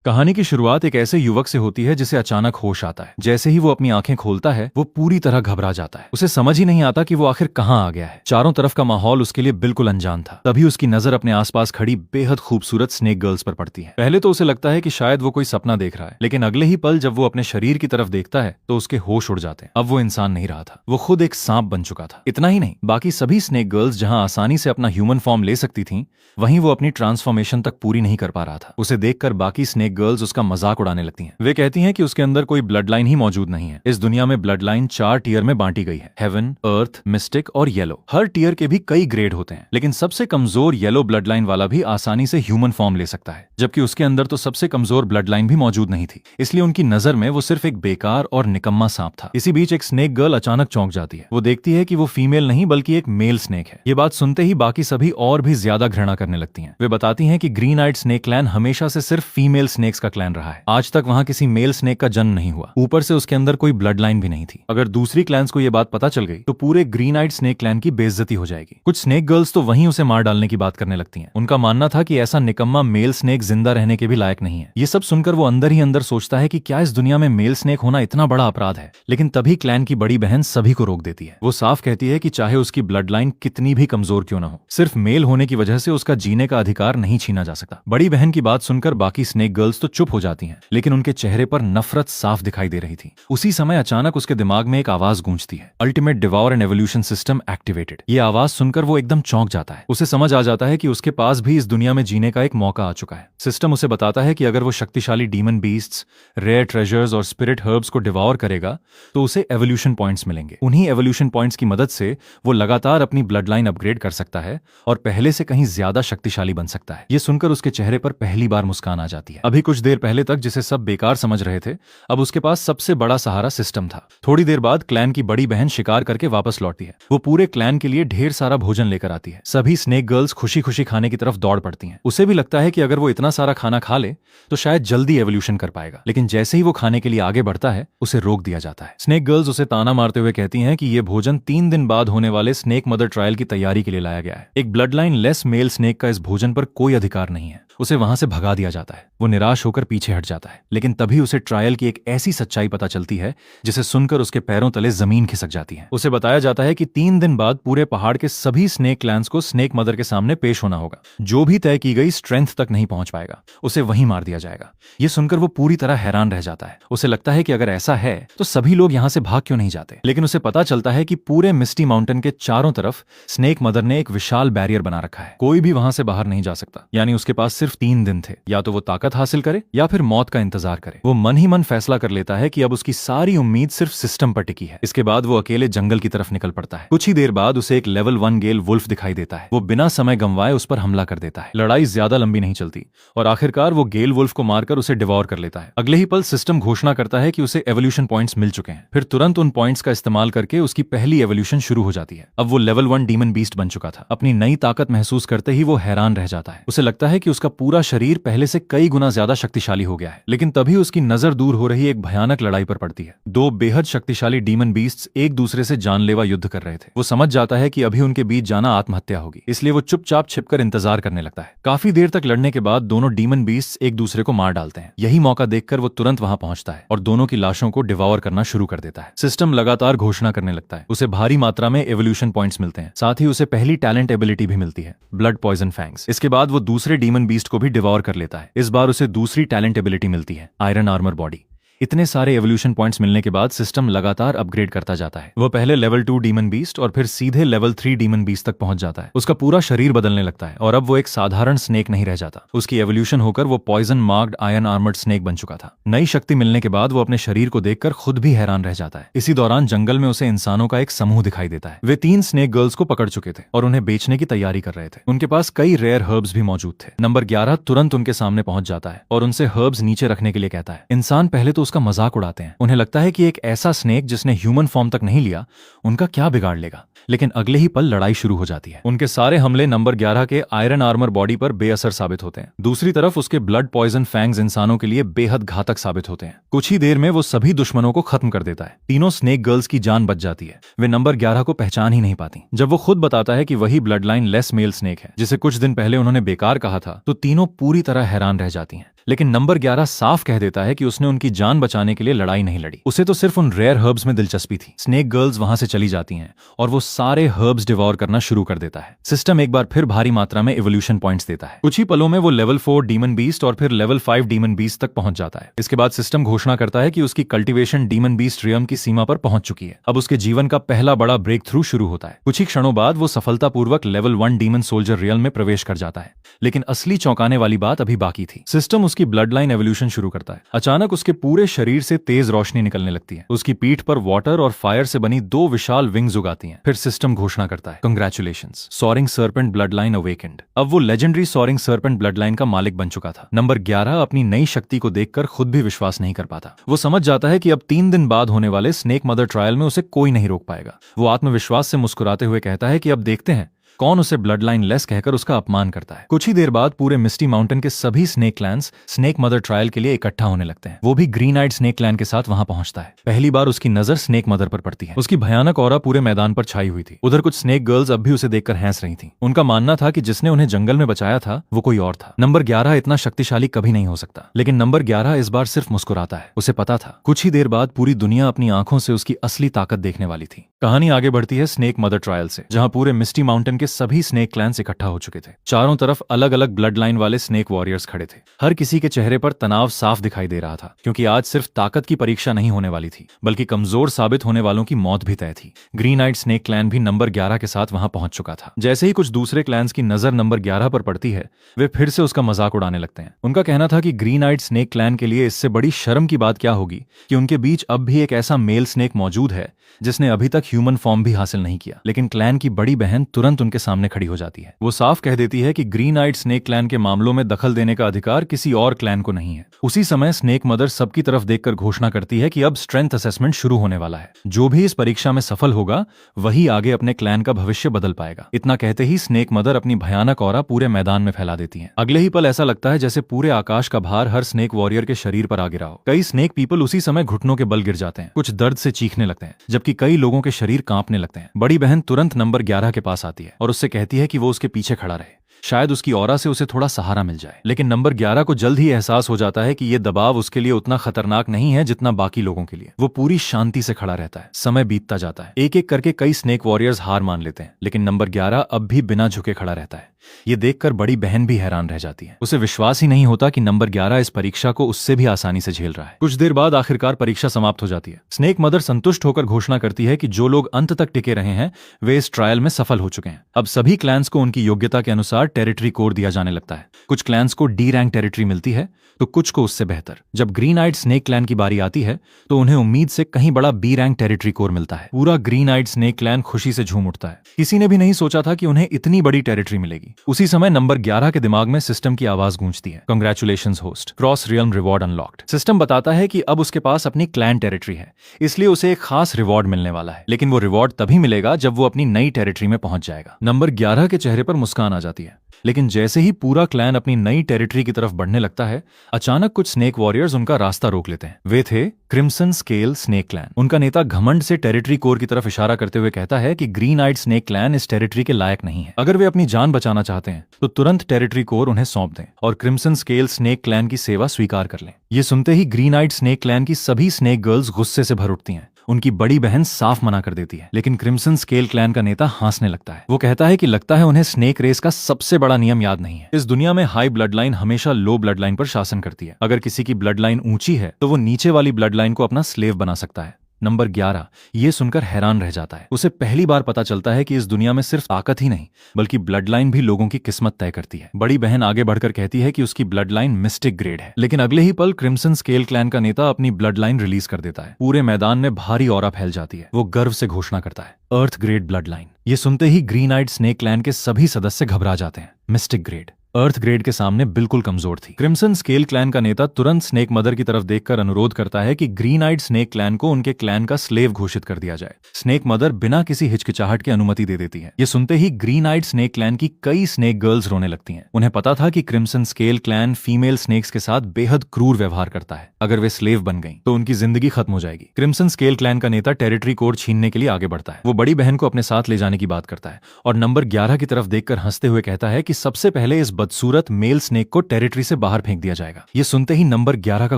कहानी की शुरुआत एक ऐसे युवक से होती है जिसे अचानक होश आता है। जैसे ही वो अपनी आंखें खोलता है वो पूरी तरह घबरा जाता है। उसे समझ ही नहीं आता कि वो आखिर कहां आ गया है। चारों तरफ का माहौल उसके लिए बिल्कुल अनजान था। तभी उसकी नजर अपने आसपास खड़ी बेहद खूबसूरत स्नेक गर्ल्स पर पड़ती है। पहले तो उसे लगता है कि शायद वो कोई सपना देख रहा है, लेकिन अगले ही पल जब वो अपने शरीर की तरफ देखता है तो उसके होश उड़ जाते हैं। अब वो इंसान नहीं रहा था, वो खुद एक सांप बन चुका था। इतना ही नहीं, बाकी सभी स्नेक गर्ल्स जहां आसानी से अपना ह्यूमन फॉर्म ले सकती थीं, वहीं वो अपनी ट्रांसफॉर्मेशन तक पूरी नहीं कर पा रहा था। उसे देखकर बाकी स्नेक गर्ल्स उसका मजाक उड़ाने लगती हैं। वे कहती हैं कि उसके अंदर कोई ब्लड लाइन ही मौजूद नहीं है। इस दुनिया में ब्लड लाइन 4 टियर में बांटी गई है, हेवन, अर्थ, मिस्टिक और येलो। हर टियर के भी कई ग्रेड होते हैं, लेकिन सबसे कमजोर येलो ब्लड लाइन वाला भी आसानी से ह्यूमन फॉर्म ले सकता है, जबकि उसके अंदर तो सबसे कमजोर ब्लड लाइन भी मौजूद नहीं थी। इसलिए उनकी नजर में वो सिर्फ एक बेकार और निकम्मा सांप था। इसी बीच एक स्नेक गर्ल अचानक चौंक जाती है। वो देखती है कि वो फीमेल नहीं बल्कि एक मेल स्नेक है। ये बात सुनते ही बाकी सभी और भी ज्यादा घृणा करने लगती हैं। वे बताती हैं कि ग्रीन आइड स्नेक क्लैन हमेशा से सिर्फ फीमेल स्नेक्स का क्लैन रहा है। आज तक वहां किसी मेल स्नेक का जन्म नहीं हुआ। ऊपर से उसके अंदर कोई ब्लड लाइन भी नहीं थी। अगर दूसरी क्लैंस को यह बात पता चल गई तो पूरे ग्रीन आइड स्नेक क्लैन की बेइज्जती हो जाएगी। कुछ स्नेक गर्ल्स तो वहीं उसे मार डालने की बात करने लगती हैं। उनका मानना था कि ऐसा निकम्मा मेल स्नेक जिंदा रहने के भी लायक नहीं है। ये सब सुनकर वो अंदर ही अंदर सोचता है कि क्या इस दुनिया में मेल स्नेक होना इतना बड़ा अपराध है। लेकिन तभी क्लैन की बड़ी बहन सभी को रोक देती है। वो साफ कहती है कि चाहे उसकी ब्लड लाइन कितनी भी कमजोर क्यों न हो, सिर्फ मेल होने की वजह से उसका जीने का अधिकार नहीं छीना जा सकता। बड़ी बहन की बात सुनकर बाकी स्नेक गर्ल्स तो चुप हो जाती हैं, लेकिन उनके चेहरे पर नफरत साफ दिखाई दे रही थी। उसी समय अचानक उसके दिमाग में एक आवाज गूंजती है, ultimate devour and evolution system activated. ये आवाज सुनकर वो एकदम चौंक जाता है। उसे समझ आ जाता है कि उसके पास भी इस दुनिया में जीने का एक मौका आ चुका है। सिस्टम उसे बताता है कि अगर वो शक्तिशाली डीमन बीस्ट्स, रेयर ट्रेजर्स और स्पिरिट हर्ब्स को डिवॉर करेगा तो उसे एवोल्यूशन पॉइंट्स मिलेंगे। उन्हीं एवोल्यूशन पॉइंट्स की मदद से वो लगातार अपनी ब्लड लाइन अपग्रेड कर सकता है और पहले से कहीं ज्यादा शक्तिशाली बन सकता है। ये सुनकर उसके चेहरे पर पहली बार मुस्कान आ जाती है। अभी कुछ देर पहले तक जिसे सब बेकार समझ रहे थे, अब उसके पास सबसे बड़ा सहारा सिस्टम था। थोड़ी देर बाद क्लैन की बड़ी बहन शिकार करके वापस लौटती है। वो पूरे क्लैन के लिए ढेर सारा भोजन लेकर आती है। सभी स्नेक गर्ल्स खुशी खुशी खाने की तरफ दौड़ पड़ती हैं। उसे भी लगता है कि अगर वो इतना सारा खाना खा ले तो शायद जल्दी एवोल्यूशन कर पाएगा, लेकिन जैसे ही वो खाने के लिए आगे बढ़ता है उसे रोक दिया जाता है। स्नेक गर्ल्स उसे ताना मारते हुए कहती हैं कि ये भोजन 3 दिन बाद होने वाले स्नेक मदर ट्रायल की तैयारी के लिए लाया गया है। एक bloodline less male snake का इस भोजन पर कोई अधिकार नहीं है। उसे वहां से भगा दिया जाता है। वो निराश होकर पीछे हट जाता है, लेकिन तभी उसे ट्रायल की एक ऐसी सच्चाई पता चलती है जिसे सुनकर उसके पैरों तले जमीन खिसक जाती है। उसे बताया जाता है कि 3 दिन बाद पूरे पहाड़ के सभी स्नेक क्लैंस को स्नेक मदर के सामने पेश होना होगा। जो भी तय की गई स्ट्रेंथ तक नहीं पहुंच पाएगा उसे वहीं मार दिया जाएगा। ये सुनकर वो पूरी तरह हैरान रह जाता है। उसे लगता है कि अगर ऐसा है तो सभी लोग यहां से भाग क्यों नहीं जाते, लेकिन उसे पता चलता है कि पूरे मिस्टी माउंटेन के चारों तरफ स्नेक मदर ने एक विशाल बैरियर बना रखा है। कोई भी वहां से बाहर नहीं जा सकता। यानी उसके पास सिर्फ 3 दिन थे, या तो वो ताकत हासिल करे या फिर मौत का इंतजार करे। वो मन ही मन फैसला कर लेता है कि अब उसकी सारी उम्मीद सिर्फ सिस्टम पर टिकी है। इसके बाद वो अकेले जंगल की तरफ निकल पड़ता है। कुछ ही देर बाद उसे एक लेवल 1 गेल वुल्फ दिखाई देता है। वो बिना समय गंवाए उस पर हमला कर देता है। लड़ाई ज्यादा लंबी नहीं चलती और आखिरकार वो गेल वुल्फ को मारकर उसे डिवॉर कर लेता है। अगले ही पल सिस्टम घोषणा करता है कि उसे एवोल्यूशन पॉइंट्स मिल चुके हैं। फिर तुरंत उन पॉइंट्स का इस्तेमाल करके उसकी पहली एवोल्यूशन शुरू हो जाती है। अब वो लेवल 1 डीमन बीस्ट बन चुका था। अपनी नई ताकत महसूस करते ही वो हैरान रह जाता है। उसे लगता है कि उसका पूरा शरीर पहले से कई गुना ज्यादा शक्तिशाली हो गया है। लेकिन तभी उसकी नजर दूर हो रही एक भयानक लड़ाई पर पड़ती है। 2 बेहद शक्तिशाली डीमन बीस्ट्स एक दूसरे से जानलेवा युद्ध कर रहे थे। वो समझ जाता है कि अभी उनके बीच जाना आत्महत्या होगी, इसलिए वो चुपचाप छिपकर इंतजार करने लगता है। काफी देर तक लड़ने के बाद दोनों डीमन बीस्ट्स एक दूसरे को मार डालते हैं। यही मौका देखकर वो तुरंत वहां पहुंचता है और दोनों की लाशों को डिवॉर करना शुरू कर देता है। सिस्टम लगातार घोषणा करने लगता है। उसे भारी मात्रा में एवोल्यूशन पॉइंट्स मिलते हैं। साथ ही उसे पहली टैलेंट एबिलिटी भी मिलती है, ब्लड पॉइजन फैंग्स। इसके बाद वो दूसरे डीमन बीस्ट को भी डिवॉर कर लेता है। इस बार उसे दूसरी टैलेंट एबिलिटी मिलती है, आयरन आर्मर बॉडी। इतने सारे एवोल्यूशन पॉइंट्स मिलने के बाद सिस्टम लगातार अपग्रेड करता जाता है। वो पहले लेवल 2 डीमन बीस्ट और फिर सीधे लेवल 3 डीमन बीस्ट तक पहुंच जाता है। उसका पूरा शरीर बदलने लगता है और अब वो एक साधारण स्नेक नहीं रह जाता। उसकी एवोल्यूशन होकर वो poison marked iron armoured snake बन चुका था। नई शक्ति मिलने के बाद वो अपने शरीर को देखकर खुद भी हैरान रह जाता है। इसी दौरान जंगल में उसे इंसानों का एक समूह दिखाई देता है। वे 3 स्नेक गर्ल्स को पकड़ चुके थे और उन्हें बेचने की तैयारी कर रहे थे। उनके पास कई रेयर हर्ब्स भी मौजूद थे। नंबर 11 तुरंत उनके सामने पहुंच जाता है और उनसे हर्ब्स नीचे रखने के लिए कहता है। इंसान पहले तो उसका मजाक उड़ाते हैं। उन्हें लगता है कि एक ऐसा स्नेक जिसने ह्यूमन फॉर्म तक नहीं लिया उनका क्या बिगाड़ लेगा, लेकिन अगले ही पल लड़ाई शुरू हो जाती है। उनके सारे हमले नंबर 11 के आयरन आर्मर बॉडी पर बेअसर साबित होते हैं। दूसरी तरफ उसके ब्लड पॉइजन फैंग्स इंसानों के लिए बेहद घातक साबित होते हैं। कुछ ही देर में वो सभी दुश्मनों को खत्म कर देता है। तीनों स्नेक गर्ल्स की जान बच जाती है। वे नंबर 11 को पहचान ही नहीं पाती। जब वो खुद बताता है कि वही bloodline less male snake है जिसे कुछ दिन पहले उन्होंने बेकार कहा था, तो तीनों पूरी तरह हैरान रह जाती हैं। लेकिन नंबर 11 साफ कह देता है कि उसने उनकी जान बचाने के लिए लड़ाई नहीं लड़ी। उसे तो सिर्फ उन रेयर हर्ब्स में दिलचस्पी थी। स्नेक गर्ल्स वहां से चली जाती हैं और वो सारे हर्ब्स डिवोर करना शुरू कर देता है। सिस्टम एक बार फिर भारी मात्रा में इवोल्यूशन पॉइंट्स देता है। कुछ ही पलों में वो लेवल 4 डीमन बीस्ट और फिर लेवल 5 डीमन बीस्ट तक पहुंच जाता है। इसके बाद सिस्टम घोषणा करता है कि उसकी कल्टीवेशन डीमन बीस्ट रियम की सीमा पर पहुंच चुकी है। अब उसके जीवन का पहला बड़ा ब्रेक थ्रू शुरू होता है। कुछ ही क्षणों बाद वो सफलतापूर्वक लेवल 1 डीमन सोल्जर रियल में प्रवेश कर जाता है। लेकिन असली चौंकाने वाली बात अभी बाकी थी। सिस्टम उसकी ब्लड लाइन एवोल्यूशन शुरू करता है। अचानक उसके पूरे शरीर से तेज रोशनी निकलने लगती है। उसकी पीठ पर वाटर और फायर से बनी 2 विशाल विंग्स उगाती हैं। फिर सिस्टम घोषणा करता है, congratulations, soaring serpent bloodline awakened. अब वो legendary soaring serpent bloodline का मालिक बन चुका था। नंबर 11 अपनी नई शक्ति को देखकर खुद भी विश्वास नहीं कर पाता। वो समझ जाता है कि अब 3 दिन बाद होने वाले स्नेक मदर ट्रायल में उसे कोई नहीं रोक पाएगा। वो आत्मविश्वास से मुस्कुराते हुए कहता है कि अब देखते हैं कौन उसे ब्लड लाइन लेस कहकर उसका अपमान करता है। कुछ ही देर बाद पूरे मिस्टी माउंटेन के सभी snake clans snake mother trial के लिए इकट्ठा होने लगते हैं। वो भी ग्रीन आइड स्नेक क्लैन के साथ वहां पहुंचता है। पहली बार उसकी नजर स्नेक मदर पर पड़ती है। उसकी भयानक ऑरा पूरे मैदान पर छाई हुई थी। उधर कुछ स्नेक गर्ल्स अब भी उसे देखकर हंस रही थीं। उनका मानना था कि जिसने उन्हें जंगल में बचाया था वो कोई और था। नंबर 11 इतना शक्तिशाली कभी नहीं हो सकता। लेकिन नंबर 11 इस बार सिर्फ मुस्कुराता है। उसे पता था कुछ ही देर बाद पूरी दुनिया अपनी आंखों से उसकी असली ताकत देखने वाली थी। कहानी आगे बढ़ती है स्नेक मदर ट्रायल से, जहां पूरे मिस्टी माउंटेन के सभी स्नेक क्लैंस इकट्ठा हो चुके थे। चारों तरफ अलग अलग ब्लड लाइन वाले स्नेक वॉरियर्स खड़े थे। हर किसी के चेहरे पर तनाव साफ दिखाई दे रहा था, क्योंकि आज सिर्फ ताकत की परीक्षा नहीं होने वाली थी, बल्कि कमजोर साबित होने वालों की मौत भी तय थी। ग्रीन आइड स्नेक क्लैन भी नंबर 11 के साथ वहां पहुंच चुका था। जैसे ही कुछ दूसरे क्लैंस की नजर नंबर 11 पर पड़ती है, वे फिर से उसका मजाक उड़ाने लगते हैं। उनका कहना था कि ग्रीन आइड स्नेक क्लैन के लिए इससे बड़ी शर्म की बात क्या होगी कि उनके बीच अब भी एक ऐसा मेल स्नेक मौजूद है जिसने अभी तक ह्यूमन फॉर्म भी हासिल नहीं किया। लेकिन क्लैन की बड़ी बहन तुरंत उनके सामने खड़ी हो जाती है। वो साफ कह देती है कि ग्रीन आइड स्नेक क्लैन के मामलों में दखल देने का अधिकार किसी और क्लैन को नहीं है। उसी समय स्नेक मदर सबकी तरफ देखकर घोषणा करती है कि अब स्ट्रेंथ असेसमेंट शुरू होने वाला है। जो भी इस परीक्षा में सफल होगा वही आगे अपने क्लैन का भविष्य बदल पाएगा। इतना कहते ही स्नेक मदर अपनी भयानक ऑरा पूरे मैदान में फैला देती है। अगले ही पल ऐसा लगता है जैसे पूरे आकाश का भार हर स्नेक वॉरियर के शरीर पर आ गिरा हो। कई स्नेक पीपल उसी समय घुटनों के बल गिर जाते हैं, कुछ दर्द से चीखने लगते हैं, जबकि कई लोगों के शरीर कांपने लगते हैं। बड़ी बहन तुरंत नंबर 11 के पास आती है और उससे कहती है कि वो उसके पीछे खड़ा रहे, शायद उसकी ऑरा से उसे थोड़ा सहारा मिल जाए। लेकिन नंबर 11 को जल्द ही एहसास हो जाता है कि ये दबाव उसके लिए उतना खतरनाक नहीं है जितना बाकी लोगों के लिए। वो पूरी शांति से खड़ा रहता है। समय बीतता जाता है। एक एक करके कई स्नेक वॉरियर्स हार मान लेते हैं, लेकिन नंबर 11 अब भी बिना झुके खड़ा रहता है। ये देखकर बड़ी बहन भी हैरान रह जाती है। उसे विश्वास ही नहीं होता कि नंबर 11 इस परीक्षा को उससे भी आसानी से झेल रहा है। कुछ देर बाद आखिरकार परीक्षा समाप्त हो जाती है। स्नेक मदर संतुष्ट होकर घोषणा करती है कि जो लोग अंत तक टिके रहे हैं वे इस ट्रायल में सफल हो चुके हैं। अब सभी क्लैंस को उनकी योग्यता के अनुसार टेरिटरी कोर दिया जाने लगता है। कुछ क्लैंस को डी रैंक टेरिटरी मिलती है तो कुछ को उससे बेहतर। जब ग्रीन आइड स्नेक क्लैन की बारी आती है तो उन्हें उम्मीद से कहीं बड़ा बी रैंक टेरिटरी कोर मिलता है। पूरा ग्रीन आइड स्नेक क्लैन खुशी से झूम उठता है। किसी ने भी नहीं सोचा था कि उन्हें इतनी बड़ी टेरिटरी मिलेगी। उसी समय नंबर 11 के दिमाग में सिस्टम की आवाज गूंजती है, congratulations host, cross realm reward unlocked. System बताता है कि अब उसके पास अपनी क्लैन टेरिटरी है, इसलिए उसे एक खास रिवॉर्ड मिलने वाला है। लेकिन वो रिवॉर्ड तभी मिलेगा जब वो अपनी नई टेरिटरी में पहुंच जाएगा। नंबर 11 के चेहरे पर मुस्कान आ जाती है, लेकिन जैसे ही पूरा क्लैन अपनी नई टेरिटरी की तरफ बढ़ने लगता है, अचानक कुछ स्नेक वॉरियर्स उनका रास्ता रोक लेते हैं। वे थे क्रिम्सन स्केल स्नेक क्लैन। उनका नेता घमंड से टेरिटरी कोर की तरफ इशारा करते हुए कहता है कि ग्रीन आइड स्नेक क्लैन इस टेरिटरी के लायक नहीं है। अगर वे अपनी जान बचाना चाहते हैं तो तुरंत टेरिटरी कोर उन्हें सौंप दें और क्रिम्सन स्केल स्नेक क्लैन की सेवा स्वीकार कर लें। ये सुनते ही ग्रीन आइड स्नेक क्लैन की सभी स्नेक गर्ल्स गुस्से से भर उठती हैं। उनकी बड़ी बहन साफ मना कर देती है, लेकिन क्रिम्सन स्केल क्लैन का नेता हंसने लगता है। वो कहता है कि लगता है उन्हें स्नेक रेस का सबसे बड़ा नियम याद नहीं है। इस दुनिया में हाई ब्लड लाइन हमेशा लो ब्लड लाइन पर शासन करती है। अगर किसी की ब्लड लाइन ऊंची है तो वो नीचे वाली ब्लड लाइन को अपना स्लेव बना सकता है। नंबर 11 ये सुनकर हैरान रह जाता है। उसे पहली बार पता चलता है कि इस दुनिया में सिर्फ ताकत ही नहीं बल्कि ब्लड लाइन भी लोगों की किस्मत तय करती है। बड़ी बहन आगे बढ़कर कहती है कि उसकी ब्लड लाइन मिस्टिक ग्रेड है, लेकिन अगले ही पल क्रिम्सन स्केल क्लैन का नेता अपनी ब्लड लाइन रिलीज कर देता है। पूरे मैदान में भारी ऑरा फैल जाती है। वो गर्व से घोषणा करता है, अर्थ ग्रेड ब्लड लाइन। ये सुनते ही ग्रीन आइड स्नेक क्लैन के सभी सदस्य घबरा जाते हैं। मिस्टिक ग्रेड अर्थ ग्रेड के सामने बिल्कुल कमजोर थी। क्रिम्सन स्केल क्लैन का नेता तुरंत स्नेक मदर की तरफ देखकर अनुरोध करता है कि ग्रीन आइड स्नेक क्लैन को उनके क्लैन का स्लेव घोषित कर दिया जाए। स्नेक मदर बिना किसी हिचकिचाहट की अनुमति दे देती है। ये सुनते ही ग्रीन आइड स्नेक क्लैन की कई स्नेक गर्ल्स रोने लगती हैं। उन्हें पता था कि crimson scale clan female snakes के साथ बेहद क्रूर व्यवहार करता है। अगर वे स्लेव बन गईं तो उनकी जिंदगी खत्म हो जाएगी। क्रिम्सन स्केल क्लैन का नेता टेरिटरी कोर छीनने के लिए आगे बढ़ता है। वो बड़ी बहन को अपने साथ ले जाने की बात करता है और नंबर 11 की तरफ देखकर हंसते हुए कहता है कि सबसे पहले इस बदसूरत मेल स्नेक को टेरिटरी से बाहर फेंक दिया जाएगा। ये सुनते ही नंबर 11 का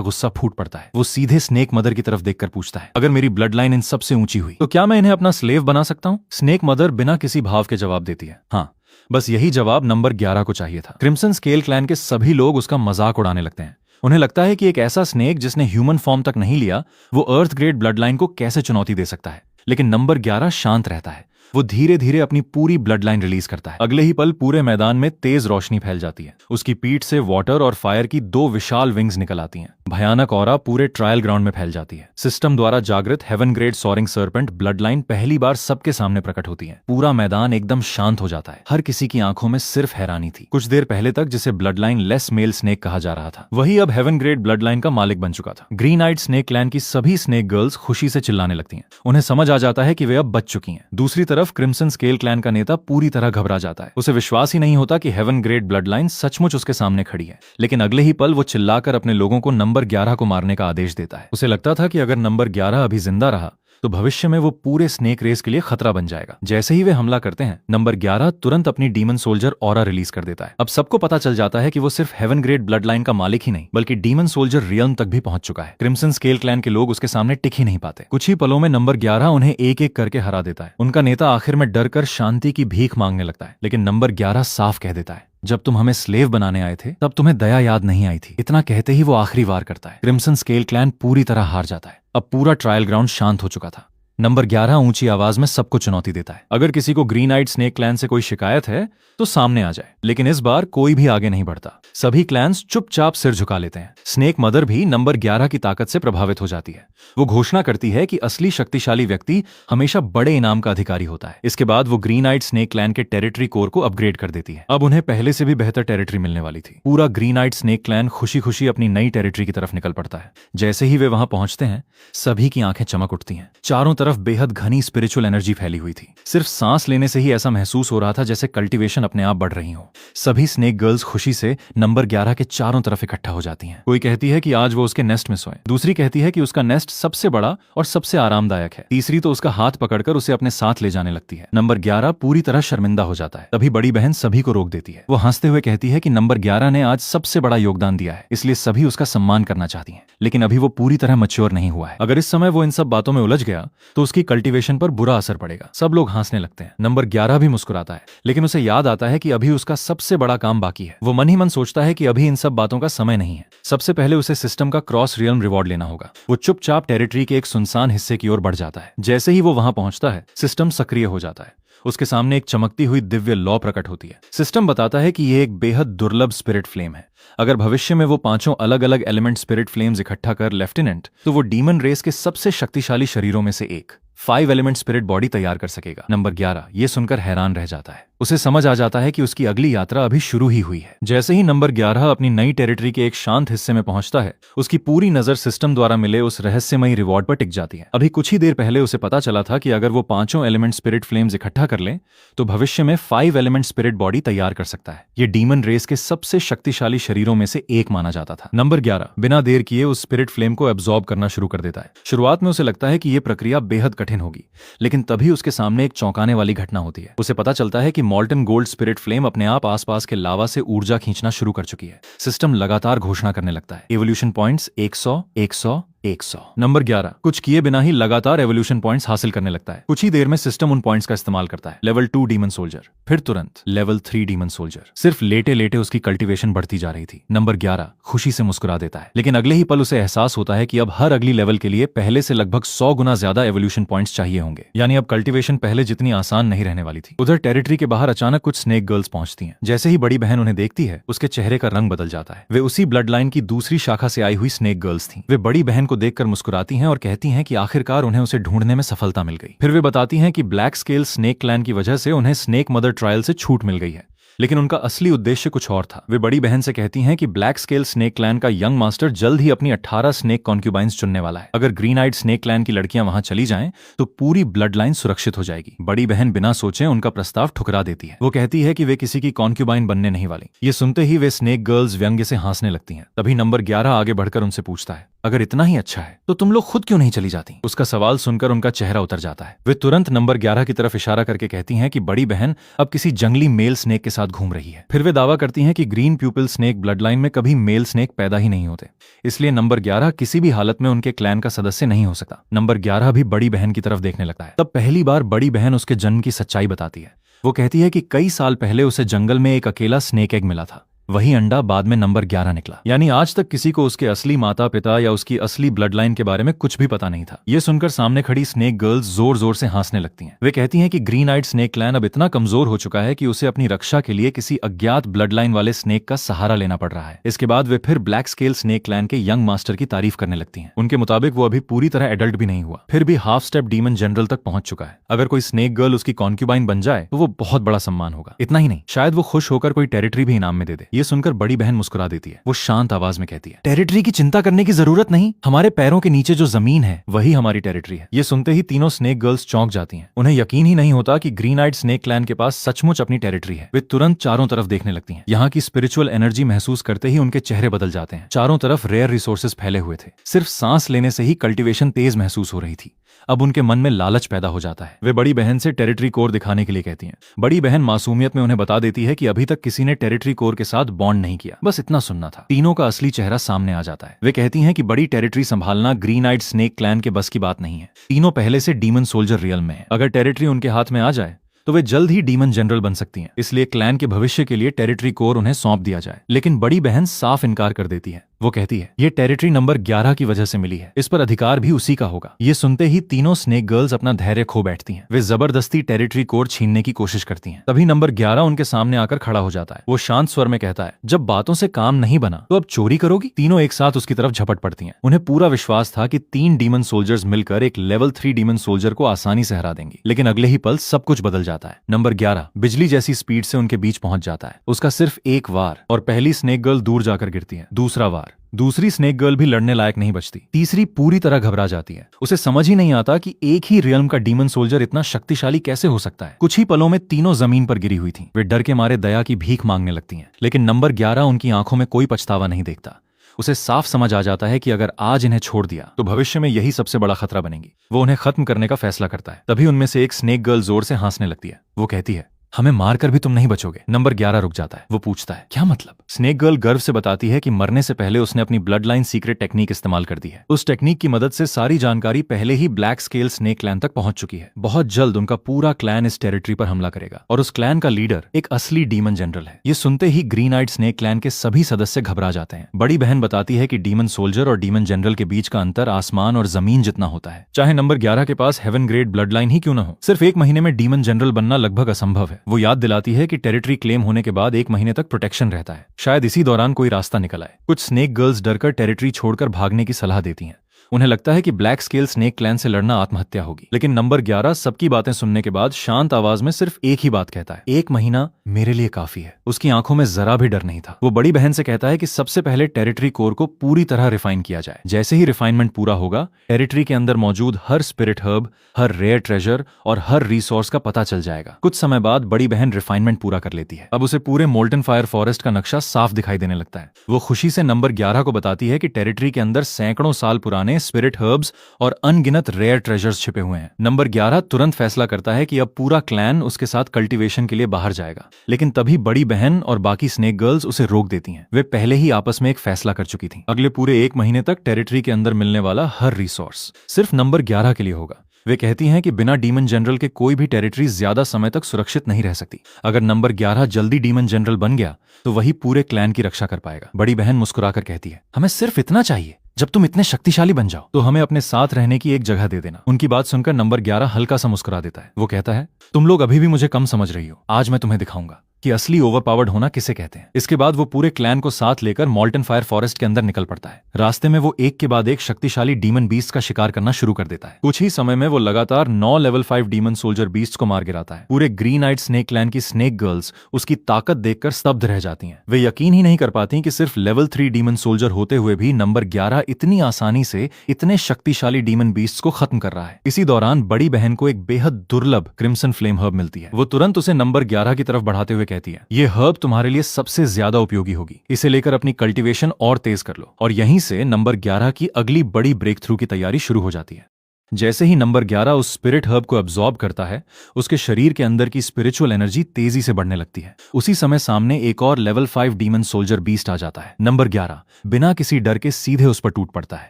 गुस्सा फूट पड़ता है। वो सीधे स्नेक मदर की तरफ देखकर पूछता है, अगर मेरी ब्लड लाइन इन सबसे ऊंची हुई तो क्या मैं इन्हें अपना स्लेव बना सकता हूँ? स्नेक मदर बिना किसी भाव के जवाब देती है, हाँ। बस यही जवाब नंबर 11 को चाहिए था। क्रिम्सन स्केल क्लैन के सभी लोग उसका मजाक उड़ाने लगते हैं। उन्हें लगता है कि एक ऐसा स्नेक जिसने ह्यूमन फॉर्म तक नहीं लिया, वो अर्थ ग्रेड ब्लड लाइन को कैसे चुनौती दे सकता है। लेकिन नंबर 11 शांत रहता है। वो धीरे धीरे अपनी पूरी ब्लड लाइन रिलीज करता है। अगले ही पल पूरे मैदान में तेज रोशनी फैल जाती है। उसकी पीठ से वाटर और फायर की 2 विशाल विंग्स निकल आती हैं। भयानक ऑरा पूरे ट्रायल ग्राउंड में फैल जाती है। सिस्टम द्वारा जागृत heaven grade soaring serpent bloodline पहली बार सबके सामने प्रकट होती है। पूरा मैदान एकदम शांत हो जाता है। हर किसी की आंखों में सिर्फ हैरानी थी। कुछ देर पहले तक जिसे bloodline less male snake कहा जा रहा था, वही अब हेवन ग्रेड ब्लड लाइन का मालिक बन चुका था। ग्रीन आइड स्नेक क्लैन की सभी स्नेक गर्ल्स खुशी से चिल्लाने लगती हैं। उन्हें समझ आ जाता है कि वे अब बच चुकी हैं। दूसरी तरफ क्रिम्सन स्केल क्लैन का नेता पूरी तरह घबरा जाता है। उसे विश्वास ही नहीं होता कि हेवन ग्रेड ब्लड लाइन सचमुच उसके सामने खड़ी है। लेकिन अगले ही पल वो चिल्लाकर अपने लोगों को नंबर 11 को मारने का आदेश देता है। उसे लगता था कि अगर नंबर 11 अभी जिंदा रहा तो भविष्य में वो पूरे स्नेक रेस के लिए खतरा बन जाएगा। जैसे ही वे हमला करते हैं, नंबर 11 तुरंत अपनी डीमन सोल्जर ऑरा रिलीज कर देता है। अब सबको पता चल जाता है कि वो सिर्फ हेवन ग्रेड ब्लड लाइन का मालिक ही नहीं, बल्कि डीमन सोल्जर रियल्म तक भी पहुंच चुका है। क्रिम्सन स्केल क्लैन के लोग उसके सामने टिक ही नहीं पाते। कुछ ही पलों में नंबर 11 उन्हें एक एक करके हरा देता है। उनका नेता आखिर में डरकर शांति की भीख मांगने लगता है। लेकिन नंबर 11 साफ कह देता है, जब तुम हमें स्लेव बनाने आए थे तब तुम्हें दया याद नहीं आई थी। इतना कहते ही वो आखिरी वार करता है। क्रिम्सन स्केल क्लैन पूरी तरह हार जाता है। अब पूरा ट्रायल ग्राउंड शांत हो चुका था। नंबर 11 ऊंची आवाज में सबको चुनौती देता है, अगर किसी को ग्रीन आइड स्नेक क्लैन से कोई शिकायत है तो सामने आ जाए। लेकिन इस बार कोई भी आगे नहीं बढ़ता। सभी क्लैंस चुपचाप सिर झुका लेते हैं। स्नेक मदर भी नंबर 11 की ताकत से प्रभावित हो जाती है। वो घोषणा करती है कि असली शक्तिशाली व्यक्ति हमेशा बड़े इनाम का अधिकारी होता है। इसके बाद वो ग्रीन आइड स्नेक क्लैन के टेरिटरी कोर को अपग्रेड कर देती है। अब उन्हें पहले से भी बेहतर टेरिटरी मिलने वाली थी। पूरा ग्रीन आइड स्नेक क्लैन खुशी खुशी अपनी नई टेरिटरी की तरफ निकल पड़ता है। जैसे ही वे वहां पहुंचते हैं, सभी की आंखें चमक उठती हैं। चारों तरफ बेहद घनी स्पिरिचुअल एनर्जी फैली हुई थी। सिर्फ सांस लेने से ही ऐसा महसूस हो रहा था जैसे कल्टीवेशन अपने आप बढ़ रही हो। सभी स्नेक गर्ल्स खुशी से नंबर 11 के चारों तरफ इकट्ठा हो जाती हैं। कोई कहती है कि आज वो उसके नेस्ट में सोए, दूसरी कहती है कि उसका नेस्ट सबसे बड़ा और सबसे आरामदायक है, तीसरी तो उसका हाथ पकड़कर उसे अपने साथ ले जाने लगती है। नंबर 11 पूरी तरह शर्मिंदा हो जाता है। तभी बड़ी बहन सभी को रोक देती है। वो हंसते हुए कहती है कि नंबर 11 ने आज सबसे बड़ा योगदान दिया है, इसलिए सभी उसका सम्मान करना चाहती हैं। लेकिन अभी वो पूरी तरह मैच्योर नहीं हुआ है। अगर इस समय वो इन सब बातों में उलझ गया तो उसकी कल्टीवेशन पर बुरा असर पड़ेगा। सब लोग हंसने लगते हैं। नंबर 11 भी मुस्कुराता है, लेकिन उसे याद आता है कि अभी उसका सबसे बड़ा काम बाकी है। वो मन ही मन सोचता है कि अभी इन सब बातों का समय नहीं है। सबसे पहले उसे सिस्टम का क्रॉस रियल्म रिवॉर्ड लेना होगा। वो चुपचाप टेरिटरी के एक सुनसान हिस्से की ओर बढ़ जाता है। जैसे ही वो वहां पहुंचता है, सिस्टम सक्रिय हो जाता है। उसके सामने एक चमकती हुई दिव्य लॉ प्रकट होती है। सिस्टम बताता है कि यह एक बेहद दुर्लभ स्पिरिट फ्लेम है। अगर भविष्य में वो 5 अलग अलग एलिमेंट स्पिरिट फ्लेम्स इकट्ठा कर लेफ्टिनेंट, तो वो डीमन रेस के सबसे शक्तिशाली शरीरों में से एक 5 एलिमेंट स्पिरिट बॉडी तैयार कर सकेगा। नंबर 11 ये सुनकर हैरान रह जाता है। उसे समझ आ जाता है कि उसकी अगली यात्रा अभी शुरू ही हुई है। जैसे ही नंबर 11 अपनी नई टेरिटरी के एक शांत हिस्से में पहुंचता है, उसकी पूरी नजर सिस्टम द्वारा मिले उस रहस्यमयी रिवॉर्ड पर टिक जाती है। अभी कुछ ही देर पहले उसे पता चला था कि अगर वो 5 एलिमेंट स्पिरिट फ्लेम्स इकट्ठा कर ले तो भविष्य में 5 एलिमेंट स्पिरिट बॉडी तैयार कर सकता है। ये डीमन रेस के सबसे शक्तिशाली शरीरों में से एक माना जाता था। नंबर 11 बिना देर किए उस स्पिरिट फ्लेम को एब्जॉर्ब करना शुरू कर देता है। शुरुआत में उसे लगता है कि यह प्रक्रिया बेहद कठिन होगी, लेकिन तभी उसके सामने एक चौंकाने वाली घटना होती है। उसे पता चलता है कि मॉल्टन गोल्ड स्पिरिट फ्लेम अपने आप आसपास के लावा से ऊर्जा खींचना शुरू कर चुकी है। सिस्टम लगातार घोषणा करने लगता है, एवोल्यूशन पॉइंट्स 100, 100, 100। नंबर 11 कुछ किए बिना ही लगातार एवोल्यूशन पॉइंट्स हासिल करने लगता है। कुछ ही देर में सिस्टम उन पॉइंट्स का इस्तेमाल करता है। लेवल 2 डीमन सोल्जर, फिर तुरंत लेवल 3 डीमन सोल्जर। सिर्फ लेटे लेटे उसकी कल्टीवेशन बढ़ती जा रही थी। नंबर 11 खुशी से मुस्कुरा देता है, लेकिन अगले ही पल उसे एहसास होता है कि अब हर अगली लेवल के लिए पहले से लगभग 100 गुना ज्यादा एवोल्यूशन पॉइंट्स चाहिए होंगे। यानी अब कल्टीवेशन पहले जितनी आसान नहीं रहने वाली थी। उधर टेरिटरी के बाहर अचानक कुछ स्नेक गर्ल्स पहुंचती हैं। जैसे ही बड़ी बहन उन्हें देखती है, उसके चेहरे का रंग बदल जाता है। वे उसी ब्लड लाइन की दूसरी शाखा से आई हुई स्नेक गर्ल्स थीं। वे बड़ी बहन को देखकर मुस्कुराती हैं और कहती हैं कि आखिरकार उन्हें उसे ढूंढने में सफलता मिल गई। फिर वे बताती हैं कि ब्लैक स्केल स्नेक क्लैन की वजह से उन्हें स्नेक मदर ट्रायल से छूट मिल गई है, लेकिन उनका असली उद्देश्य कुछ और था। वे बड़ी बहन से कहती हैं कि ब्लैक स्केल स्नेक क्लैन का यंग मास्टर जल्द ही अपनी 18 स्नेक कॉन्क्यूबाइंस चुनने वाला है। अगर ग्रीन आइड स्नेक क्लैन की लड़कियां वहां चली जाएं तो पूरी ब्लड लाइन सुरक्षित हो जाएगी। बड़ी बहन बिना सोचे उनका प्रस्ताव ठुकरा देती है। वो कहती है कि वे किसी की कॉन्क्यूबाइन बनने नहीं वाली। ये सुनते ही वे स्नेक गर्ल्स व्यंग्य से हंसने लगती हैं। तभी नंबर 11 आगे बढ़कर उनसे पूछता है, अगर इतना ही अच्छा है तो तुम लोग खुद क्यों नहीं चली जाती? उसका सवाल सुनकर उनका चेहरा उतर जाता है। वे तुरंत नंबर 11 की तरफ इशारा करके कहती हैं कि बड़ी बहन अब किसी जंगली मेल स्नेक के साथ घूम रही है। फिर वे दावा करती हैं कि ग्रीन प्यूपिल स्नेक ब्लड लाइन में कभी मेल स्नेक पैदा ही नहीं होते, इसलिए नंबर 11 किसी भी हालत में उनके क्लैन का सदस्य नहीं हो सकता। नंबर 11 भी बड़ी बहन की तरफ देखने लगता है। तब पहली बार बड़ी बहन उसके जन्म की सच्चाई बताती है। वो कहती है कि कई साल पहले उसे जंगल में एक अकेला स्नेक एग मिला था, वही अंडा बाद में नंबर 11 निकला। यानी आज तक किसी को उसके असली माता पिता या उसकी असली ब्लड लाइन के बारे में कुछ भी पता नहीं था। ये सुनकर सामने खड़ी स्नेक गर्ल्स जोर जोर से हंसने लगती हैं। वे कहती हैं कि ग्रीन आइड स्नेक क्लैन अब इतना कमजोर हो चुका है कि उसे अपनी रक्षा के लिए किसी अज्ञात ब्लड लाइन वाले स्नेक का सहारा लेना पड़ रहा है। इसके बाद वे फिर ब्लैक स्केल स्नेक क्लैन के यंग मास्टर की तारीफ करने लगती हैं। उनके मुताबिक वो अभी पूरी तरह एडल्ट भी नहीं हुआ, फिर भी हाफ स्टेप डीमन जनरल तक पहुंच चुका है। अगर कोई स्नेक गर्ल उसकी कॉन्क्यूबाइन बन जाए तो वो बहुत बड़ा सम्मान होगा। इतना ही नहीं, शायद वो खुश होकर कोई टेरिटरी भी इनाम में दे दे। ये सुनकर बड़ी बहन मुस्कुरा देती है। वो शांत आवाज में कहती है, टेरिटरी की चिंता करने की जरूरत नहीं, हमारे पैरों के नीचे जो जमीन है वही हमारी टेरिटरी है। ये सुनते ही तीनों स्नेक गर्ल्स चौंक जाती हैं। उन्हें यकीन ही नहीं होता कि ग्रीन आइड स्नेक क्लैन के पास सचमुच अपनी टेरिटरी है। वे तुरंत चारों तरफ देखने लगती हैं। यहाँ की स्पिरिचुअल एनर्जी महसूस करते ही उनके चेहरे बदल जाते हैं। चारों तरफ रेयर रिसोर्सेज फैले हुए थे। सिर्फ सांस लेने से ही कल्टीवेशन तेज महसूस हो रही थी। अब उनके मन में लालच पैदा हो जाता है। वे बड़ी बहन से टेरिटरी कोर दिखाने के लिए कहती हैं। बड़ी बहन मासूमियत में उन्हें बता देती है कि अभी तक किसी ने टेरिटरी कोर के साथ बॉन्ड नहीं किया, बस इतना सुनना था। तीनों का असली चेहरा सामने आ जाता है। वे कहती हैं कि बड़ी टेरिटरी संभालना ग्रीन आइड स्नेक क्लैन के बस की बात नहीं है। तीनों पहले से डीमन सोल्जर रियल में है। अगर टेरिटरी उनके हाथ में आ जाए तो वे जल्द ही डीमन जनरल बन सकती हैं। इसलिए क्लैन के भविष्य के लिए टेरिटरी कोर उन्हें सौंप दिया जाए। लेकिन बड़ी बहन साफ इनकार कर देती है। वो कहती है, ये टेरिटरी नंबर 11 की वजह से मिली है, इस पर अधिकार भी उसी का होगा। ये सुनते ही तीनों स्नेक गर्ल्स अपना धैर्य खो बैठती हैं। वे जबरदस्ती टेरिटरी कोर छीनने की कोशिश करती हैं। तभी नंबर 11 उनके सामने आकर खड़ा हो जाता है। वो शांत स्वर में कहता है, जब बातों से काम नहीं बना तो अब चोरी करोगी? तीनों एक साथ उसकी तरफ झपट पड़ती हैं। उन्हें पूरा विश्वास था कि 3 डीमन सोल्जर्स मिलकर एक लेवल 3 डीमन सोल्जर को आसानी से हरा देंगी। लेकिन अगले ही पल सब कुछ बदल जाता है। नंबर 11 बिजली जैसी स्पीड से उनके बीच पहुंच जाता है। उसका सिर्फ एक वार और पहली स्नेक गर्ल दूर जाकर गिरती है। दूसरा वार, दूसरी स्नेक गर्ल भी लड़ने लायक नहीं बचती। तीसरी पूरी तरह घबरा जाती है। उसे समझ ही नहीं आता कि एक ही रियल्म का डीमन सोल्जर इतना शक्तिशाली कैसे हो सकता है। कुछ ही पलों में तीनों जमीन पर गिरी हुई थीं। वे डर के मारे दया की भीख मांगने लगती हैं। लेकिन नंबर 11 उनकी आंखों में कोई पछतावा नहीं देखता। उसे साफ समझ आ जाता है कि अगर आज इन्हें छोड़ दिया तो भविष्य में यही सबसे बड़ा खतरा बनेगी। वो उन्हें खत्म करने का फैसला करता है। तभी उनमें से एक स्नेक गर्ल जोर से हंसने लगती है। वो कहती है, हमें मारकर भी तुम नहीं बचोगे। नंबर 11 रुक जाता है। वो पूछता है, क्या मतलब? स्नेक गर्ल गर्व से बताती है कि मरने से पहले उसने अपनी ब्लड लाइन सीक्रेट टेक्निक इस्तेमाल कर दी है। उस टेक्निक की मदद से सारी जानकारी पहले ही ब्लैक स्केल स्नेक क्लैन तक पहुंच चुकी है। बहुत जल्द उनका पूरा क्लैन इस टेरिटरी पर हमला करेगा और उस क्लैन का लीडर एक असली डीमन जनरल है। ये सुनते ही ग्रीन आइड स्नेक क्लैन के सभी सदस्य घबरा जाते हैं। बड़ी बहन बताती है कि डीमन सोल्जर और डीमन जनरल के बीच का अंतर आसमान और जमीन जितना होता है। चाहे नंबर 11 के पास हेवन ग्रेड ब्लड लाइन ही क्यों न हो, सिर्फ 1 महीने में डीमन जनरल बनना लगभग असंभव है। वो याद दिलाती है कि टेरिटरी क्लेम होने के बाद 1 महीने तक प्रोटेक्शन रहता है। शायद इसी दौरान कोई रास्ता निकल आए। कुछ स्नेक गर्ल्स डरकर टेरिटरी छोड़कर भागने की सलाह देती हैं। उन्हें लगता है कि ब्लैक स्केल स्नेक क्लैन से लड़ना आत्महत्या होगी। लेकिन नंबर 11 सबकी बातें सुनने के बाद शांत आवाज में सिर्फ एक ही बात कहता है, 1 महीना मेरे लिए काफी है। उसकी आंखों में जरा भी डर नहीं था। वो बड़ी बहन से कहता है कि सबसे पहले टेरिटरी कोर को पूरी तरह रिफाइन किया जाए। जैसे ही रिफाइनमेंट पूरा होगा, टेरिटरी के अंदर मौजूद हर स्पिरिट हर्ब, हर रेयर ट्रेजर और हर रिसोर्स का पता चल जाएगा। कुछ समय बाद बड़ी बहन रिफाइनमेंट पूरा कर लेती है। अब उसे पूरे मोल्टन फायर फॉरेस्ट का नक्शा साफ दिखाई देने लगता है। वो खुशी से नंबर 11 को बताती है कि टेरिटरी के अंदर सैकड़ों साल पुराने स्पिरिट हर्ब्स और अनगिनत रेयर ट्रेजर्स छिपे हुए हैं। नंबर 11 तुरंत फैसला करता है कि अब पूरा क्लैन उसके साथ कल्टीवेशन के लिए बाहर जाएगा। लेकिन तभी बड़ी बहन और बाकी स्नेक गर्ल्स उसे रोक देती हैं। वे पहले ही आपस में एक फैसला कर चुकी थीं। अगले पूरे 1 महीने तक टेरिटरी के अंदर मिलने वाला हर रिसोर्स सिर्फ नंबर 11 के लिए होगा। वे कहती हैं कि बिना डीमन जनरल के कोई भी टेरिटरी ज्यादा समय तक सुरक्षित नहीं रह सकती। अगर नंबर 11 जल्दी डीमन जनरल बन गया तो वही पूरे क्लैन की रक्षा कर पाएगा। बड़ी बहन मुस्कुराकर कहती है, हमें सिर्फ इतना चाहिए, जब तुम इतने शक्तिशाली बन जाओ तो हमें अपने साथ रहने की एक जगह दे देना। उनकी बात सुनकर नंबर 11 हल्का सा मुस्कुरा देता है। वो कहता है, तुम लोग अभी भी मुझे कम समझ रही हो, आज मैं तुम्हें दिखाऊंगा कि असली ओवरपावर्ड होना किसे कहते हैं। इसके बाद वो पूरे क्लैन को साथ लेकर मोल्टन फायर फॉरेस्ट के अंदर निकल पड़ता है। रास्ते में वो एक के बाद एक शक्तिशाली डीमन बीस्ट का शिकार करना शुरू कर देता है। कुछ ही समय में वो लगातार 9 लेवल 5 डीमन सोल्जर बीस्ट को मार गिराता है। पूरे ग्रीन आइड स्नेक क्लैन की स्नेक गर्ल्स उसकी ताकत देखकर स्तब्ध रह जाती हैं। वे यकीन ही नहीं कर पाती कि सिर्फ लेवल 3 डीमन सोल्जर होते हुए भी नंबर 11 इतनी आसानी से इतने शक्तिशाली डीमन बीस्ट को खत्म कर रहा है। इसी दौरान बड़ी बहन को एक बेहद दुर्लभ क्रिम्सन फ्लेम हर्ब मिलती है। वो तुरंत उसे नंबर 11 की तरफ बढ़ाते हुए कहती है, ये हर्ब तुम्हारे लिए सबसे ज्यादा उपयोगी होगी, इसे लेकर अपनी कल्टीवेशन और तेज कर लो। और यहीं से नंबर 11 की अगली बड़ी ब्रेक थ्रू की तैयारी शुरू हो जाती है। जैसे ही नंबर 11 उस स्पिरिट हर्ब को अब्सॉर्ब करता है, उसके शरीर के अंदर की स्पिरिचुअल एनर्जी तेजी से बढ़ने लगती है। उसी समय सामने एक और लेवल 5 डीमन सोल्जर बीस्ट आ जाता है। नंबर 11 बिना किसी डर के सीधे उस पर टूट पड़ता है।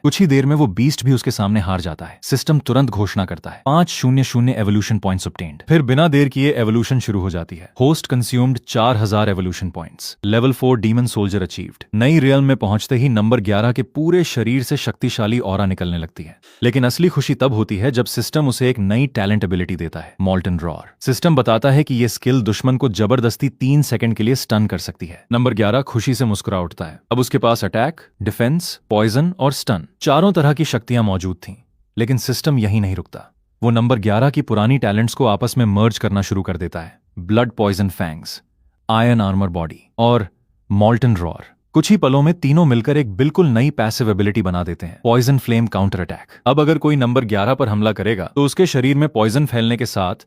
कुछ ही देर में वो बीस्ट भी उसके सामने हार जाता है। सिस्टम तुरंत घोषणा करता है 500 एवोल्यूशन पॉइंट्स ऑब्टेन्ड। फिर बिना देर किए एवोल्यूशन शुरू हो जाती है। Host consumed 4000 evolution points. Level 4 demon soldier achieved. नई रियल्म में पहुंचते ही नंबर 11 के पूरे शरीर से शक्तिशाली ऑरा निकलने लगती है। लेकिन असली खुशी तब होती है जब सिस्टम उसे एक नई टैलेंट एबिलिटी देता है, मॉल्टन रॉर। सिस्टम बताता है कि यह स्किल दुश्मन को जबरदस्ती 3 सेकंड के लिए स्टन कर सकती है। नंबर 11 खुशी से मुस्कुरा उठता है। अब उसके पास अटैक, डिफेंस, पॉइजन और स्टन, चारों तरह की शक्तियां मौजूद थीं। लेकिन सिस्टम यही नहीं रुकता। वो नंबर 11 की पुरानी टैलेंट्स को आपस में मर्ज करना शुरू कर देता है। Blood poison fangs, iron armour body और मॉल्टन रॉर। कुछ ही पलों में तीनों मिलकर एक बिल्कुल नई पैसिव एबिलिटी बना देते हैं, पॉइजन फ्लेम काउंटर अटैक। अब अगर कोई नंबर 11 पर हमला करेगा तो उसके शरीर में पॉइजन फैलने के साथ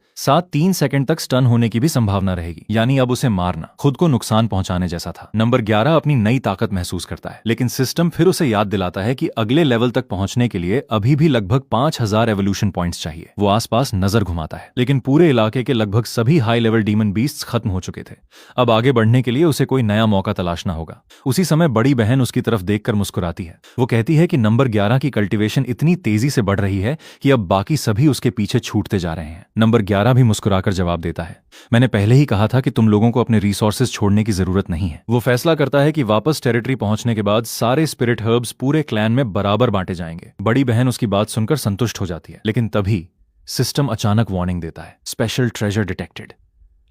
3 सेकंड तक स्टन होने की भी संभावना रहेगी। यानी अब उसे मारना खुद को नुकसान पहुंचाने जैसा था। नंबर 11 अपनी नई ताकत महसूस करता है, लेकिन सिस्टम फिर उसे याद दिलाता है कि अगले लेवल तक पहुंचने के लिए अभी भी लगभग 5000 एवोल्यूशन पॉइंट्स चाहिए। वो आसपास नजर घुमाता है, लेकिन पूरे इलाके के लगभग सभी हाई लेवल डीमन बीस्ट्स खत्म हो चुके थे। अब आगे बढ़ने के लिए उसे कोई नया मौका तलाशना होगा। उसी समय बड़ी बहन उसकी तरफ देखकर मुस्कुराती है। वो कहती है कि नंबर 11 की कल्टीवेशन इतनी तेजी से बढ़ रही है कि अब बाकी सभी उसके पीछे छूटते जा रहे हैं। नंबर 11 भी मुस्कुराकर जवाब देता है, मैंने पहले ही कहा था कि तुम लोगों को अपने रिसोर्सेज छोड़ने की जरूरत नहीं है। वो फैसला करता है कि वापस टेरिटरी पहुंचने के बाद सारे स्पिरिट हर्ब्स पूरे क्लैन में बराबर बांटे जाएंगे। बड़ी बहन उसकी बात सुनकर संतुष्ट हो जाती है, लेकिन तभी सिस्टम अचानक वार्निंग देता है, स्पेशल ट्रेजर डिटेक्टेड।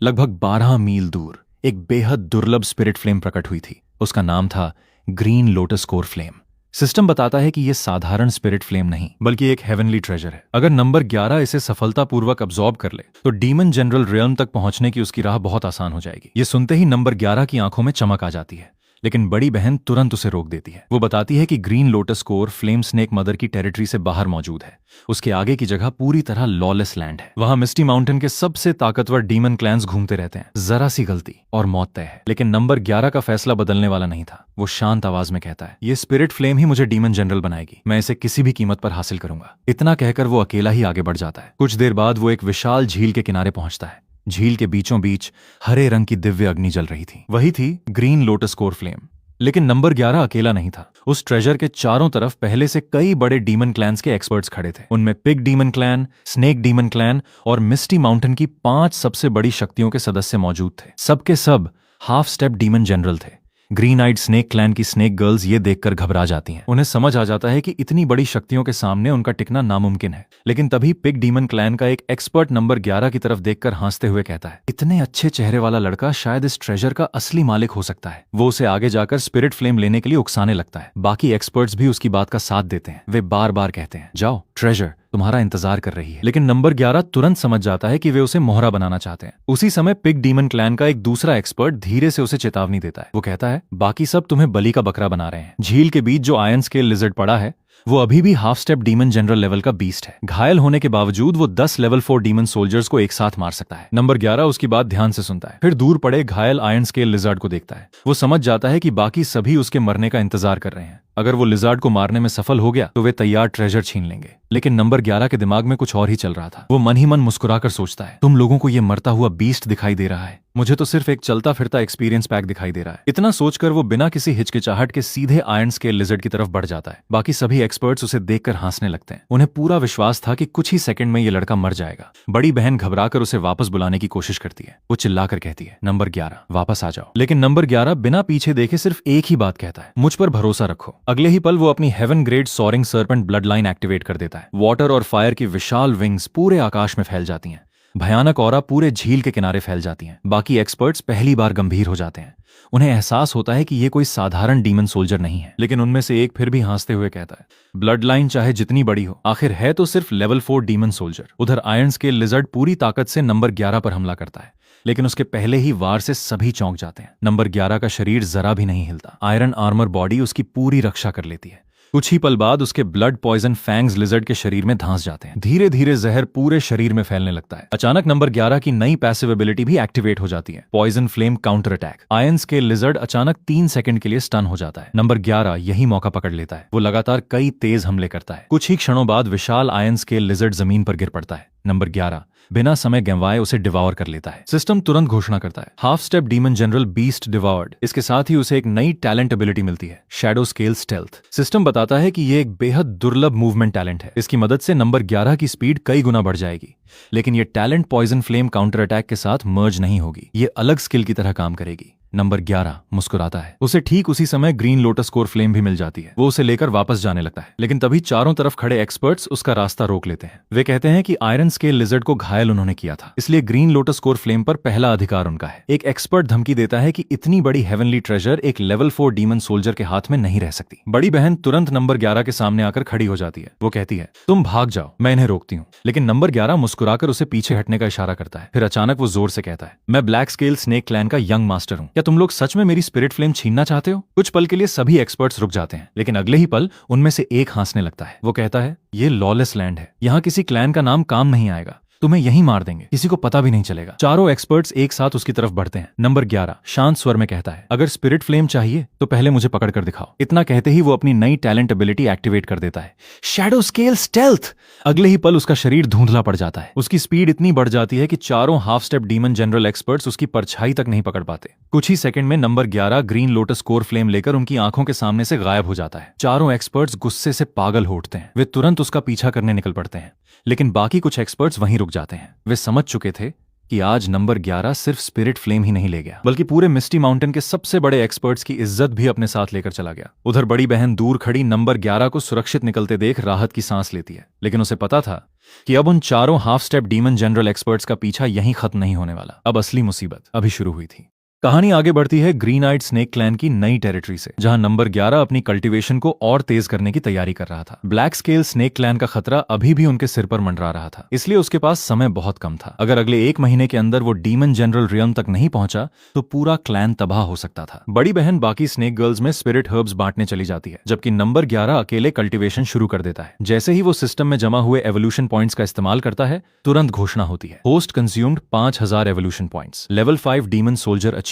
लगभग 12 मील दूर एक बेहद दुर्लभ स्पिरिट फ्लेम प्रकट हुई थी। उसका नाम था green lotus core flame. System बताता है कि यह साधारण स्पिरिट फ्लेम नहीं बल्कि एक हेवनली ट्रेजर है। अगर नंबर 11 इसे सफलतापूर्वक अब्सॉर्ब कर ले तो डीमन जनरल रियल्म तक पहुंचने की उसकी राह बहुत आसान हो जाएगी। ये सुनते ही नंबर 11 की आंखों में चमक आ जाती है, लेकिन बड़ी बहन तुरंत उसे रोक देती है। वो बताती है कि green lotus core flame snake mother की टेरिटरी से बाहर मौजूद है। उसके आगे की जगह पूरी तरह लॉलेस लैंड है। वहां मिस्टी माउंटेन के सबसे ताकतवर डीमन क्लैंस घूमते रहते हैं। जरा सी गलती और मौत तय है। लेकिन नंबर 11 का फैसला बदलने वाला नहीं था। वो शांत आवाज में कहता है, ये स्पिरिट फ्लेम ही मुझे डीमन जनरल बनाएगी। मैं इसे किसी भी कीमत पर हासिल करूंगा। इतना कहकर वो अकेला ही आगे बढ़ जाता है। कुछ देर बाद वो एक विशाल झील के किनारे पहुंचता है। झील के बीचों बीच हरे रंग की दिव्य अग्नि जल रही थी। वही थी ग्रीन लोटस कोर फ्लेम। लेकिन नंबर 11 अकेला नहीं था। उस ट्रेजर के चारों तरफ पहले से कई बड़े डीमन क्लैंस के एक्सपर्ट्स खड़े थे। उनमें pig demon clan, snake demon clan और मिस्टी माउंटेन की 5 सबसे बड़ी शक्तियों के सदस्य मौजूद थे। सबके सब हाफ स्टेप डीमन जनरल थे। ग्रीन आइड स्नेक क्लैन की स्नेक गर्ल्स ये देखकर घबरा जाती हैं। उन्हें समझ आ जाता है कि इतनी बड़ी शक्तियों के सामने उनका टिकना नामुमकिन है। लेकिन तभी पिग डीमन क्लैन का एक एक्सपर्ट नंबर 11 की तरफ देखकर हंसते हुए कहता है, इतने अच्छे चेहरे वाला लड़का शायद इस ट्रेजर का असली मालिक हो सकता है। वो उसे आगे जाकर स्पिरिट फ्लेम लेने के लिए उकसाने लगता है। बाकी एक्सपर्ट्स भी उसकी बात का साथ देते हैं। वे बार बार कहते हैं, जाओ, ट्रेजर तुम्हारा इंतजार कर रही है। लेकिन नंबर 11 तुरंत समझ जाता है कि वे उसे मोहरा बनाना चाहते हैं। उसी समय पिग डीमन क्लैन का एक दूसरा एक्सपर्ट धीरे से उसे चेतावनी देता है। वो कहता है, बाकी सब तुम्हें बलि का बकरा बना रहे हैं। झील के बीच जो आयन स्केल लिजर्ड पड़ा है वो अभी भी half step demon general level का बीस्ट है। घायल होने के बावजूद वो 10 लेवल 4 डीमन सोल्जर्स को एक साथ मार सकता है। नंबर 11 उसकी बात ध्यान से सुनता है, फिर दूर पड़े घायल आयरन स्केल लिजर्ड को देखता है। वो समझ जाता है कि बाकी सभी उसके मरने का इंतजार कर रहे हैं। अगर वो लिजर्ड को मारने में सफल हो गया तो वे तैयार ट्रेजर छीन लेंगे। लेकिन नंबर 11 के दिमाग में कुछ और ही चल रहा था। वो मन ही मन मुस्कुराकर सोचता है, तुम लोगों को ये मरता हुआ बीस्ट दिखाई दे रहा है, मुझे तो सिर्फ एक चलता फिरता एक्सपीरियंस पैक दिखाई दे रहा है। इतना सोचकर वो बिना किसी हिचकिचाहट के सीधे आयरन स्केल लिजर्ड की तरफ बढ़ जाता है। बाकी सभी एक्सपर्ट्स उसे देखकर हंसने लगते हैं। उन्हें पूरा विश्वास था कि कुछ ही सेकंड में ये लड़का मर जाएगा। बड़ी बहन घबराकर उसे वापस बुलाने की कोशिश करती है। वो चिल्लाकर कहती है, नंबर 11 वापस आ जाओ। लेकिन नंबर 11 बिना पीछे देखे सिर्फ एक ही बात कहता है, मुझ पर भरोसा रखो। अगले ही पल वो अपनी heaven grade soaring serpent bloodline activate कर देता है। वाटर और फायर की विशाल विंग्स पूरे आकाश में फैल जाती हैं। भयानक ऑरा पूरे झील के किनारे फैल जाती हैं। बाकी एक्सपर्ट्स पहली बार गंभीर हो जाते हैं। उन्हें एहसास होता है कि ये कोई साधारण डीमन सोल्जर नहीं है। लेकिन उनमें से एक फिर भी हंसते हुए कहता है, ब्लड लाइन चाहे जितनी बड़ी हो, आखिर है तो सिर्फ लेवल 4 डीमन सोल्जर। उधर आयरन स्केल लिजर्ड पूरी ताकत से नंबर 11 पर हमला करता है, लेकिन उसके पहले ही वार से सभी चौंक जाते हैं। नंबर 11 का शरीर जरा भी नहीं हिलता। आयरन आर्मर बॉडी उसकी पूरी रक्षा कर लेती है। कुछ ही पल बाद उसके ब्लड पॉइजन फैंग्स लिजर्ड के शरीर में धंस जाते हैं। धीरे धीरे जहर पूरे शरीर में फैलने लगता है। अचानक नंबर 11 की नई पैसिव एबिलिटी भी एक्टिवेट हो जाती है, poison flame counter attack. Iron scale lizard अचानक 3 सेकंड के लिए स्टन हो जाता है। नंबर 11 यही मौका पकड़ लेता है। वो लगातार कई तेज हमले करता है। कुछ ही क्षणों बाद विशाल आयरन स्केल लिजर्ड जमीन पर गिर पड़ता है। नंबर 11 बिना समय गंवाए उसे डिवावर कर लेता है। सिस्टम तुरंत घोषणा करता है, half step demon general beast devoured. इसके साथ ही उसे एक नई टैलेंट एबिलिटी मिलती है, शैडो स्केल स्टेल्थ। सिस्टम बताता है कि ये एक बेहद दुर्लभ मूवमेंट टैलेंट है। इसकी मदद से नंबर 11 की स्पीड कई गुना बढ़ जाएगी। लेकिन ये talent poison flame counter attack के साथ मर्ज नहीं होगी, ये अलग स्किल की तरह काम करेगी। नंबर 11 मुस्कुराता है। उसे ठीक उसी समय ग्रीन लोटस कोर फ्लेम भी मिल जाती है। वो उसे लेकर वापस जाने लगता है, लेकिन तभी चारों तरफ खड़े एक्सपर्ट्स उसका रास्ता रोक लेते हैं। वे कहते हैं कि आयरन स्केल लिजर्ड को घायल उन्होंने किया था, इसलिए ग्रीन लोटस कोर फ्लेम पर पहला अधिकार उनका है। एक एक्सपर्ट धमकी देता है कि इतनी बड़ी हेवनली ट्रेजर एक लेवल 4 डीमन सोल्जर के हाथ में नहीं रह सकती। बड़ी बहन तुरंत नंबर 11 के सामने आकर खड़ी हो जाती है। वो कहती है, तुम भाग जाओ, मैं इन्हें रोकती हूँ। लेकिन नंबर 11 मुस्कुराकर उसे पीछे हटने का इशारा करता है। फिर अचानक वो जोर से कहता है, मैं ब्लैक स्केल स्नेक क्लैन का यंग मास्टर हूँ। क्या तुम लोग सच में मेरी स्पिरिट फ्लेम छीनना चाहते हो? कुछ पल के लिए सभी एक्सपर्ट्स रुक जाते हैं, लेकिन अगले ही पल उनमें से एक हंसने लगता है। वो कहता है, ये लॉलेस लैंड है, यहाँ किसी क्लैन का नाम काम नहीं आएगा, तुम्हें यहीं मार देंगे, किसी को पता भी नहीं चलेगा। चारों एक्सपर्ट्स एक साथ उसकी तरफ बढ़ते हैं। नंबर 11 शांत स्वर में कहता है, अगर स्पिरिट फ्लेम चाहिए तो पहले मुझे पकड़ कर दिखाओ। इतना कहते ही वो अपनी नई टैलेंट एबिलिटी एक्टिवेट कर देता है, शैडो स्केल स्टेल्थ। अगले ही पल उसका शरीर धुंधला पड़ जाता है। उसकी स्पीड इतनी बढ़ जाती है कि चारों half step demon general experts उसकी परछाई तक नहीं पकड़ पाते। कुछ ही सेकंड में number 11 green lotus core flame लेकर उनकी आंखों के सामने से गायब हो जाता है। चारों एक्सपर्ट्स गुस्से से पागल हो उठते हैं। वे तुरंत उसका पीछा करने निकल पड़ते हैं, लेकिन बाकी कुछ एक्सपर्ट्स वहीं रुक जाते हैं। वे समझ चुके थे कि आज नंबर 11 सिर्फ स्पिरिट फ्लेम ही नहीं ले गया, बल्कि पूरे मिस्टी माउंटेन के सबसे बड़े एक्सपर्ट्स की इज्जत भी अपने साथ लेकर चला गया। उधर बड़ी बहन दूर खड़ी नंबर 11 को सुरक्षित निकलते देख राहत की सांस लेती है, लेकिन उसे पता था कि अब उन चारों half step demon general experts का पीछा यहीं खत्म नहीं होने वाला। अब असली मुसीबत अभी शुरू हुई थी। कहानी आगे बढ़ती है ग्रीन आइड स्नेक क्लैन की नई टेरिटरी से, जहां नंबर 11 अपनी कल्टीवेशन को और तेज करने की तैयारी कर रहा था। ब्लैक स्केल स्नेक क्लैन का खतरा अभी भी उनके सिर पर मंडरा रहा था, इसलिए उसके पास समय बहुत कम था। अगर अगले 1 महीने के अंदर वो डीमन जनरल रियम तक नहीं पहुंचा तो पूरा क्लैन तबाह हो सकता था। बड़ी बहन बाकी स्नेक गर्ल्स में स्पिरिट हर्ब्स बांटने चली जाती है, जबकि नंबर 11 अकेले कल्टीवेशन शुरू कर देता है। जैसे ही वो सिस्टम में जमा हुए एवोल्यूशन पॉइंट्स का इस्तेमाल करता है, तुरंत घोषणा होती है, host consumed 5000 evolution points, level 5 demon soldier achieved.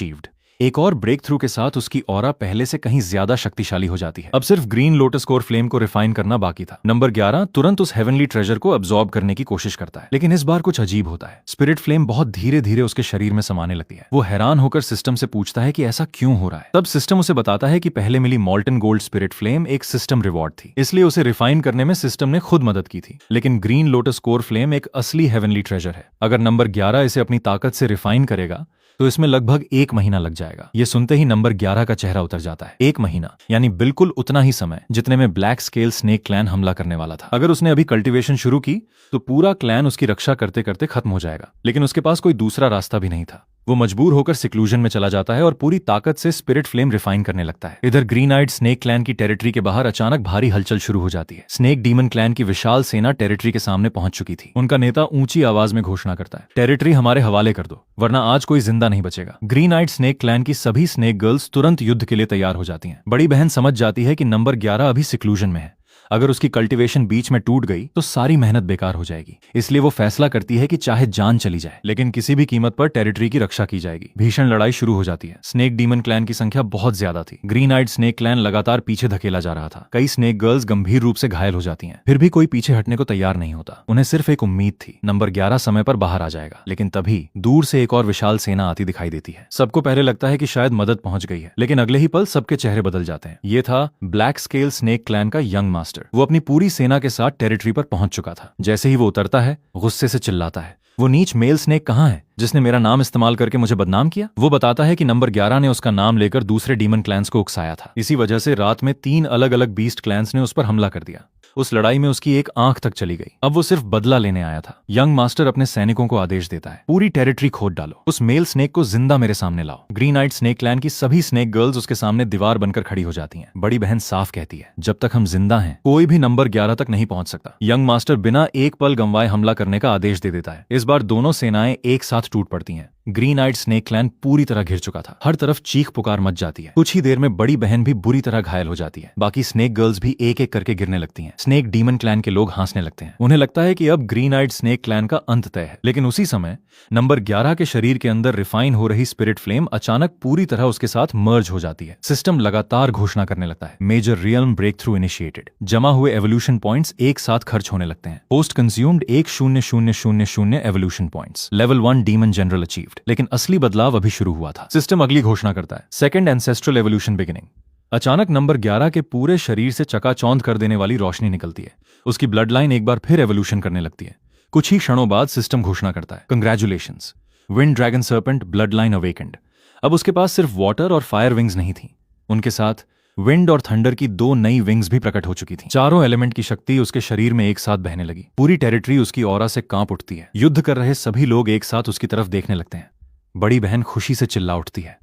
एक और ब्रेक थ्रू के साथ उसकी ऑरा पहले से कहीं ज्यादा शक्तिशाली हो जाती है। अब सिर्फ ग्रीन लोटस कोर फ्लेम को रिफाइन करना बाकी था। नंबर 11 तुरंत उस हेवनली ट्रेजर को अब्सॉर्ब करने की कोशिश करता है, लेकिन इस बार कुछ अजीब होता है। स्पिरिट फ्लेम बहुत धीरे धीरे उसके शरीर में समाने लगती है। वो हैरान होकर सिस्टम से पूछता है कि ऐसा क्यों हो रहा है। तब सिस्टम उसे बताता है कि पहले मिली मॉल्टन गोल्ड स्पिरिट फ्लेम एक सिस्टम रिवॉर्ड थी, इसलिए उसे रिफाइन करने में सिस्टम ने खुद मदद की थी। लेकिन ग्रीन लोटस कोर फ्लेम एक असली हेवनली ट्रेजर है। अगर नंबर 11 इसे अपनी ताकत से रिफाइन करेगा तो इसमें लगभग 1 महीना लग जाएगा। ये सुनते ही नंबर 11 का चेहरा उतर जाता है। 1 महीना यानी बिल्कुल उतना ही समय जितने में ब्लैक स्केल स्नेक क्लैन हमला करने वाला था। अगर उसने अभी कल्टीवेशन शुरू की तो पूरा क्लैन उसकी रक्षा करते करते खत्म हो जाएगा, लेकिन उसके पास कोई दूसरा रास्ता भी नहीं था। वो मजबूर होकर सिक्लूजन में चला जाता है और पूरी ताकत से स्पिरिट फ्लेम रिफाइन करने लगता है। इधर ग्रीन आइड स्नेक क्लैन की टेरिटरी के बाहर अचानक भारी हलचल शुरू हो जाती है। स्नेक डीमन क्लैन की विशाल सेना टेरिटरी के सामने पहुंच चुकी थी। उनका नेता ऊंची आवाज में घोषणा करता है, टेरिटरी हमारे हवाले कर दो, वरना आज कोई जिंदा नहीं बचेगा। ग्रीन आइड स्नेक क्लैन की सभी स्नेक गर्ल्स तुरंत युद्ध के लिए तैयार हो जाती हैं। बड़ी बहन समझ जाती है कि नंबर 11 अभी सिक्लूजन में है। अगर उसकी कल्टीवेशन बीच में टूट गई तो सारी मेहनत बेकार हो जाएगी, इसलिए वो फैसला करती है कि चाहे जान चली जाए लेकिन किसी भी कीमत पर टेरिटरी की रक्षा की जाएगी। भीषण लड़ाई शुरू हो जाती है। स्नेक डीमन क्लैन की संख्या बहुत ज्यादा थी। ग्रीन आइड स्नेक क्लैन लगातार पीछे धकेला जा रहा था। कई स्नेक गर्ल्स गंभीर रूप से घायल हो जाती हैं, फिर भी कोई पीछे हटने को तैयार नहीं होता। उन्हें सिर्फ एक उम्मीद थी, नंबर 11 समय पर बाहर आ जाएगा। लेकिन तभी दूर से एक और विशाल सेना आती दिखाई देती है। सबको पहले लगता है कि शायद मदद पहुंच गई है, लेकिन अगले ही पल सबके चेहरे बदल जाते हैं। ये था ब्लैक स्केल स्नेक क्लैन का यंग मास्टर। वो अपनी पूरी सेना के साथ टेरिटरी पर पहुंच चुका था। जैसे ही वो उतरता है, गुस्से से चिल्लाता है, वो नीच मेल स्नेक कहां है जिसने मेरा नाम इस्तेमाल करके मुझे बदनाम किया। वो बताता है कि नंबर 11 ने उसका नाम लेकर दूसरे डीमन क्लैंस को उकसाया था। इसी वजह से रात में 3 अलग अलग बीस्ट क्लैंस ने उस पर हमला कर दिया। उस लड़ाई में उसकी एक आंख तक चली गई। अब वो सिर्फ बदला लेने आया था। यंग मास्टर अपने सैनिकों को आदेश देता है, पूरी टेरिटरी खोद डालो, उस मेल स्नेक को जिंदा मेरे सामने लाओ। ग्रीन आइड स्नेक क्लैन की सभी स्नेक गर्ल्स उसके सामने दीवार बनकर खड़ी हो जाती हैं। बड़ी बहन साफ कहती है, जब तक हम जिंदा हैं कोई भी नंबर 11 तक नहीं पहुंच सकता। यंग मास्टर बिना एक पल गंवाए हमला करने का आदेश दे देता है। इस बार दोनों सेनाएं एक साथ टूट पड़ती हैं। ग्रीन आइड स्नेक क्लैन पूरी तरह घिर चुका था। हर तरफ चीख पुकार मच जाती है। कुछ ही देर में बड़ी बहन भी बुरी तरह घायल हो जाती है। बाकी स्नेक गर्ल्स भी एक एक करके गिरने लगती हैं। स्नेक डीमन क्लैन के लोग हंसने लगते हैं। उन्हें लगता है कि अब ग्रीन आइड स्नेक क्लैन का अंत तय है। लेकिन उसी समय नंबर 11 के शरीर के अंदर रिफाइन हो रही स्पिरिट फ्लेम अचानक पूरी तरह उसके साथ मर्ज हो जाती है। सिस्टम लगातार घोषणा करने लगता है, major realm breakthrough initiated. जमा हुए एवोल्यूशन पॉइंट्स एक साथ खर्च होने लगते हैं। Post consumed 10,000 evolution points. Level 1 demon general achieved. लेकिन असली बदलाव अभी शुरू हुआ था। सिस्टम अगली घोषणा करता है, सेकंड एंसेस्ट्रल एवोल्यूशन बिगिनिंग। अचानक नंबर 11 के पूरे शरीर से चकाचौंध कर देने वाली रोशनी निकलती है। उसकी ब्लड लाइन एक बार फिर एवोल्यूशन करने लगती है। कुछ ही क्षणों बाद सिस्टम घोषणा करता है, congratulations, wind dragon serpent bloodline awakened. अब उसके पास सिर्फ वाटर और फायर विंग्स नहीं थी, उनके साथ विंड और थंडर की 2 नई विंग्स भी प्रकट हो चुकी थी। चारों एलिमेंट की शक्ति उसके शरीर में एक साथ बहने लगी। पूरी टेरिटरी उसकी ऑरा से कांप उठती है। युद्ध कर रहे सभी लोग एक साथ उसकी तरफ देखने लगते हैं। बड़ी बहन खुशी से चिल्ला उठती है,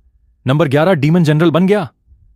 नंबर 11 डीमन जनरल बन गया।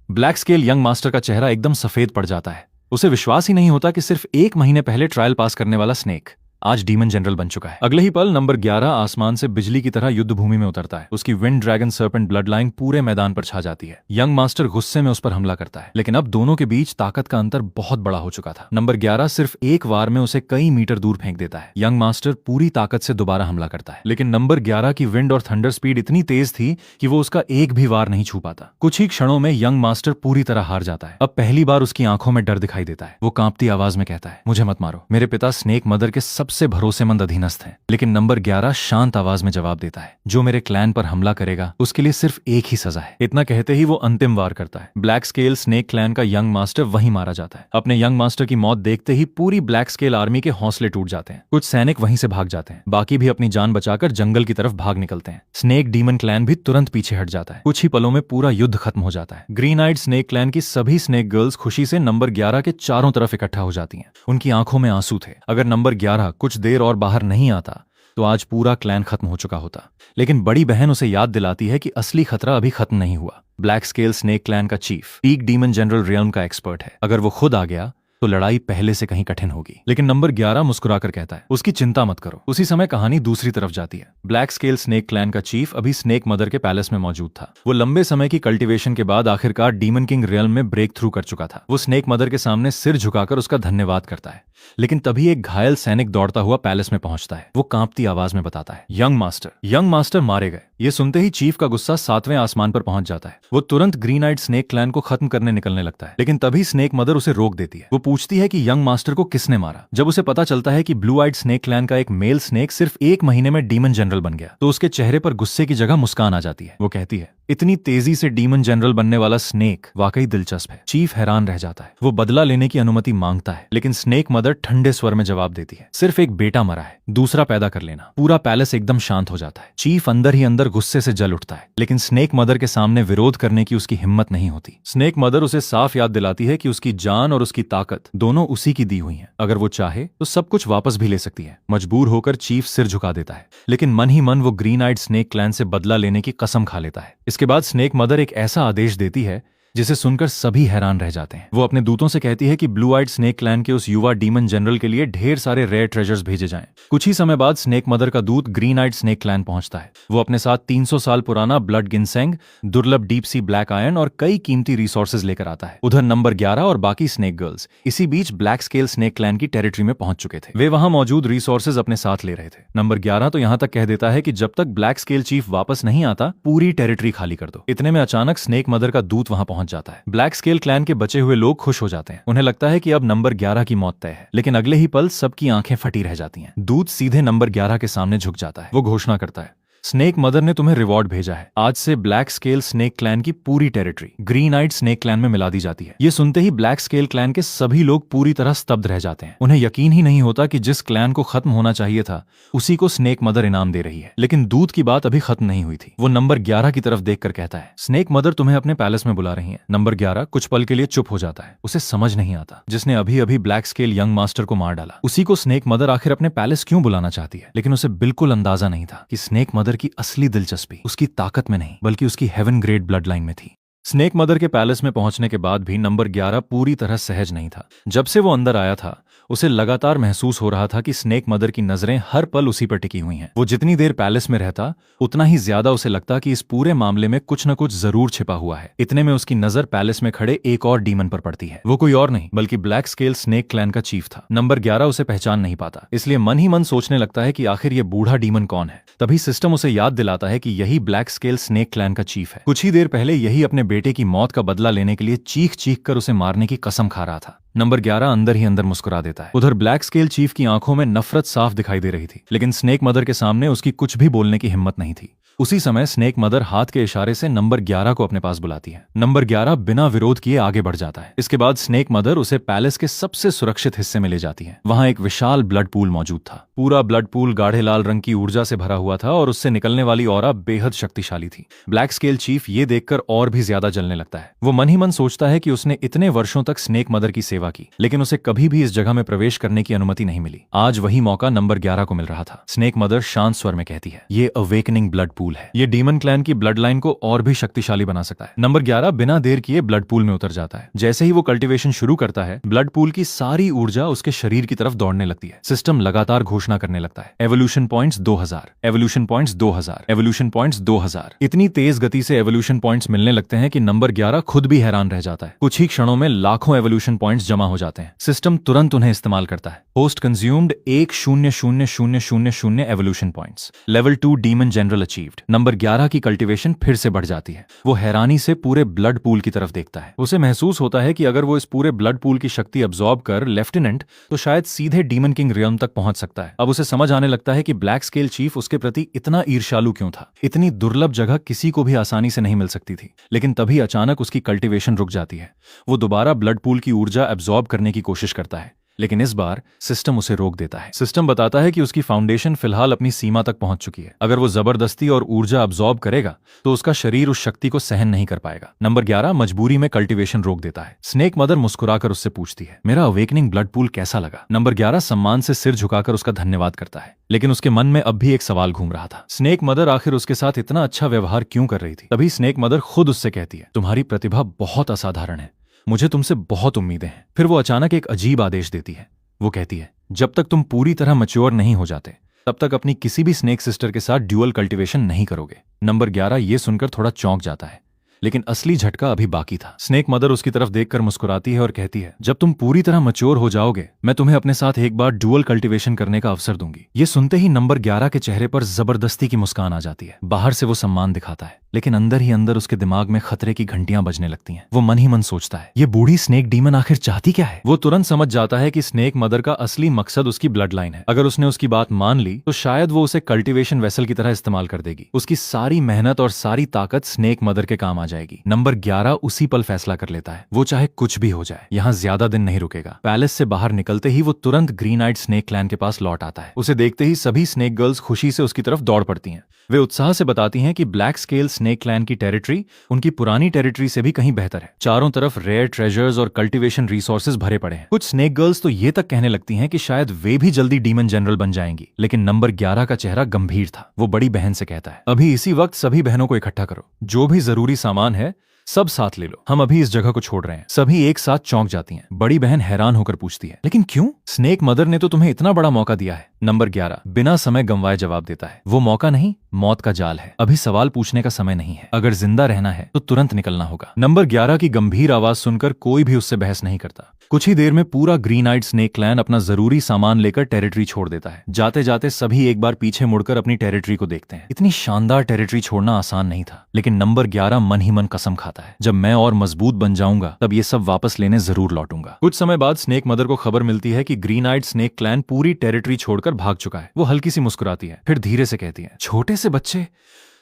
ब्लैक स्केल यंग मास्टर का चेहरा एकदम सफेद पड़ जाता है। उसे विश्वास ही नहीं होता कि सिर्फ 1 महीने पहले ट्रायल पास करने वाला स्नेक आज डीमन जनरल बन चुका है। अगले ही पल नंबर 11 आसमान से बिजली की तरह युद्ध भूमि में उतरता है। उसकी wind dragon serpent bloodline पूरे मैदान पर छा जाती है। यंग मास्टर गुस्से में उस पर हमला करता है, लेकिन अब दोनों के बीच ताकत का अंतर बहुत बड़ा हो चुका था। नंबर 11 सिर्फ एक वार में उसे कई मीटर दूर फेंक देता है। यंग मास्टर पूरी ताकत से दोबारा हमला करता है, लेकिन नंबर 11 की विंड और थंडर स्पीड इतनी तेज थी कि वो उसका एक भी वार नहीं छू पाता। कुछ ही क्षणों में यंग मास्टर पूरी तरह हार जाता है। अब पहली बार उसकी आंखों में डर दिखाई देता है। वो कांपती आवाज में कहता है, मुझे मत मारो, मेरे पिता स्नेक मदर के सबसे भरोसेमंद अधीनस्थ हैं। लेकिन नंबर 11 शांत आवाज में जवाब देता है, जो मेरे क्लैन पर हमला करेगा उसके लिए सिर्फ एक ही सजा है। इतना कहते ही वो अंतिम वार करता है। ब्लैक स्केल स्नेक क्लैन का यंग मास्टर वहीं मारा जाता है। अपने यंग मास्टर की मौत देखते ही पूरी ब्लैक स्केल आर्मी के हौसले टूट जाते हैं। कुछ सैनिक वहीं से भाग जाते हैं, बाकी भी अपनी जान बचाकर जंगल की तरफ भाग निकलते हैं। स्नेक डीमन क्लैन भी तुरंत पीछे हट जाता है। कुछ ही पलों में पूरा युद्ध खत्म हो जाता है। ग्रीन आइड स्नेक क्लैन की सभी स्नेक गर्ल्स खुशी से नंबर 11 के चारों तरफ इकट्ठा हो जाती हैं। उनकी आंखों में आंसू थे। अगर नंबर 11 कुछ देर और बाहर नहीं आता तो आज पूरा क्लैन खत्म हो चुका होता। लेकिन बड़ी बहन उसे याद दिलाती है कि असली खतरा अभी खत्म नहीं हुआ। ब्लैक स्केल स्नेक क्लैन का chief, peak demon general realm का एक्सपर्ट है। अगर वो खुद आ गया तो लड़ाई पहले से कहीं कठिन होगी। लेकिन नंबर 11 मुस्कुराकर कहता है, उसकी चिंता मत करो। उसी समय कहानी दूसरी तरफ जाती है। ब्लैक स्केल स्नेक क्लैन का चीफ अभी स्नेक मदर के पैलेस में मौजूद था। वो लंबे समय की कल्टीवेशन के बाद आखिरकार डीमन किंग रियल्म में ब्रेक थ्रू कर चुका था। वो स्नेक मदर के सामने सिर झुकाकर उसका धन्यवाद करता है। लेकिन तभी एक घायल सैनिक दौड़ता हुआ पैलेस में पहुंचता है। वो कांपती आवाज में बताता है, यंग मास्टर मारे गए। ये सुनते ही चीफ का गुस्सा 7वें आसमान पर पहुंच जाता है। वो तुरंत ग्रीन आइड स्नेक क्लैन को खत्म करने निकलने लगता है। लेकिन तभी स्नेक मदर उसे रोक देती है। वो पूछती है कि यंग मास्टर को किसने मारा। जब उसे पता चलता है कि ब्लू आइड स्नेक क्लैन का एक मेल स्नेक सिर्फ 1 महीने में डीमन जनरल बन गया, तो उसके चेहरे पर गुस्से की जगह मुस्कान आ जाती है। वो कहती है, इतनी तेजी से डीमन जनरल बनने वाला स्नेक वाकई दिलचस्प है। चीफ हैरान रह जाता है। वो बदला लेने की अनुमति मांगता है, लेकिन स्नेक मदर ठंडे स्वर में जवाब देती है, सिर्फ एक बेटा मरा है, दूसरा पैदा कर लेना। पूरा पैलेस एकदम शांत हो जाता है। चीफ अंदर ही अंदर गुस्से से जल उठता है, लेकिन स्नेक मदर के सामने विरोध करने की उसकी हिम्मत नहीं होती। स्नेक मदर उसे साफ याद दिलाती है कि उसकी जान और उसकी ताकत दोनों उसी की दी हुई हैं। अगर वो चाहे तो सब कुछ वापस भी ले सकती है। मजबूर होकर चीफ सिर झुका देता है, लेकिन मन ही मन वो ग्रीन आइड स्नेक क्लैन से बदला लेने की कसम खा लेता है। इसके बाद स्नेक मदर एक ऐसा आदेश देती है जिसे सुनकर सभी हैरान रह जाते हैं। वो अपने दूतों से कहती है कि ब्लू आइड स्नेक क्लैन के उस युवा डीमन जनरल के लिए ढेर सारे रेयर ट्रेजर्स भेजे जाएं। कुछ ही समय बाद स्नेक मदर का दूत ग्रीन आइड स्नेक क्लैन पहुंचता है। वो अपने साथ 300 साल पुराना ब्लड गिनसेंग, दुर्लभ डीप सी ब्लैक आयरन और कई कीमती रिसोर्सेज लेकर आता है। उधर नंबर 11 और बाकी स्नेक गर्ल्स इसी बीच ब्लैक स्केल स्नेक क्लैन की टेरिटरी में पहुंच चुके थे। वे वहां मौजूद रिसोर्सेज अपने साथ ले रहे थे। नंबर 11 तो यहां तक कह देता है कि जब तक ब्लैक स्केल चीफ वापस नहीं आता, पूरी टेरिटरी खाली कर दो। इतने में अचानक स्नेक मदर का दूत वहां पहुंच जाता है। ब्लैक स्केल क्लैन के बचे हुए लोग खुश हो जाते हैं। उन्हें लगता है कि अब नंबर 11 की मौत तय है, लेकिन अगले ही पल सबकी आंखें फटी रह जाती हैं। दूत सीधे नंबर 11 के सामने झुक जाता है। वो घोषणा करता है, स्नेक मदर ने तुम्हें रिवॉर्ड भेजा है। आज से ब्लैक स्केल स्नेक क्लैन की पूरी territory green eyed snake clan में मिला दी जाती है। ये सुनते ही ब्लैक स्केल क्लैन के सभी लोग पूरी तरह स्तब्ध रह जाते हैं। उन्हें यकीन ही नहीं होता कि जिस क्लैन को खत्म होना चाहिए था, उसी को स्नेक मदर इनाम दे रही है। लेकिन दूत की बात अभी खत्म नहीं हुई थी। वो नंबर 11 की तरफ देखकर कहता है, स्नेक मदर तुम्हें अपने पैलेस में बुला रही है। नंबर 11 कुछ पल के लिए चुप हो जाता है। उसे समझ नहीं आता, जिसने अभी अभी ब्लैक स्केल यंग मास्टर को मार डाला, उसी को स्नेक मदर आखिर अपने पैलेस क्यों बुलाना चाहती है। लेकिन उसे बिल्कुल अंदाजा नहीं था कि स्नेक मदर की असली दिलचस्पी उसकी ताकत में नहीं, बल्कि उसकी हेवन ग्रेड ब्लड लाइन में थी। स्नेक मदर के पैलेस में पहुंचने के बाद भी नंबर 11 पूरी तरह सहज नहीं था। जब से वो अंदर आया था, उसे लगातार महसूस हो रहा था कि स्नेक मदर की नजरें हर पल उसी पर टिकी हुई हैं। वो जितनी देर पैलेस में रहता उतना ही ज्यादा उसे लगता कि इस पूरे मामले में कुछ न कुछ जरूर छिपा हुआ है। इतने में उसकी नजर पैलेस में खड़े एक और डीमन पर पड़ती है। वो कोई और नहीं बल्कि ब्लैक स्केल स्नेक क्लैन का चीफ था। नंबर 11 उसे पहचान नहीं पाता, इसलिए मन ही मन सोचने लगता है कि आखिर ये बूढ़ा डीमन कौन है। तभी सिस्टम उसे याद दिलाता है कि यही ब्लैक स्केल स्नेक क्लैन का चीफ है। कुछ ही देर पहले यही अपने बेटे की मौत का बदला लेने के लिए चीख चीख कर उसे मारने की कसम खा रहा था। नंबर 11 अंदर ही अंदर मुस्कुरा देता है। उधर ब्लैक स्केल चीफ की आंखों में नफरत साफ दिखाई दे रही थी, लेकिन स्नेक मदर के सामने उसकी कुछ भी बोलने की हिम्मत नहीं थी। उसी समय स्नेक मदर हाथ के इशारे से नंबर 11 को अपने पास बुलाती है। नंबर 11 बिना विरोध किए आगे बढ़ जाता है। इसके बाद स्नेक मदर उसे पैलेस के सबसे सुरक्षित हिस्से में ले जाती है। वहां एक विशाल ब्लड पूल मौजूद था। पूरा ब्लड पूल गाढ़े लाल रंग की ऊर्जा से भरा हुआ था और उससे निकलने वाली ऑरा बेहद शक्तिशाली थी। ब्लैक स्केल चीफ ये देखकर और भी ज्यादा जलने लगता है। वो मन ही मन सोचता है कि उसने इतने वर्षों तक स्नेक मदर की सेवा की, लेकिन उसे कभी भी इस जगह में प्रवेश करने की अनुमति नहीं मिली। आज वही मौका नंबर 11 को मिल रहा था। स्नेक मदर शांत स्वर में कहती है, ये अवेकनिंग ब्लड पूल है। ये डीमन क्लैन की ब्लड लाइन को और भी शक्तिशाली बना सकता है। नंबर 11 बिना देर किए ब्लड पूल में उतर जाता है। जैसे ही वो कल्टीवेशन शुरू करता है, ब्लड पूल की सारी ऊर्जा उसके शरीर की तरफ दौड़ने लगती है। सिस्टम लगातार घोषणा करने लगता है, evolution points 2000, evolution points 2000, evolution points 2000। इतनी तेज गति से एवोल्यूशन पॉइंट्स मिलने लगते हैं कि नंबर 11 खुद भी हैरान रह जाता है। कुछ ही क्षणों में लाखों एवोल्यूशन पॉइंट्स जमा हो जाते हैं। सिस्टम तुरंत उन्हें इस्तेमाल करता है। Host consumed 1,0,0,0,0 evolution points. Level 2 demon general achieved. Number 11 की कल्टीवेशन फिर से बढ़ जाती है। वो हैरानी से पूरे ब्लड पूल की तरफ देखता है। उसे महसूस होता है कि अगर वो इस पूरे ब्लड पूल की शक्ति अब्सॉर्ब कर लेफ्टिनेंट तो शायद सीधे डीमन किंग रियल्म तक पहुंच सकता है। अब उसे समझ आने लगता है कि ब्लैक स्केल चीफ उसके प्रति इतना ईर्ष्यालु क्यों था। इतनी दुर्लभ जगह किसी को भी आसानी से नहीं मिल सकती थी। लेकिन तभी अचानक उसकी कल्टीवेशन रुक जाती है। वो दोबारा ब्लड पूल की ऊर्जा अब्सॉर्ब करने की कोशिश करता है, लेकिन इस बार सिस्टम उसे रोक देता है। सिस्टम बताता है कि उसकी फाउंडेशन फिलहाल अपनी सीमा तक पहुंच चुकी है। अगर वो जबरदस्ती और ऊर्जा अब्सॉर्ब करेगा तो उसका शरीर उस शक्ति को सहन नहीं कर पाएगा। नंबर 11 मजबूरी में कल्टीवेशन रोक देता है। स्नेक मदर मुस्कुराकर उससे पूछती है, मेरा अवेकनिंग ब्लड पूल कैसा लगा? नंबर 11 सम्मान से सिर झुकाकर उसका धन्यवाद करता है, लेकिन उसके मन में अब भी एक सवाल घूम रहा था। स्नेक मदर आखिर उसके साथ इतना अच्छा व्यवहार क्यों कर रही थी? तभी स्नेक मदर खुद उससे कहती है, तुम्हारी प्रतिभा बहुत असाधारण है, मुझे तुमसे बहुत उम्मीदें हैं। फिर वो अचानक एक अजीब आदेश देती है। वो कहती है, जब तक तुम पूरी तरह मैच्योर नहीं हो जाते तब तक अपनी किसी भी स्नेक सिस्टर के साथ ड्यूअल कल्टीवेशन नहीं करोगे। नंबर 11 ये सुनकर थोड़ा चौंक जाता है, लेकिन असली झटका अभी बाकी था। स्नेक मदर उसकी तरफ देखकर मुस्कुराती है और कहती है, जब तुम पूरी तरह मैच्योर हो जाओगे मैं तुम्हें अपने साथ एक बार ड्यूअल कल्टीवेशन करने का अवसर दूंगी। ये सुनते ही नंबर 11 के चेहरे पर जबरदस्ती की मुस्कान आ जाती है। बाहर से वो सम्मान दिखाता है, लेकिन अंदर ही अंदर उसके दिमाग में खतरे की घंटियां बजने लगती हैं। वो मन ही मन सोचता है, ये बूढ़ी स्नेक डीमन आखिर चाहती क्या है? वो तुरंत समझ जाता है कि स्नेक मदर का असली मकसद उसकी ब्लड लाइन है। अगर उसने उसकी बात मान ली तो शायद वो उसे कल्टीवेशन वेसल की तरह इस्तेमाल कर देगी। उसकी सारी मेहनत और सारी ताकत स्नेक मदर के काम आ जाएगी। नंबर 11 उसी पल फैसला कर लेता है, वो चाहे कुछ भी हो जाए यहाँ ज्यादा दिन नहीं रुकेगा। पैलेस से बाहर निकलते ही वो तुरंत ग्रीन आइड स्नेक क्लैन के पास लौट आता है। उसे देखते ही सभी स्नेक गर्ल्स खुशी से उसकी तरफ दौड़ पड़ती हैं। वे उत्साह से बताती हैं कि ब्लैक स्केल स्नेक क्लैन की टेरिटरी उनकी पुरानी टेरिटरी से भी कहीं बेहतर है। चारों तरफ रेयर ट्रेजर्स और कल्टीवेशन रिसोर्सेज भरे पड़े हैं। कुछ स्नेक गर्ल्स तो ये तक कहने लगती हैं कि शायद वे भी जल्दी डीमन जनरल बन जाएंगी। लेकिन नंबर 11 का चेहरा गंभीर था। वो बड़ी बहन से कहता है, अभी इसी वक्त सभी बहनों को इकट्ठा करो, जो भी जरूरी सामान है सब साथ ले लो, हम अभी इस जगह को छोड़ रहे हैं। सभी एक साथ चौंक जाती हैं। बड़ी बहन हैरान होकर पूछती है, लेकिन क्यों? स्नेक मदर ने तो तुम्हें इतना बड़ा मौका दिया है। नंबर 11 बिना समय गंवाए जवाब देता है, वो मौका नहीं, मौत का जाल है। अभी सवाल पूछने का समय नहीं है। अगर जिंदा रहना है तो तुरंत निकलना होगा। नंबर 11 की गंभीर आवाज सुनकर कोई भी उससे बहस नहीं करता। कुछ ही देर में पूरा ग्रीन आइड स्नेक क्लैन अपना जरूरी सामान लेकर टेरिटरी छोड़ देता है। जाते जाते सभी एक बार पीछे मुड़कर अपनी टेरिटरी को देखते हैं। इतनी शानदार टेरिटरी छोड़ना आसान नहीं था, लेकिन नंबर 11 मन ही मन कसम खाता है, जब मैं और मजबूत बन जाऊंगा तब ये सब वापस लेने जरूर लौटूंगा। कुछ समय बाद स्नेक मदर को खबर मिलती है कि ग्रीन आइड स्नेक क्लैन पूरी टेरिटरी छोड़कर भाग चुका है। वो हल्की सी मुस्कुराती है, फिर धीरे से कहती है, छोटे से बच्चे,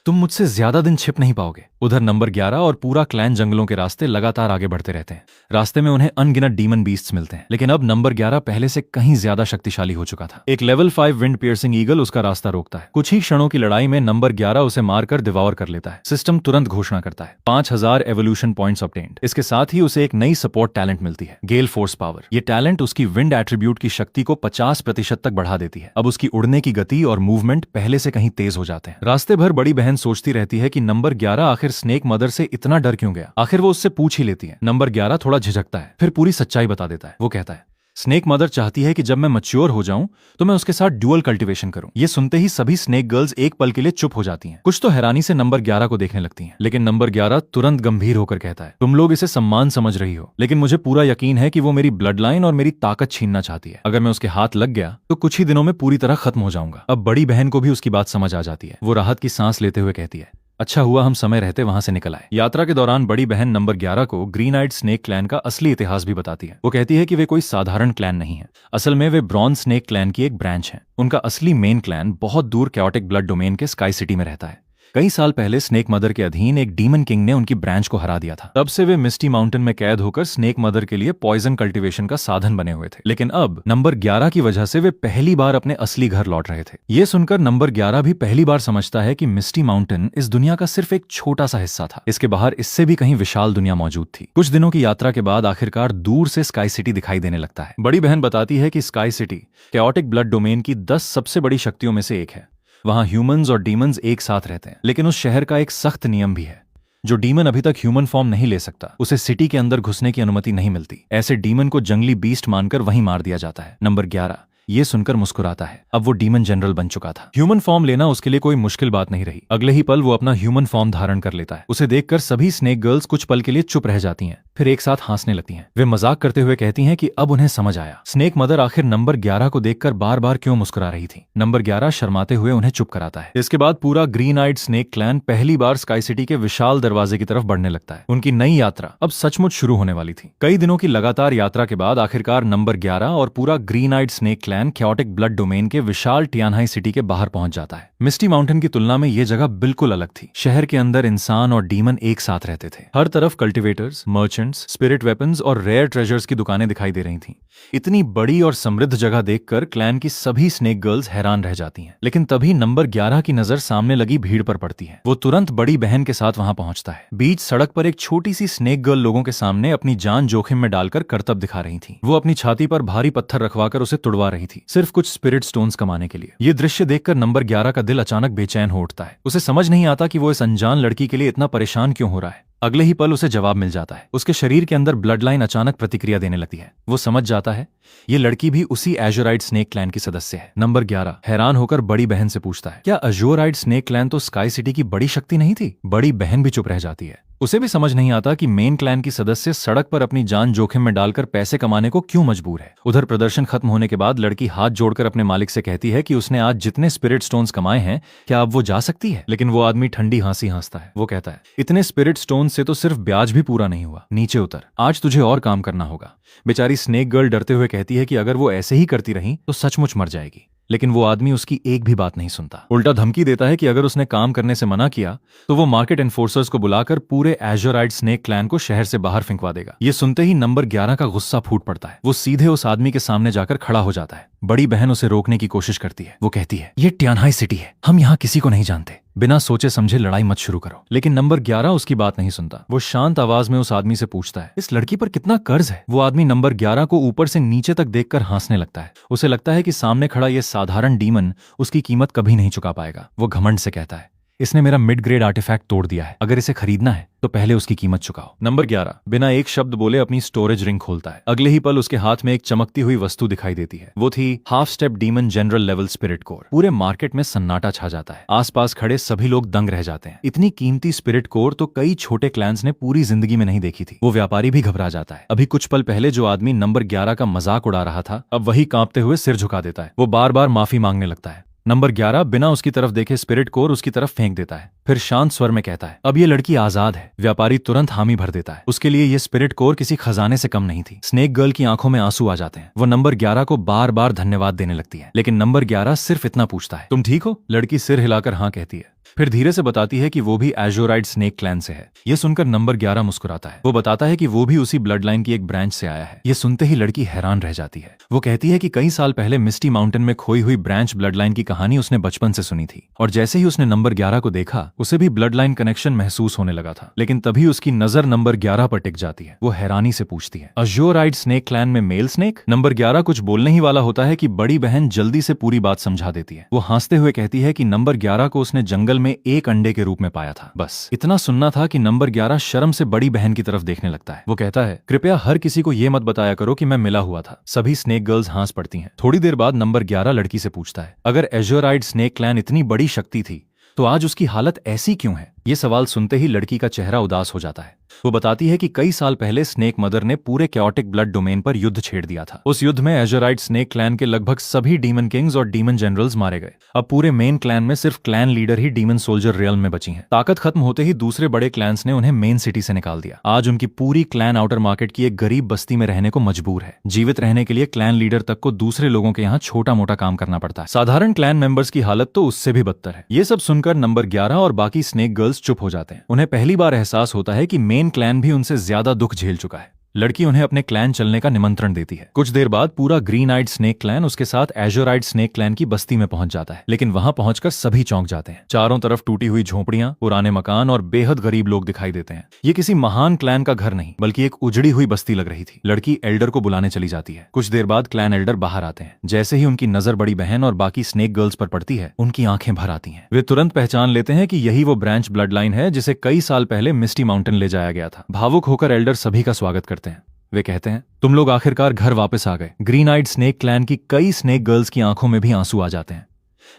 तुम मुझसे ज्यादा दिन छिप नहीं पाओगे। उधर नंबर 11 और पूरा क्लैन जंगलों के रास्ते लगातार आगे बढ़ते रहते हैं। रास्ते में उन्हें अनगिनत डीमन बीस्ट्स मिलते हैं, लेकिन अब नंबर 11 पहले से कहीं ज्यादा शक्तिशाली हो चुका था। एक लेवल 5 विंड पियर्सिंग ईगल उसका रास्ता रोकता है। कुछ ही क्षणों की लड़ाई में नंबर 11 उसे मारकर डिवॉर कर लेता है। सिस्टम तुरंत घोषणा करता है, 5000 एवोल्यूशन पॉइंट्स ऑब्टेन्ड। इसके साथ ही उसे एक नई सपोर्ट टैलेंट मिलती है, गेल फोर्स पावर। ये टैलेंट उसकी विंड एट्रीब्यूट की शक्ति को 50% तक बढ़ा देती है। अब उसकी उड़ने की गति और मूवमेंट पहले से कहीं तेज हो जाते हैं। रास्ते भर बड़ी बहन सोचती रहती है कि नंबर 11 आखिर स्नेक मदर से इतना डर क्यों गया। आखिर वो उससे पूछ ही लेती है। नंबर 11 थोड़ा झिझकता है, फिर पूरी सच्चाई बता देता है। वो कहता है, स्नेक मदर चाहती है कि जब मैं मैच्योर हो जाऊं तो मैं उसके साथ ड्यूअल कल्टीवेशन करूं। ये सुनते ही सभी स्नेक गर्ल्स एक पल के लिए चुप हो जाती हैं। कुछ तो हैरानी से नंबर 11 को देखने लगती हैं, लेकिन नंबर 11 तुरंत गंभीर होकर कहता है, तुम लोग इसे सम्मान समझ रही हो, लेकिन मुझे पूरा यकीन है कि वो मेरी ब्लड लाइन और मेरी ताकत छीनना चाहती है। अगर मैं उसके हाथ लग गया तो कुछ ही दिनों में पूरी तरह खत्म हो जाऊंगा। अब बड़ी बहन को भी उसकी बात समझ आ जाती है। वो राहत की सांस लेते हुए कहती है, अच्छा हुआ हम समय रहते वहां से निकल आए। यात्रा के दौरान बड़ी बहन नंबर 11 को ग्रीन आइड स्नेक क्लैन का असली इतिहास भी बताती है। वो कहती है कि वे कोई साधारण क्लैन नहीं है, असल में वे ब्रॉन्ज स्नेक क्लैन की एक ब्रांच है। उनका असली मेन क्लैन बहुत दूर कैओटिक ब्लड डोमेन के स्काई सिटी में रहता है। कई साल पहले स्नेक मदर के अधीन एक डीमन किंग ने उनकी ब्रांच को हरा दिया था। तब से वे मिस्टी माउंटेन में कैद होकर स्नेक मदर के लिए पॉइजन कल्टीवेशन का साधन बने हुए थे। लेकिन अब नंबर 11 की वजह से वे पहली बार अपने असली घर लौट रहे थे। ये सुनकर नंबर 11 भी पहली बार समझता है कि मिस्टी माउंटेन इस दुनिया का सिर्फ एक छोटा सा हिस्सा था। इसके बाहर इससे भी कहीं विशाल दुनिया मौजूद थी। कुछ दिनों की यात्रा के बाद आखिरकार दूर से स्काई सिटी दिखाई देने लगता है। बड़ी बहन बताती है कि sky city chaotic blood domain की 10 सबसे बड़ी शक्तियों में से एक है। वहां ह्यूमंस और डीमंस एक साथ रहते हैं, लेकिन उस शहर का एक सख्त नियम भी है। जो डीमन अभी तक ह्यूमन फॉर्म नहीं ले सकता, उसे सिटी के अंदर घुसने की अनुमति नहीं मिलती। ऐसे डीमन को जंगली बीस्ट मानकर वहीं मार दिया जाता है। नंबर 11 ये सुनकर मुस्कुराता है। अब वो डीमन जनरल बन चुका था। ह्यूमन फॉर्म लेना उसके लिए कोई मुश्किल बात नहीं रही। अगले ही पल वो अपना ह्यूमन फॉर्म धारण कर लेता है। उसे देखकर सभी स्नेक गर्ल्स कुछ पल के लिए चुप रह जाती हैं, फिर एक साथ हंसने लगती हैं। वे मजाक करते हुए कहती हैं कि अब उन्हें समझ आया, स्नेक मदर आखिर नंबर 11 को देखकर बार बार क्यों मुस्कुरा रही थी। नंबर 11 शर्माते हुए उन्हें चुप कराता है। इसके बाद पूरा ग्रीन आइड स्नेक क्लैन पहली बार स्काई सिटी के विशाल दरवाजे की तरफ बढ़ने लगता है। उनकी नई यात्रा अब सचमुच शुरू होने वाली थी। कई दिनों की लगातार यात्रा के बाद आखिरकार नंबर 11 और पूरा green eyed snake clan chaotic blood domain के विशाल टियानहाई सिटी के बाहर पहुंच जाता है। मिस्टी माउंटेन की तुलना में यह जगह बिल्कुल अलग थी। शहर के अंदर इंसान और डीमन एक साथ रहते थे। हर तरफ कल्टीवेटर्स, मर्चेंट्स, स्पिरिट वेपन्स और रेयर ट्रेजर्स की दुकानें दिखाई दे रही थीं। इतनी बड़ी और समृद्ध जगह देखकर क्लैन की सभी स्नेक गर्ल्स हैरान रह जाती हैं। लेकिन तभी नंबर 11 की नजर सामने लगी भीड़ पर पड़ती है। वो तुरंत बड़ी बहन के साथ वहां पहुंचता है। बीच सड़क पर एक छोटी सी स्नेक गर्ल लोगों के सामने अपनी जान जोखिम में डालकर करतब दिखा रही थी। वो अपनी छाती पर भारी पत्थर रखवाकर उसे तुड़वा रही थी, सिर्फ कुछ स्पिरिट स्टोन्स कमाने के लिए। ये दृश्य देखकर नंबर 11 का दिल अचानक बेचैन हो उठता है। उसे समझ नहीं आता कि वो इस अनजान लड़की के लिए इतना परेशान क्यों हो रहा है। अगले ही पल उसे जवाब मिल जाता है। उसके शरीर के अंदर ब्लड लाइन अचानक प्रतिक्रिया देने लगती है। वो समझ जाता है ये लड़की भी उसी एजोराइड स्नेक क्लैन की सदस्य है। नंबर 11 हैरान होकर बड़ी बहन से पूछता है, क्या अजोराइड स्नेक क्लैन तो स्काई सिटी की बड़ी शक्ति नहीं थी? बड़ी बहन भी चुप रह जाती है। उसे भी समझ नहीं आता कि मेन क्लैन की सदस्य सड़क पर अपनी जान जोखिम में डालकर पैसे कमाने को क्यों मजबूर है। उधर प्रदर्शन खत्म होने के बाद लड़की हाथ जोड़कर अपने मालिक से कहती है कि उसने आज जितने स्पिरिट स्टोन्स कमाए हैं, क्या अब वो जा सकती है? लेकिन वो आदमी ठंडी हंसी हंसता है। वो कहता है, इतने स्पिरिट स्टोन्स से तो सिर्फ ब्याज भी पूरा नहीं हुआ। नीचे उतर, आज तुझे और काम करना होगा। बेचारी स्नेक गर्ल डरते हुए कहती है कि अगर वो ऐसे ही करती रही तो सचमुच मर जाएगी। लेकिन वो आदमी उसकी एक भी बात नहीं सुनता, उल्टा धमकी देता है कि अगर उसने काम करने से मना किया तो वो मार्केट एनफोर्सर्स को बुलाकर पूरे एजोराइड स्नेक क्लैन को शहर से बाहर फेंकवा देगा। ये सुनते ही नंबर 11 का गुस्सा फूट पड़ता है। वो सीधे उस आदमी के सामने जाकर खड़ा हो जाता है। बड़ी बहन उसे रोकने की कोशिश करती है। वो कहती है, ये टियानहाई सिटी है, हम यहाँ किसी को नहीं जानते, बिना सोचे समझे लड़ाई मत शुरू करो। लेकिन नंबर 11 उसकी बात नहीं सुनता। वो शांत आवाज में उस आदमी से पूछता है, इस लड़की पर कितना कर्ज है? वो आदमी नंबर 11 को ऊपर से नीचे तक देखकर हंसने लगता है। उसे लगता है कि सामने खड़ा ये साधारण डीमन उसकी कीमत कभी नहीं चुका पाएगा। वो घमंड से कहता है, इसने मेरा मिड ग्रेड आर्टिफैक्ट तोड़ दिया है, अगर इसे खरीदना है तो पहले उसकी कीमत चुकाओ। नंबर 11 बिना एक शब्द बोले अपनी स्टोरेज रिंग खोलता है। अगले ही पल उसके हाथ में एक चमकती हुई वस्तु दिखाई देती है। वो थी half step demon general level spirit core. पूरे मार्केट में सन्नाटा छा जाता है। आसपास खड़े सभी लोग दंग रह जाते हैं। इतनी कीमती स्पिरिट कोर तो कई छोटे क्लैंस ने पूरी जिंदगी में नहीं देखी थी। वो व्यापारी भी घबरा जाता है। अभी कुछ पल पहले जो आदमी नंबर 11 का मजाक उड़ा रहा था, अब वही कांपते हुए सिर झुका देता है। वो बार बार माफी मांगने लगता है। नंबर 11 बिना उसकी तरफ देखे स्पिरिट कोर उसकी तरफ फेंक देता है। फिर शांत स्वर में कहता है, अब ये लड़की आजाद है। व्यापारी तुरंत हामी भर देता है। उसके लिए ये स्पिरिट कोर किसी खजाने से कम नहीं थी। स्नेक गर्ल की आंखों में आंसू आ जाते हैं। वो नंबर 11 को बार बार धन्यवाद देने लगती है। लेकिन नंबर 11 सिर्फ इतना पूछता है, तुम ठीक हो? लड़की सिर हिलाकर हाँ कहती है। फिर धीरे से बताती है कि वो भी एजोराइड स्नेक क्लैन से है। ये सुनकर नंबर 11 मुस्कुराता है। वो बताता है कि वो भी उसी ब्लड लाइन की एक ब्रांच से आया है। ये सुनते ही लड़की हैरान रह जाती है। वो कहती है कि कई साल पहले मिस्टी माउंटेन में खोई हुई ब्रांच ब्लड लाइन की कहानी उसने बचपन से सुनी थी, और जैसे ही उसने नंबर 11 को देखा, उसे भी ब्लड लाइन कनेक्शन महसूस होने लगा था। लेकिन तभी उसकी नजर नंबर 11 पर टिक जाती है। वो हैरानी से पूछती है, अजोराइड स्नेक क्लैन में मेल स्नेक? नंबर 11 कुछ बोलने ही वाला होता है कि बड़ी बहन जल्दी से पूरी बात समझा देती है। वो हंसते हुए कहती है कि नंबर 11 को उसने जंगल असल में एक अंडे के रूप में पाया था। बस इतना सुनना था कि नंबर 11 शर्म से बड़ी बहन की तरफ देखने लगता है। वो कहता है, कृपया हर किसी को ये मत बताया करो कि मैं मिला हुआ था। सभी स्नेक गर्ल्स हंस पड़ती हैं। थोड़ी देर बाद नंबर 11 लड़की से पूछता है, अगर एज़ोराइड स्नेक क्लैन इतनी बड़ी शक्ति थी तो आज उसकी हालत ऐसी क्यों है? ये सवाल सुनते ही लड़की का चेहरा उदास हो जाता है। वो बताती है कि कई साल पहले स्नेक मदर ने पूरे कैओटिक ब्लड डोमेन पर युद्ध छेड़ दिया था। उस युद्ध में एज़ोराइड स्नेक क्लैन के लगभग सभी डीमन किंग्स और डीमन जनरल्स मारे गए। अब पूरे मेन क्लैन में सिर्फ क्लैन लीडर ही डीमन सोल्जर रियल्म में बची हैं। ताकत खत्म होते ही दूसरे बड़े क्लैंस ने उन्हें मेन सिटी से निकाल दिया। आज उनकी पूरी क्लैन आउटर मार्केट की एक गरीब बस्ती में रहने को मजबूर है। जीवित रहने के लिए क्लैन लीडर तक को दूसरे लोगों के यहाँ छोटा मोटा काम करना पड़ता है। साधारण क्लैन मेंबर्स की हालत तो उससे भी बदतर है। ये सब सुनकर नंबर 11 और बाकी स्नेक गर्ल्स चुप हो जाते हैं। उन्हें पहली बार एहसास होता है कि मेन क्लैन भी उनसे ज्यादा दुख झेल चुका है। लड़की उन्हें अपने क्लैन चलने का निमंत्रण देती है। कुछ देर बाद पूरा ग्रीन आइड स्नेक क्लैन उसके साथ एज़ोराइड स्नेक क्लैन की बस्ती में पहुंच जाता है। लेकिन वहां पहुंचकर सभी चौंक जाते हैं। चारों तरफ टूटी हुई झोपड़ियां, पुराने मकान और बेहद गरीब लोग दिखाई देते हैं। ये किसी महान क्लैन का घर नहीं बल्कि एक उजड़ी हुई बस्ती लग रही थी। लड़की एल्डर को बुलाने चली जाती है। कुछ देर बाद क्लैन एल्डर बाहर आते हैं। जैसे ही उनकी नजर बड़ी बहन और बाकी स्नेक गर्ल्स पर पड़ती है, उनकी आंखें भर आती हैं। वे तुरंत पहचान लेते हैं कि यही वो ब्रांच ब्लड लाइन है जिसे कई साल पहले मिस्टी माउंटेन ले जाया गया था। भावुक होकर एल्डर सभी का स्वागत करते हैं। वे कहते हैं, तुम लोग आखिरकार घर वापस आ गए। ग्रीन आइड स्नेक क्लैन की कई स्नेक गर्ल्स की आंखों में भी आंसू आ जाते हैं।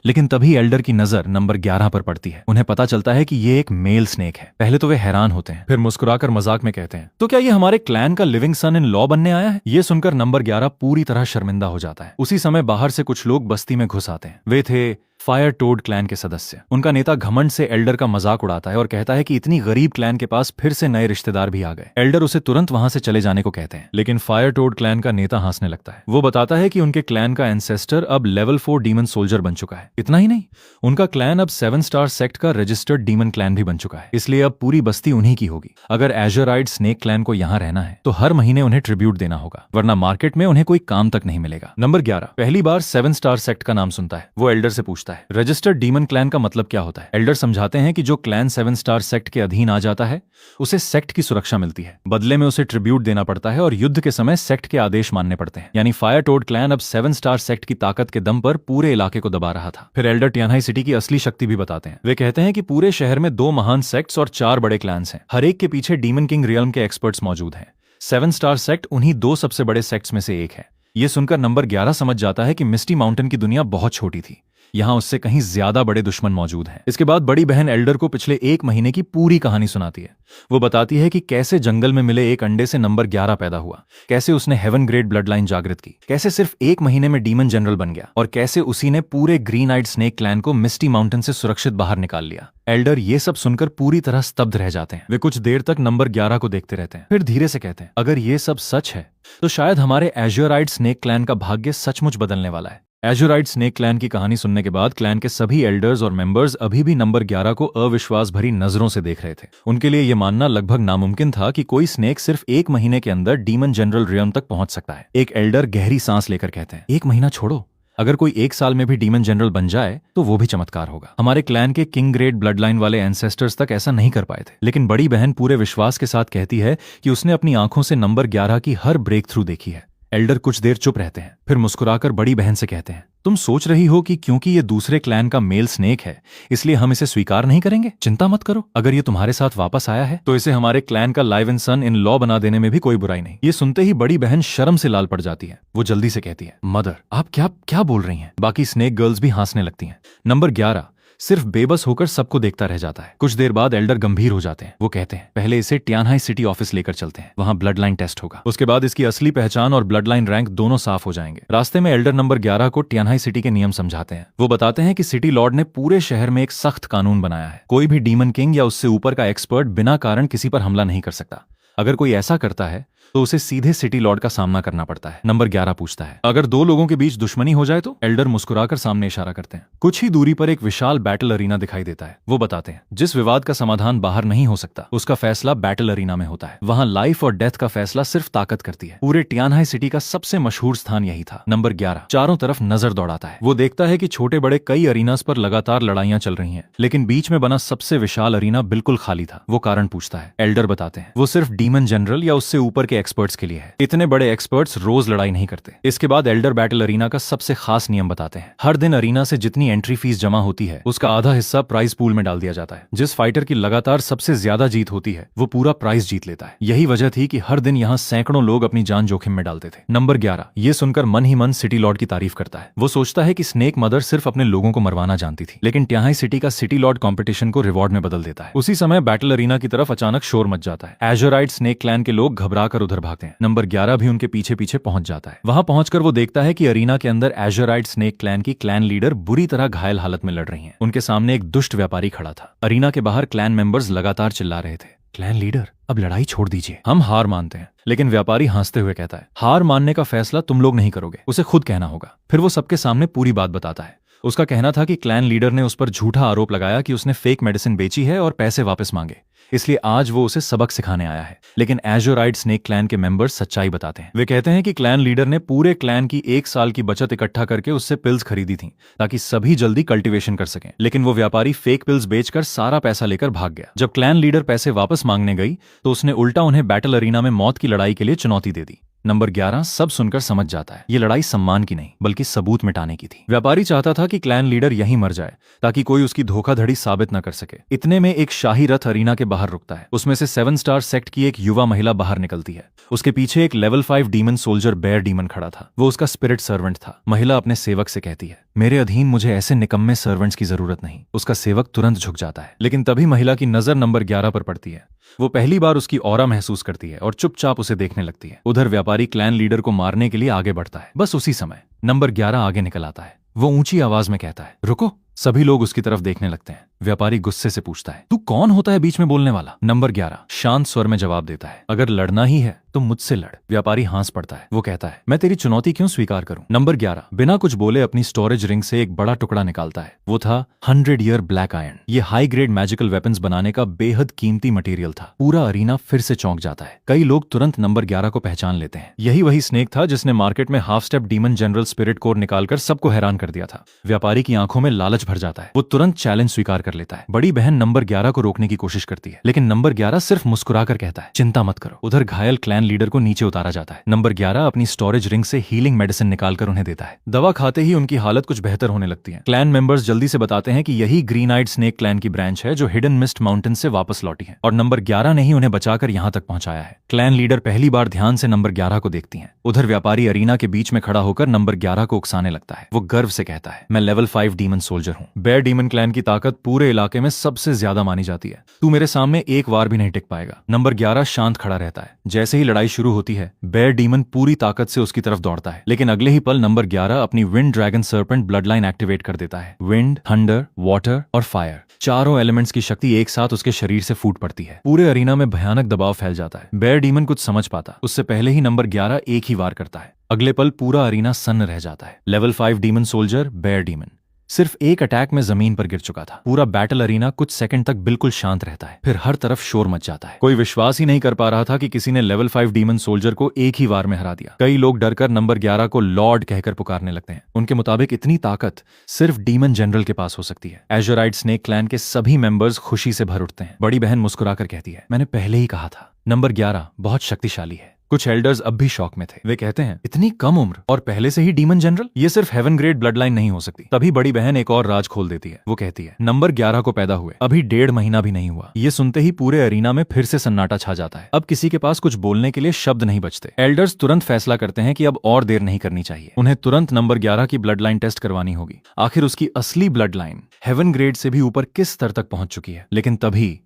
लेकिन तभी एल्डर की नजर नंबर 11 पर पड़ती है। उन्हें पता चलता है कि ये एक मेल स्नेक है। पहले तो वे हैरान होते हैं, फिर मुस्कुराकर मजाक में कहते हैं, तो क्या ये हमारे क्लैन का लिविंग सन इन लॉ बनने आया है? ये सुनकर नंबर 11 पूरी तरह शर्मिंदा हो जाता है। उसी समय बाहर से कुछ लोग बस्ती में घुस आते हैं। वे थे फायर टोड क्लैन के सदस्य। उनका नेता घमंड से एल्डर का मजाक उड़ाता है और कहता है कि इतनी गरीब क्लैन के पास फिर से नए रिश्तेदार भी आ गए। एल्डर उसे तुरंत वहां से चले जाने को कहते हैं, लेकिन फायर टोड क्लैन का नेता हंसने लगता है। वो बताता है कि उनके क्लैन का एंसेस्टर अब लेवल 4 डीमन सोल्जर बन चुका है। इतना ही नहीं, उनका क्लैन अब 7 स्टार सेक्ट का रजिस्टर्ड डीमन क्लैन भी बन चुका है। इसलिए अब पूरी बस्ती उन्हीं की होगी। अगर एज़ोराइड स्नेक क्लैन को यहाँ रहना है तो हर महीने उन्हें ट्रिब्यूट देना होगा, वरना मार्केट में उन्हें कोई काम तक नहीं मिलेगा। नंबर 11 पहली बार 7 स्टार सेक्ट का नाम सुनता है। वो एल्डर से पूछता है, रजिस्टर्ड डीमन क्लैन का मतलब क्या होता है? एल्डर समझाते हैं कि जो क्लैन 7 स्टार सेक्ट के अधीन आ जाता है उसे सेक्ट की सुरक्षा मिलती है। बदले में उसे ट्रिब्यूट देना पड़ता है और युद्ध के समय सेक्ट के आदेश मानने पड़ते हैं। यानी फायर टोड क्लैन अब 7 स्टार सेक्ट की ताकत के दम पर पूरे इलाके को दबा रहा था। फिर एल्डर टियानहाई सिटी की असली शक्ति भी बताते हैं। वे कहते हैं कि पूरे शहर में 2 महान सेक्ट्स और 4 बड़े क्लैन्स हैं। हर एक के पीछे डीमन किंग रियल्म के एक्सपर्ट्स मौजूद हैं। 7 स्टार सेक्ट उन्हीं 2 सबसे बड़े सेक्ट्स में से एक है। ये सुनकर नंबर 11 समझ जाता है कि मिस्टी माउंटेन की दुनिया बहुत छोटी थी। यहाँ उससे कहीं ज्यादा बड़े दुश्मन मौजूद हैं। इसके बाद बड़ी बहन एल्डर को पिछले 1 महीने की पूरी कहानी सुनाती है। वो बताती है कि कैसे जंगल में मिले एक अंडे से नंबर 11 पैदा हुआ, कैसे उसने हेवन ग्रेड ब्लड लाइन जागृत की, कैसे सिर्फ 1 महीने में डीमन जनरल बन गया और कैसे उसी ने पूरे ग्रीन आइड स्नेक क्लैन को मिस्टी माउंटेन से सुरक्षित बाहर निकाल लिया। एल्डर ये सब सुनकर पूरी तरह स्तब्ध रह जाते हैं। वे कुछ देर तक नंबर 11 को देखते रहते हैं, फिर धीरे से कहते हैं, अगर ये सब सच है तो शायद हमारे एज़ोराइड स्नेक क्लैन का भाग्य सचमुच बदलने वाला है। एज़ोराइड स्नेक क्लैन की कहानी सुनने के बाद क्लैन के सभी एल्डर्स और मेंबर्स अभी भी नंबर 11 को अविश्वास भरी नजरों से देख रहे थे। उनके लिए यह मानना लगभग नामुमकिन था कि कोई स्नेक सिर्फ 1 महीने के अंदर डीमन जनरल रियल्म तक पहुंच सकता है। एक एल्डर गहरी सांस लेकर कहते हैं, 1 महीना छोड़ो, अगर कोई 1 साल में भी डीमन जनरल बन जाए तो वो भी चमत्कार होगा। हमारे क्लैन के किंग ग्रेड ब्लड लाइन वाले एंसेस्टर्स तक ऐसा नहीं कर पाए थे। लेकिन बड़ी बहन पूरे विश्वास के साथ कहती है कि उसने अपनी आंखों से नंबर 11 की हर ब्रेक थ्रू देखी है। एल्डर कुछ देर चुप रहते हैं, फिर मुस्कुराकर बड़ी बहन से कहते हैं, तुम सोच रही हो कि क्योंकि ये दूसरे क्लैन का मेल स्नेक है इसलिए हम इसे स्वीकार नहीं करेंगे? चिंता मत करो, अगर ये तुम्हारे साथ वापस आया है तो इसे हमारे क्लैन का live and son in law बना देने में भी कोई बुराई नहीं। ये सुनते ही बड़ी बहन शर्म से लाल पड़ जाती है। वो जल्दी से कहती है, मदर आप क्या बोल रही हैं? बाकी स्नेक गर्ल्स भी हंसने लगती हैं। नंबर 11 सिर्फ बेबस होकर सबको देखता रह जाता है। कुछ देर बाद एल्डर गंभीर हो जाते हैं। वो कहते हैं, पहले इसे टियानहाई सिटी ऑफिस लेकर चलते हैं, वहां ब्लड लाइन टेस्ट होगा। उसके बाद इसकी असली पहचान और ब्लड लाइन रैंक दोनों साफ हो जाएंगे। रास्ते में एल्डर नंबर 11 को टियानहाई सिटी के नियम समझाते हैं। वो बताते हैं कि सिटी लॉर्ड ने पूरे शहर में एक सख्त कानून बनाया है। कोई भी डीमन किंग या उससे ऊपर का एक्सपर्ट बिना कारण किसी पर हमला नहीं कर सकता। अगर कोई ऐसा करता है तो उसे सीधे सिटी लॉर्ड का सामना करना पड़ता है। नंबर 11 पूछता है, अगर 2 लोगों के बीच दुश्मनी हो जाए तो? एल्डर मुस्कुराकर सामने इशारा करते हैं। कुछ ही दूरी पर एक विशाल बैटल अरीना दिखाई देता है। वो बताते हैं, जिस विवाद का समाधान बाहर नहीं हो सकता उसका फैसला बैटल अरीना में होता है। वहां लाइफ और डेथ का फैसला सिर्फ ताकत करती है। पूरे टियानहाई सिटी का सबसे मशहूर स्थान यही था। नंबर 11 चारों तरफ नजर दौड़ाता है। वो देखता है कि छोटे बड़े कई अरीनास पर लगातार लड़ाइयां चल रही हैं, लेकिन बीच में बना सबसे विशाल अरीना बिल्कुल खाली था। वो कारण पूछता है। एल्डर बताते हैं, वो सिर्फ डीमन जनरल या उससे ऊपर के एक्सपर्ट्स के लिए है। इतने बड़े एक्सपर्ट्स रोज लड़ाई नहीं करते। इसके बाद एल्डर बैटल अरीना का सबसे खास नियम बताते हैं। हर दिन अरीना से जितनी एंट्री फीस जमा होती है उसका आधा हिस्सा प्राइज पूल में डाल दिया जाता है। जिस फाइटर की लगातार सबसे ज्यादा जीत होती है वो पूरा प्राइज जीत लेता है। यही वजह थी कि हर दिन यहाँ सैकड़ों लोग अपनी जान जोखिम में डालते थे। नंबर 11, ये सुनकर मन ही मन सिटी लॉर्ड की तारीफ करता है। वो सोचता है कि स्नेक मदर सिर्फ अपने लोगों को मरवाना जानती थी, लेकिन ट्याहाई सिटी का सिटी लॉर्ड कंपटीशन को रिवॉर्ड में बदल देता है। उसी समय बैटल अरीना की तरफ अचानक शोर मच जाता है। एजोराइड स्नेक क्लैन के लोग घबरा कर उधर भागते हैं। नंबर 11 भी उनके पीछे पीछे पहुंच जाता है। वहां पहुंचकर वो देखता है कि अरीना के अंदर एजोराइड स्नेक क्लैन की क्लैन लीडर बुरी तरह घायल हालत में लड़ रही हैं। उनके सामने एक दुष्ट व्यापारी खड़ा था। अरीना के बाहर क्लैन मेंबर्स लगातार चिल्ला रहे थे, क्लैन लीडर अब लड़ाई छोड़ दीजिए, हम हार मानते हैं। लेकिन व्यापारी हंसते हुए कहता है, हार मानने का फैसला तुम लोग नहीं करोगे, उसे खुद कहना होगा। फिर वो सबके सामने पूरी बात बताता है। उसका कहना था कि क्लैन लीडर ने उस पर झूठा आरोप लगाया कि उसने फेक मेडिसिन बेची है और पैसे वापस मांगे, इसलिए आज वो उसे सबक सिखाने आया है। लेकिन एजोराइड स्नेक क्लैन के मेंबर्स सच्चाई बताते हैं। वे कहते हैं कि क्लैन लीडर ने पूरे क्लैन की 1 साल की बचत इकट्ठा करके उससे पिल्स खरीदी थी ताकि सभी जल्दी कल्टीवेशन कर सकें। लेकिन वो व्यापारी फेक पिल्स बेचकर सारा पैसा लेकर भाग गया। जब क्लैन लीडर पैसे वापस मांगने गई तो उसने उल्टा उन्हें बैटल अरीना में मौत की लड़ाई के लिए चुनौती दे दी। नंबर 11 सब सुनकर समझ जाता है ये लड़ाई सम्मान की नहीं बल्कि सबूत मिटाने की थी। व्यापारी चाहता था कि क्लैन लीडर यहीं मर जाए ताकि कोई उसकी धोखाधड़ी साबित न कर सके। इतने में एक शाही रथ अरीना के बाहर रुकता है। उसमें से 7 स्टार सेक्ट की एक युवा महिला बाहर निकलती है। उसके पीछे एक level 5 demon soldier bear demon खड़ा था। वो उसका स्पिरिट सर्वेंट था। महिला अपने सेवक से कहती है, मेरे अधीन मुझे ऐसे निकम्मे सर्वेंट्स की जरूरत नहीं। उसका सेवक तुरंत झुक जाता है। लेकिन तभी महिला की नजर नंबर 11 पर पड़ती है। वो पहली बार उसकी ऑरा महसूस करती है और चुपचाप उसे देखने लगती है। उधर व्यापारी क्लैन लीडर को मारने के लिए आगे बढ़ता है। बस उसी समय नंबर 11 आगे निकल आता है। वो ऊंची आवाज में कहता है, रुको। सभी लोग उसकी तरफ देखने लगते हैं। व्यापारी गुस्से से पूछता है, तू कौन होता है बीच में बोलने वाला? नंबर 11 शांत स्वर में जवाब देता है, अगर लड़ना ही है तो मुझसे लड़। व्यापारी हंस पड़ता है। वो कहता है, मैं तेरी चुनौती क्यों स्वीकार करूं? नंबर 11 बिना कुछ बोले अपनी स्टोरेज रिंग से एक बड़ा टुकड़ा निकालता है। वो था 100 ईयर ब्लैक आयरन। ये हाई ग्रेड मैजिकल वेपन्स बनाने का बेहद कीमती मटेरियल था। पूरा अरीना फिर से चौंक जाता है। कई लोग तुरंत नंबर 11 को पहचान लेते हैं। यही वही स्नेक था जिसने मार्केट में half step demon general spirit core निकालकर सबको हैरान कर दिया था। व्यापारी की आंखों में लालच भर जाता है। वो तुरंत चैलेंज स्वीकार कर लेता है। बड़ी बहन नंबर 11 को रोकने की कोशिश करती है, लेकिन नंबर 11 सिर्फ मुस्कुराकर कहता है, चिंता मत करो। उधर घायल क्लैन लीडर को नीचे उतारा जाता है। नंबर 11 अपनी स्टोरेज रिंग से हीलिंग मेडिसिन निकालकर उन्हें देता है। दवा खाते ही उनकी हालत कुछ बेहतर होने लगती है। क्लैन मेंबर्स जल्दी से बताते हैं कि यही ग्रीन आइड स्नेक क्लैन की ब्रांच है जो हिडन मिस्ट माउंटेन से वापस लौटी है और नंबर 11 ने ही उन्हें बचाकर यहाँ तक पहुंचाया है। क्लैन लीडर पहली बार ध्यान से नंबर 11 को देखती हैं। उधर व्यापारी अरीना के बीच में खड़ा होकर नंबर 11 को उकसाने लगता है। वो गर्व से कहता है, मैं लेवल 5 डीमन सोल्जर हूँ। बेयर डीमन क्लैन की ताकत पूरे इलाके में सबसे ज्यादा मानी जाती है। तू मेरे सामने एक वार भी नहीं टिक पाएगा। नंबर 11 शांत खड़ा रहता है। जैसे ही लड़ाई शुरू होती है बेयर डीमन पूरी ताकत से उसकी तरफ दौड़ता है, लेकिन अगले ही पल नंबर 11 अपनी wind dragon serpent bloodline activate कर देता है। विंड, थंडर, वाटर और फायर, चारों एलिमेंट्स की शक्ति एक साथ उसके शरीर से फूट पड़ती है। पूरे अरीना में भयानक दबाव फैल जाता है। बेयर डीमन कुछ समझ पाता उससे पहले ही नंबर 11 एक ही वार करता है। अगले पल पूरा अरीना सन्न रह जाता है। Level 5 demon soldier bear demon सिर्फ एक अटैक में जमीन पर गिर चुका था। पूरा बैटल अरीना कुछ सेकंड तक बिल्कुल शांत रहता है। फिर हर तरफ शोर मच जाता है। कोई विश्वास ही नहीं कर पा रहा था कि किसी ने लेवल 5 डीमन सोल्जर को एक ही वार में हरा दिया। कई लोग डरकर नंबर 11 को लॉर्ड कहकर पुकारने लगते हैं। उनके मुताबिक इतनी ताकत सिर्फ डीमन जनरल के पास हो सकती है। एजोराइड स्नेक क्लैन के सभी मेंबर्स खुशी से भर उठते हैं। बड़ी बहन मुस्कुराकर कहती है, मैंने पहले ही कहा था नंबर 11 बहुत शक्तिशाली है। कुछ एल्डर्स अब भी शॉक में थे। वे कहते हैं, इतनी कम उम्र और पहले से ही डीमन जनरल, ये सिर्फ हेवन ग्रेड ब्लड लाइन नहीं हो सकती। तभी बड़ी बहन एक और राज खोल देती है। वो कहती है, नंबर 11 को पैदा हुए अभी 1.5 महीना भी नहीं हुआ। ये सुनते ही पूरे अरीना में फिर से सन्नाटा छा जाता है। अब किसी के पास कुछ बोलने के लिए शब्द नहीं बचते। एल्डर्स तुरंत फैसला करते हैं कि अब और देर नहीं करनी चाहिए। उन्हें तुरंत नंबर 11 की ब्लड लाइन टेस्ट करवानी होगी। आखिर उसकी असली ब्लड लाइन हेवन ग्रेड से भी ऊपर किस स्तर तक पहुंच चुकी है। लेकिन तभी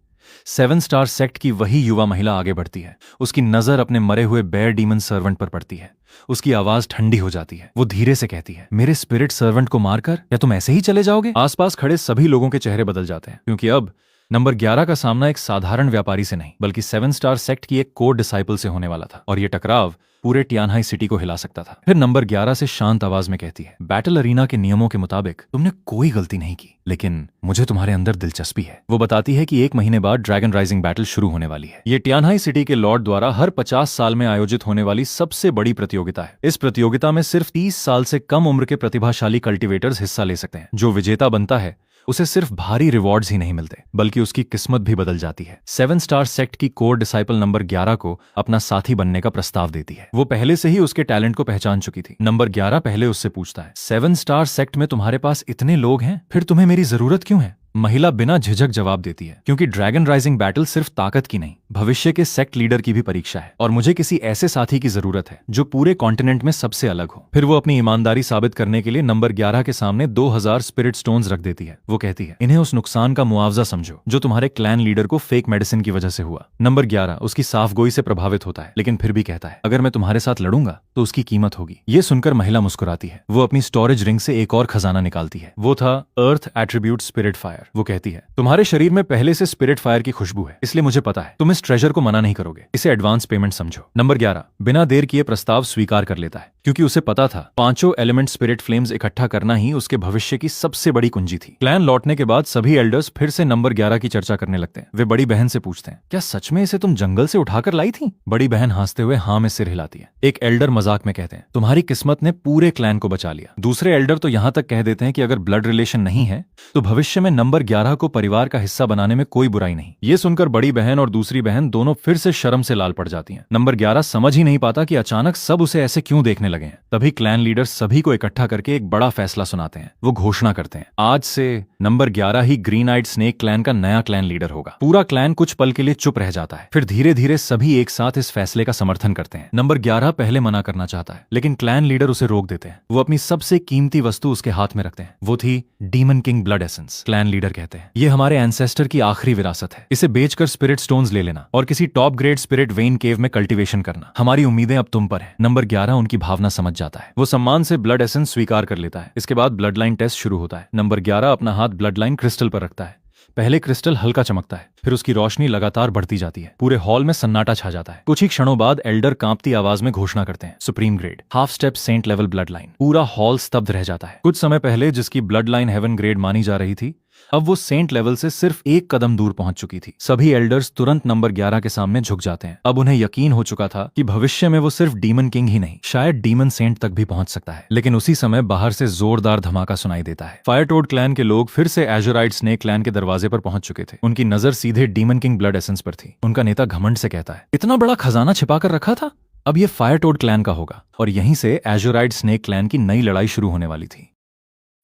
7 स्टार सेक्ट की वही युवा महिला आगे बढ़ती है। उसकी नजर अपने मरे हुए बेयर डीमन सर्वेंट पर पड़ती है। उसकी आवाज ठंडी हो जाती है। वो धीरे से कहती है, मेरे स्पिरिट सर्वेंट को मारकर या तुम ऐसे ही चले जाओगे? आसपास खड़े सभी लोगों के चेहरे बदल जाते हैं, क्योंकि अब नंबर 11 का सामना एक साधारण व्यापारी से नहीं बल्कि 7 स्टार सेक्ट की एक कोर डिसाइपल से होने वाला था। और ये टकराव पूरे ट्यानहाई सिटी को हिला सकता था। फिर नंबर 11 से शांत आवाज में कहती है, बैटल अरीना के नियमों के मुताबिक तुमने कोई गलती नहीं की, लेकिन मुझे तुम्हारे अंदर दिलचस्पी है। वो बताती है कि 1 महीने बाद ड्रैगन राइजिंग बैटल शुरू होने वाली है। ये ट्यानहाई सिटी के लॉर्ड द्वारा हर 50 साल में आयोजित होने वाली सबसे बड़ी प्रतियोगिता है। इस प्रतियोगिता में सिर्फ 30 साल से कम उम्र के प्रतिभाशाली कल्टिवेटर्स हिस्सा ले सकते हैं। जो विजेता बनता है उसे सिर्फ भारी रिवॉर्ड्स ही नहीं मिलते बल्कि उसकी किस्मत भी बदल जाती है। 7 स्टार सेक्ट की कोर डिसाइपल नंबर 11 को अपना साथी बनने का प्रस्ताव देती है। वो पहले से ही उसके टैलेंट को पहचान चुकी थी। नंबर 11 पहले उससे पूछता है, 7 स्टार सेक्ट में तुम्हारे पास इतने लोग हैं, फिर तुम्हें मेरी जरूरत क्यों है? महिला बिना झिझक जवाब देती है, क्योंकि ड्रैगन राइजिंग बैटल सिर्फ ताकत की नहीं, भविष्य के सेक्ट लीडर की भी परीक्षा है और मुझे किसी ऐसे साथी की जरूरत है जो पूरे कॉन्टिनेंट में सबसे अलग हो। फिर वो अपनी ईमानदारी साबित करने के लिए नंबर 11 के सामने 2000 स्पिरिट स्टोन्स रख देती है। वो कहती है, इन्हें उस नुकसान का मुआवजा समझो जो तुम्हारे क्लैन लीडर को फेक मेडिसिन की वजह से हुआ। नंबर 11 उसकी साफगोई से प्रभावित होता है, लेकिन फिर भी कहता है, अगर मैं तुम्हारे साथ लड़ूंगा तो उसकी कीमत होगी। ये सुनकर महिला मुस्कुराती है। वो अपनी स्टोरेज रिंग से एक और खजाना निकालती है। वो था अर्थ एट्रीब्यूट स्पिरिट फायर। वो कहती है, तुम्हारे शरीर में पहले से स्पिरिट फायर की खुशबू है, इसलिए मुझे पता है तुम इस ट्रेजर को मना नहीं करोगे। इसे एडवांस पेमेंट समझो। नंबर 11 बिना देर किए प्रस्ताव स्वीकार कर लेता है, क्योंकि उसे पता था पांचों एलिमेंट स्पिरिट फ्लेम्स इकट्ठा करना ही उसके भविष्य की सबसे बड़ी कुंजी थी। क्लैन लौटने के बाद सभी एल्डर्स फिर से नंबर 11 की चर्चा करने लगते हैं। वे बड़ी बहन से पूछते हैं, क्या सच में इसे तुम जंगल से उठाकर लाई थी? बड़ी बहन हंसते हुए हाँ में सिर हिलाती है। एक एल्डर मजाक में कहते हैं, तुम्हारी किस्मत ने पूरे क्लैन को बचा लिया। दूसरे एल्डर तो यहां तक कह देते हैं कि अगर ब्लड रिलेशन नहीं है तो भविष्य में नंबर 11 को परिवार का हिस्सा बनाने में कोई बुराई नहीं। ये सुनकर बड़ी बहन और दूसरी बहन दोनों फिर से शर्म से लाल पड़ जाती हैं। नंबर 11 समझ ही नहीं पाता कि अचानक सब उसे ऐसे क्यों देखने लगे हैं। तभी क्लैन लीडर सभी को इकट्ठा करके एक बड़ा फैसला सुनाते हैं। वो घोषणा करते हैं, आज से नंबर 11 ही ग्रीन आइड स्नेक क्लैन का नया क्लैन लीडर होगा। पूरा क्लैन कुछ पल के लिए चुप रह जाता है, फिर धीरे धीरे सभी एक साथ इस फैसले का समर्थन करते हैं। नंबर 11 पहले मना करना चाहता है, लेकिन क्लैन लीडर उसे रोक देते हैं। वो अपनी सबसे कीमती वस्तु उसके हाथ में रखते हैं। वो थी demon king blood essence. Clan leader कहते हैं, ये हमारे एंसेस्टर की आखिरी विरासत है, इसे बेचकर स्पिरिट स्टोन्स ले लेना और किसी टॉप ग्रेड स्पिरिट वेन केव में कल्टीवेशन करना। हमारी उम्मीदें अब तुम पर हैं। नंबर 11 उनकी भावना समझ जाता है। वो सम्मान से ब्लड एसेंस स्वीकार कर लेता है। इसके बाद ब्लड लाइन टेस्ट शुरू होता है। नंबर 11 अपना हाथ ब्लड लाइन क्रिस्टल पर रखता है। पहले क्रिस्टल हल्का चमकता है, फिर उसकी रोशनी लगातार बढ़ती जाती है। पूरे हॉल में सन्नाटा छा जाता है। कुछ ही क्षणों बाद एल्डर कांपती आवाज में घोषणा करते हैं, supreme grade half step saint level bloodline. पूरा हॉल स्तब्ध रह जाता है। कुछ समय पहले जिसकी ब्लड लाइन हेवन ग्रेड मानी जा रही थी, अब वो सेंट लेवल से सिर्फ एक कदम दूर पहुंच चुकी थी। सभी एल्डर्स तुरंत नंबर 11 के सामने झुक जाते हैं। अब उन्हें यकीन हो चुका था कि भविष्य में वो सिर्फ डीमन किंग ही नहीं, शायद डीमन सेंट तक भी पहुंच सकता है। लेकिन उसी समय बाहर से जोरदार धमाका सुनाई देता है। फायर टोड क्लैन के लोग फिर से एजोराइड स्नेक क्लैन के दरवाजे पर पहुंच चुके थे। उनकी नजर सीधे डीमन किंग ब्लड एसेंस पर थी। उनका नेता घमंड से कहता है, इतना बड़ा खजाना छिपा कर रखा था, अब ये फायर टोड क्लैन का होगा। और यहीं से एजोराइड स्नेक क्लैन की नई लड़ाई शुरू होने वाली थी।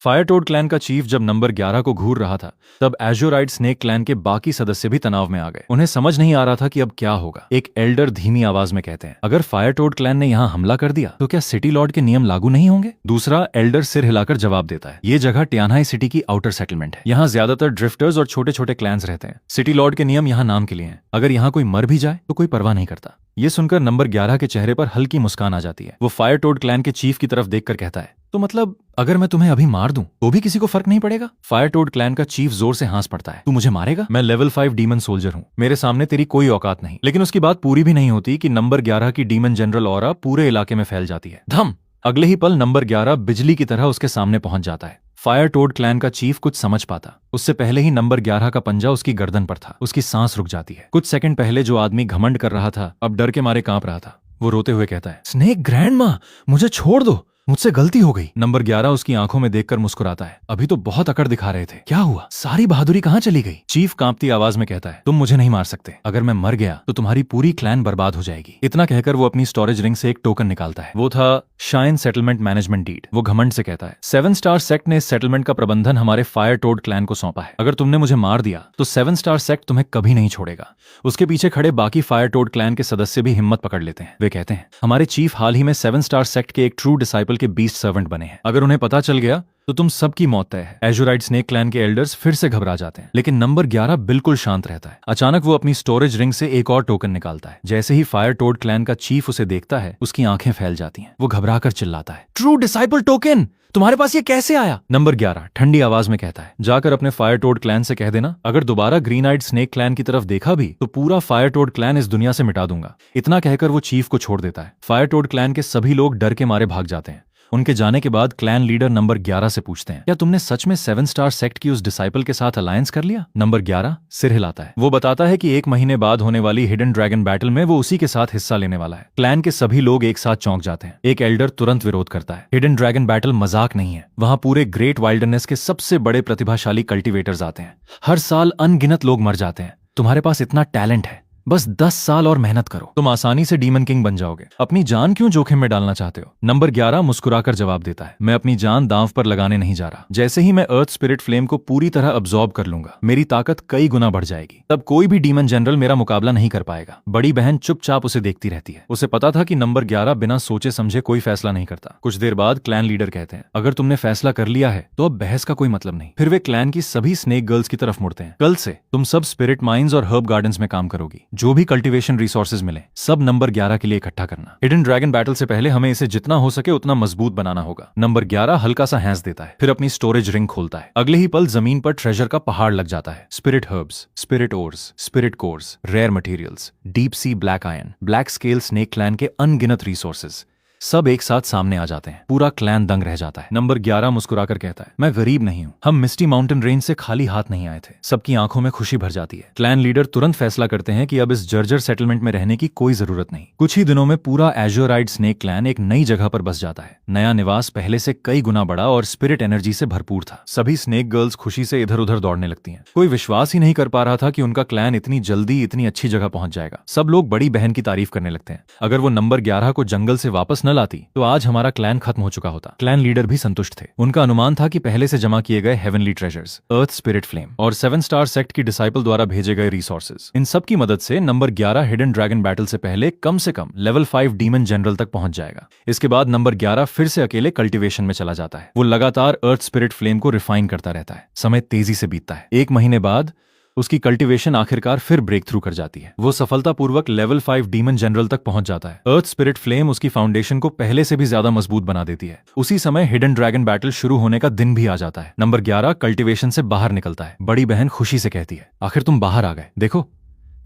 फायर टोड क्लैन का चीफ जब नंबर 11 को घूर रहा था, तब एजोराइड स्नेक क्लैन के बाकी सदस्य भी तनाव में आ गए। उन्हें समझ नहीं आ रहा था कि अब क्या होगा। एक एल्डर धीमी आवाज में कहते हैं, अगर फायर टोड क्लैन ने यहाँ हमला कर दिया तो क्या सिटी लॉर्ड के नियम लागू नहीं होंगे? दूसरा एल्डर सिर हिलाकर जवाब देता है, ये जगह ट्यानहाई सिटी की आउटर सेटलमेंट है। यहाँ ज्यादातर ड्रिफ्टर्स और छोटे छोटे क्लैंस रहते हैं। सिटी लॉर्ड के नियम यहाँ नाम के लिए हैं। अगर यहाँ कोई मर भी जाए तो कोई परवाह नहीं करता। ये सुनकर नंबर 11 के चेहरे पर हल्की मुस्कान आ जाती है। वो फायर टोड क्लैन के चीफ की तरफ देखकर कहता है, तो मतलब अगर मैं तुम्हें अभी मार दूं तो भी किसी को फर्क नहीं पड़ेगा? फायर टोड क्लैन का चीफ जोर से हंस पड़ता है, तू मुझे मारेगा? मैं लेवल 5 डीमन सोल्जर हूँ, मेरे सामने तेरी कोई औकात नहीं। लेकिन उसकी बात पूरी भी नहीं होती कि नंबर 11 की डीमन जनरल ऑरा पूरे इलाके में फैल जाती है। धम! अगले ही पल नंबर 11 बिजली की तरह उसके सामने पहुंच जाता है। फायर टोड क्लैन का चीफ कुछ समझ पाता उससे पहले ही नंबर 11 का पंजा उसकी गर्दन पर था। उसकी सांस रुक जाती है। कुछ सेकंड पहले जो आदमी घमंड कर रहा था, अब डर के मारे कांप रहा था। वो रोते हुए कहता है, स्नेक ग्रैंडमा, मुझे छोड़ दो, मुझसे गलती हो गई। नंबर 11 उसकी आंखों में देखकर मुस्कुराता है, अभी तो बहुत अकड़ दिखा रहे थे, क्या हुआ? सारी बहादुरी कहाँ चली गई? चीफ कांपती आवाज में कहता है, तुम मुझे नहीं मार सकते। अगर मैं मर गया तो तुम्हारी पूरी क्लैन बर्बाद हो जाएगी। इतना कहकर वो अपनी स्टोरेज रिंग से एक टोकन निकालता है। वो था शाइन सेटलमेंट मैनेजमेंट डीड। वो घमंड से कहता है, 7 स्टार सेक्ट ने इस सेटलमेंट का प्रबंधन हमारे फायर टोड क्लैन को सौंपा है। अगर तुमने मुझे मार दिया तो 7 स्टार सेक्ट तुम्हें कभी नहीं छोड़ेगा। उसके पीछे खड़े बाकी फायर टोड क्लैन के सदस्य भी हिम्मत पकड़ लेते हैं। वे कहते हैं, हमारे चीफ हाल ही में 7 स्टार सेक्ट के एक ट्रू डिसाइपल के बीस्ट सर्वेंट बने हैं। अगर उन्हें पता चल गया तो तुम सबकी मौत तय है। एजोराइड स्नेक क्लैन के एल्डर्स फिर से घबरा जाते हैं, लेकिन नंबर 11 बिल्कुल शांत रहता है। अचानक वो अपनी स्टोरेज रिंग से एक और टोकन निकालता है। जैसे ही फायर टोड क्लैन का चीफ उसे देखता है, उसकी आंखें फैल जाती हैं। वो घबराकर चिल्लाता है, ट्रू डिसाइपल टोकन, तुम्हारे पास ये कैसे आया? नंबर 11 ठंडी आवाज में कहता है, जाकर अपने फायर टोड क्लैन से कह देना, अगर दोबारा ग्रीन आइड स्नेक क्लैन की तरफ देखा भी तो पूरा फायर टोड क्लैन इस दुनिया से मिटा दूंगा। इतना कहकर वो चीफ को छोड़ देता है। फायर टोड क्लैन के सभी लोग डर के मारे भाग जाते हैं। उनके जाने के बाद क्लैन लीडर नंबर 11 से पूछते हैं, क्या तुमने सच में 7 स्टार सेक्ट की उस डिसाइपल के साथ अलायंस कर लिया? नंबर 11 सिर हिलाता है। वो बताता है कि 1 महीने बाद होने वाली हिडन ड्रैगन बैटल में वो उसी के साथ हिस्सा लेने वाला है। क्लैन के सभी लोग एक साथ चौंक जाते हैं। एक एल्डर तुरंत विरोध करता है, हिडन ड्रैगन बैटल मजाक नहीं है, वहां पूरे ग्रेट वाइल्डरनेस के सबसे बड़े प्रतिभाशाली कल्टीवेटर्स आते हैं, हर साल अनगिनत लोग मर जाते हैं, तुम्हारे पास इतना टैलेंट है, बस 10 साल और मेहनत करो, तुम आसानी से डीमन किंग बन जाओगे। अपनी जान क्यों जोखिम में डालना चाहते हो? नंबर 11 मुस्कुराकर जवाब देता है, मैं अपनी जान दांव पर लगाने नहीं जा रहा। जैसे ही मैं अर्थ स्पिरिट फ्लेम को पूरी तरह अब्सॉर्ब कर लूंगा, मेरी ताकत कई गुना बढ़ जाएगी। तब कोई भी डीमन जनरल मेरा मुकाबला नहीं कर पाएगा। बड़ी बहन चुपचाप उसे देखती रहती है। उसे पता था कि नंबर 11 बिना सोचे समझे कोई फैसला नहीं करता। कुछ देर बाद क्लैन लीडर कहते हैं, अगर तुमने फैसला कर लिया है तो अब बहस का कोई मतलब नहीं। फिर वे क्लैन की सभी स्नेक गर्ल्स की तरफ मुड़ते हैं। कल से तुम सब स्पिरिट माइंस और हर्ब गार्डन्स में काम करोगी। जो भी कल्टीवेशन रिसोर्सेज मिले सब नंबर 11 के लिए इकट्ठा करना। हिडन ड्रैगन बैटल से पहले हमें इसे जितना हो सके उतना मजबूत बनाना होगा। नंबर 11 हल्का सा हैंस देता है, फिर अपनी स्टोरेज रिंग खोलता है। अगले ही पल जमीन पर ट्रेजर का पहाड़ लग जाता है। Spirit herbs, spirit ores, spirit cores, rare materials, deep sea black ion, black scale snake clan के अनगिनत रिसोर्सेज सब एक साथ सामने आ जाते हैं। पूरा क्लैन दंग रह जाता है। नंबर 11 मुस्कुराकर कहता है, मैं गरीब नहीं हूं, हम मिस्टी माउंटेन रेंज से खाली हाथ नहीं आए थे। सबकी आंखों में खुशी भर जाती है। क्लैन लीडर तुरंत फैसला करते हैं कि अब इस जर्जर सेटलमेंट में रहने की कोई जरूरत नहीं। कुछ ही दिनों में पूरा एजोराइड स्नेक क्लैन एक नई जगह पर बस जाता है। नया निवास पहले से कई गुना बड़ा और स्पिरिट एनर्जी से भरपूर था। सभी स्नेक गर्ल्स खुशी से इधर उधर दौड़ने लगती हैं। कोई विश्वास ही नहीं कर पा रहा था कि उनका क्लैन इतनी जल्दी इतनी अच्छी जगह पहुंच जाएगा। सब लोग बड़ी बहन की तारीफ करने लगते हैं। अगर वो नंबर 11 को जंगल से वापस न लाती तो आज हमारा क्लैन खत्म हो चुका होता। क्लैन लीडर भी संतुष्ट थे। उनका अनुमान था कि पहले से जमा किए गए हेवनली ट्रेजर्स, अर्थ स्पिरिट फ्लेम और 7 स्टार सेक्ट की डिसाइपल द्वारा भेजे गए रिसोर्सेज, इन सब की मदद से नंबर 11 हिडन ड्रैगन बैटल से पहले कम से कम लेवल 5 डीमन जनरल तक पहुंच जाएगा। इसके बाद नंबर 11 फिर से अकेले कल्टीवेशन में चला जाता है। वो लगातार अर्थ स्पिरिट फ्लेम को रिफाइन करता रहता है। समय तेजी से बीतता है। 1 महीने बाद उसकी कल्टीवेशन आखिरकार फिर ब्रेक थ्रू कर जाती है। वो सफलतापूर्वक लेवल 5 डीमन जनरल तक पहुंच जाता है। अर्थ स्पिरिट फ्लेम उसकी फाउंडेशन को पहले से भी ज्यादा मजबूत बना देती है। उसी समय हिडन ड्रैगन बैटल शुरू होने का दिन भी आ जाता है। नंबर 11 कल्टीवेशन से बाहर निकलता है। बड़ी बहन खुशी से कहती है, आखिर तुम बाहर आ गए, देखो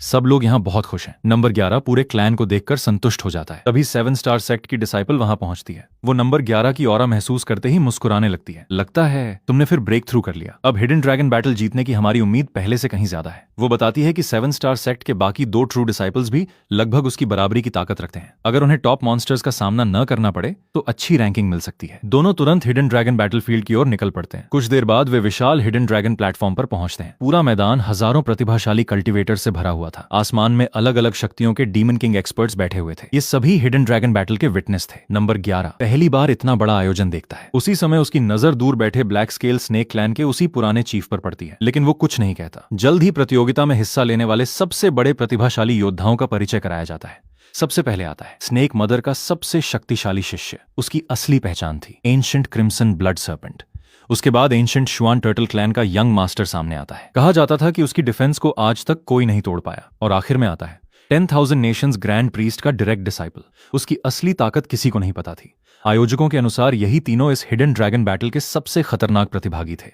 सब लोग यहाँ बहुत खुश हैं। नंबर 11 पूरे क्लैन को देखकर संतुष्ट हो जाता है। तभी 7 स्टार सेक्ट की डिसाइपल वहां पहुंचती है। वो नंबर 11 की ऑरा महसूस करते ही मुस्कुराने लगती है। लगता है तुमने फिर ब्रेक थ्रू कर लिया। अब हिडन ड्रैगन बैटल जीतने की हमारी उम्मीद पहले से कहीं ज्यादा है। वो बताती है कि 7 स्टार सेक्ट के बाकी 2 ट्रू डिसाइपल्स भी लगभग उसकी बराबरी की ताकत रखते हैं। अगर उन्हें टॉप मॉन्स्टर्स का सामना न करना पड़े तो अच्छी रैंकिंग मिल सकती है। दोनों तुरंत हिडन ड्रैगन बैटलफील्ड की ओर निकल पड़ते हैं। कुछ देर बाद वे विशाल हिडन ड्रैगन प्लेटफॉर्म पर पहुंचते हैं। पूरा मैदान हजारों प्रतिभाशाली कल्टीवेटर से भरा हुआ था। आसमान में अलग अलग शक्तियों के डीमन किंग एक्सपर्ट्स बैठे हुए थे। ये सभी हिडन ड्रैगन बैटल के विटनेस थे। नंबर 11 पहली बार इतना बड़ा आयोजन देखता है। उसी समय उसकी नजर दूर बैठे ब्लैक स्केल स्नेक क्लैन के उसी पुराने चीफ पर पड़ती है, लेकिन वो कुछ नहीं कहता। जल्द ही प्रतियोगिता में हिस्सा लेने वाले सबसे बड़े प्रतिभाशाली योद्धाओं का परिचय कराया जाता है। सबसे पहले आता है स्नेक मदर का सबसे शक्तिशाली शिष्य। उसकी असली पहचान थी एंशिएंट क्रिम्सन ब्लड सर्पेंट। उसके बाद एंशिएंट शुआन टर्टल क्लैन का यंग मास्टर सामने आता है। कहा जाता था कि उसकी डिफेंस को आज तक कोई नहीं तोड़ पाया। और आखिर में आता है 10,000 नेशंस ग्रैंड प्रीस्ट का डायरेक्ट डिसाइपल। उसकी असली ताकत किसी को नहीं पता थी। आयोजकों के अनुसार यही तीनों इस हिडन ड्रैगन बैटल के सबसे खतरनाक प्रतिभागी थे।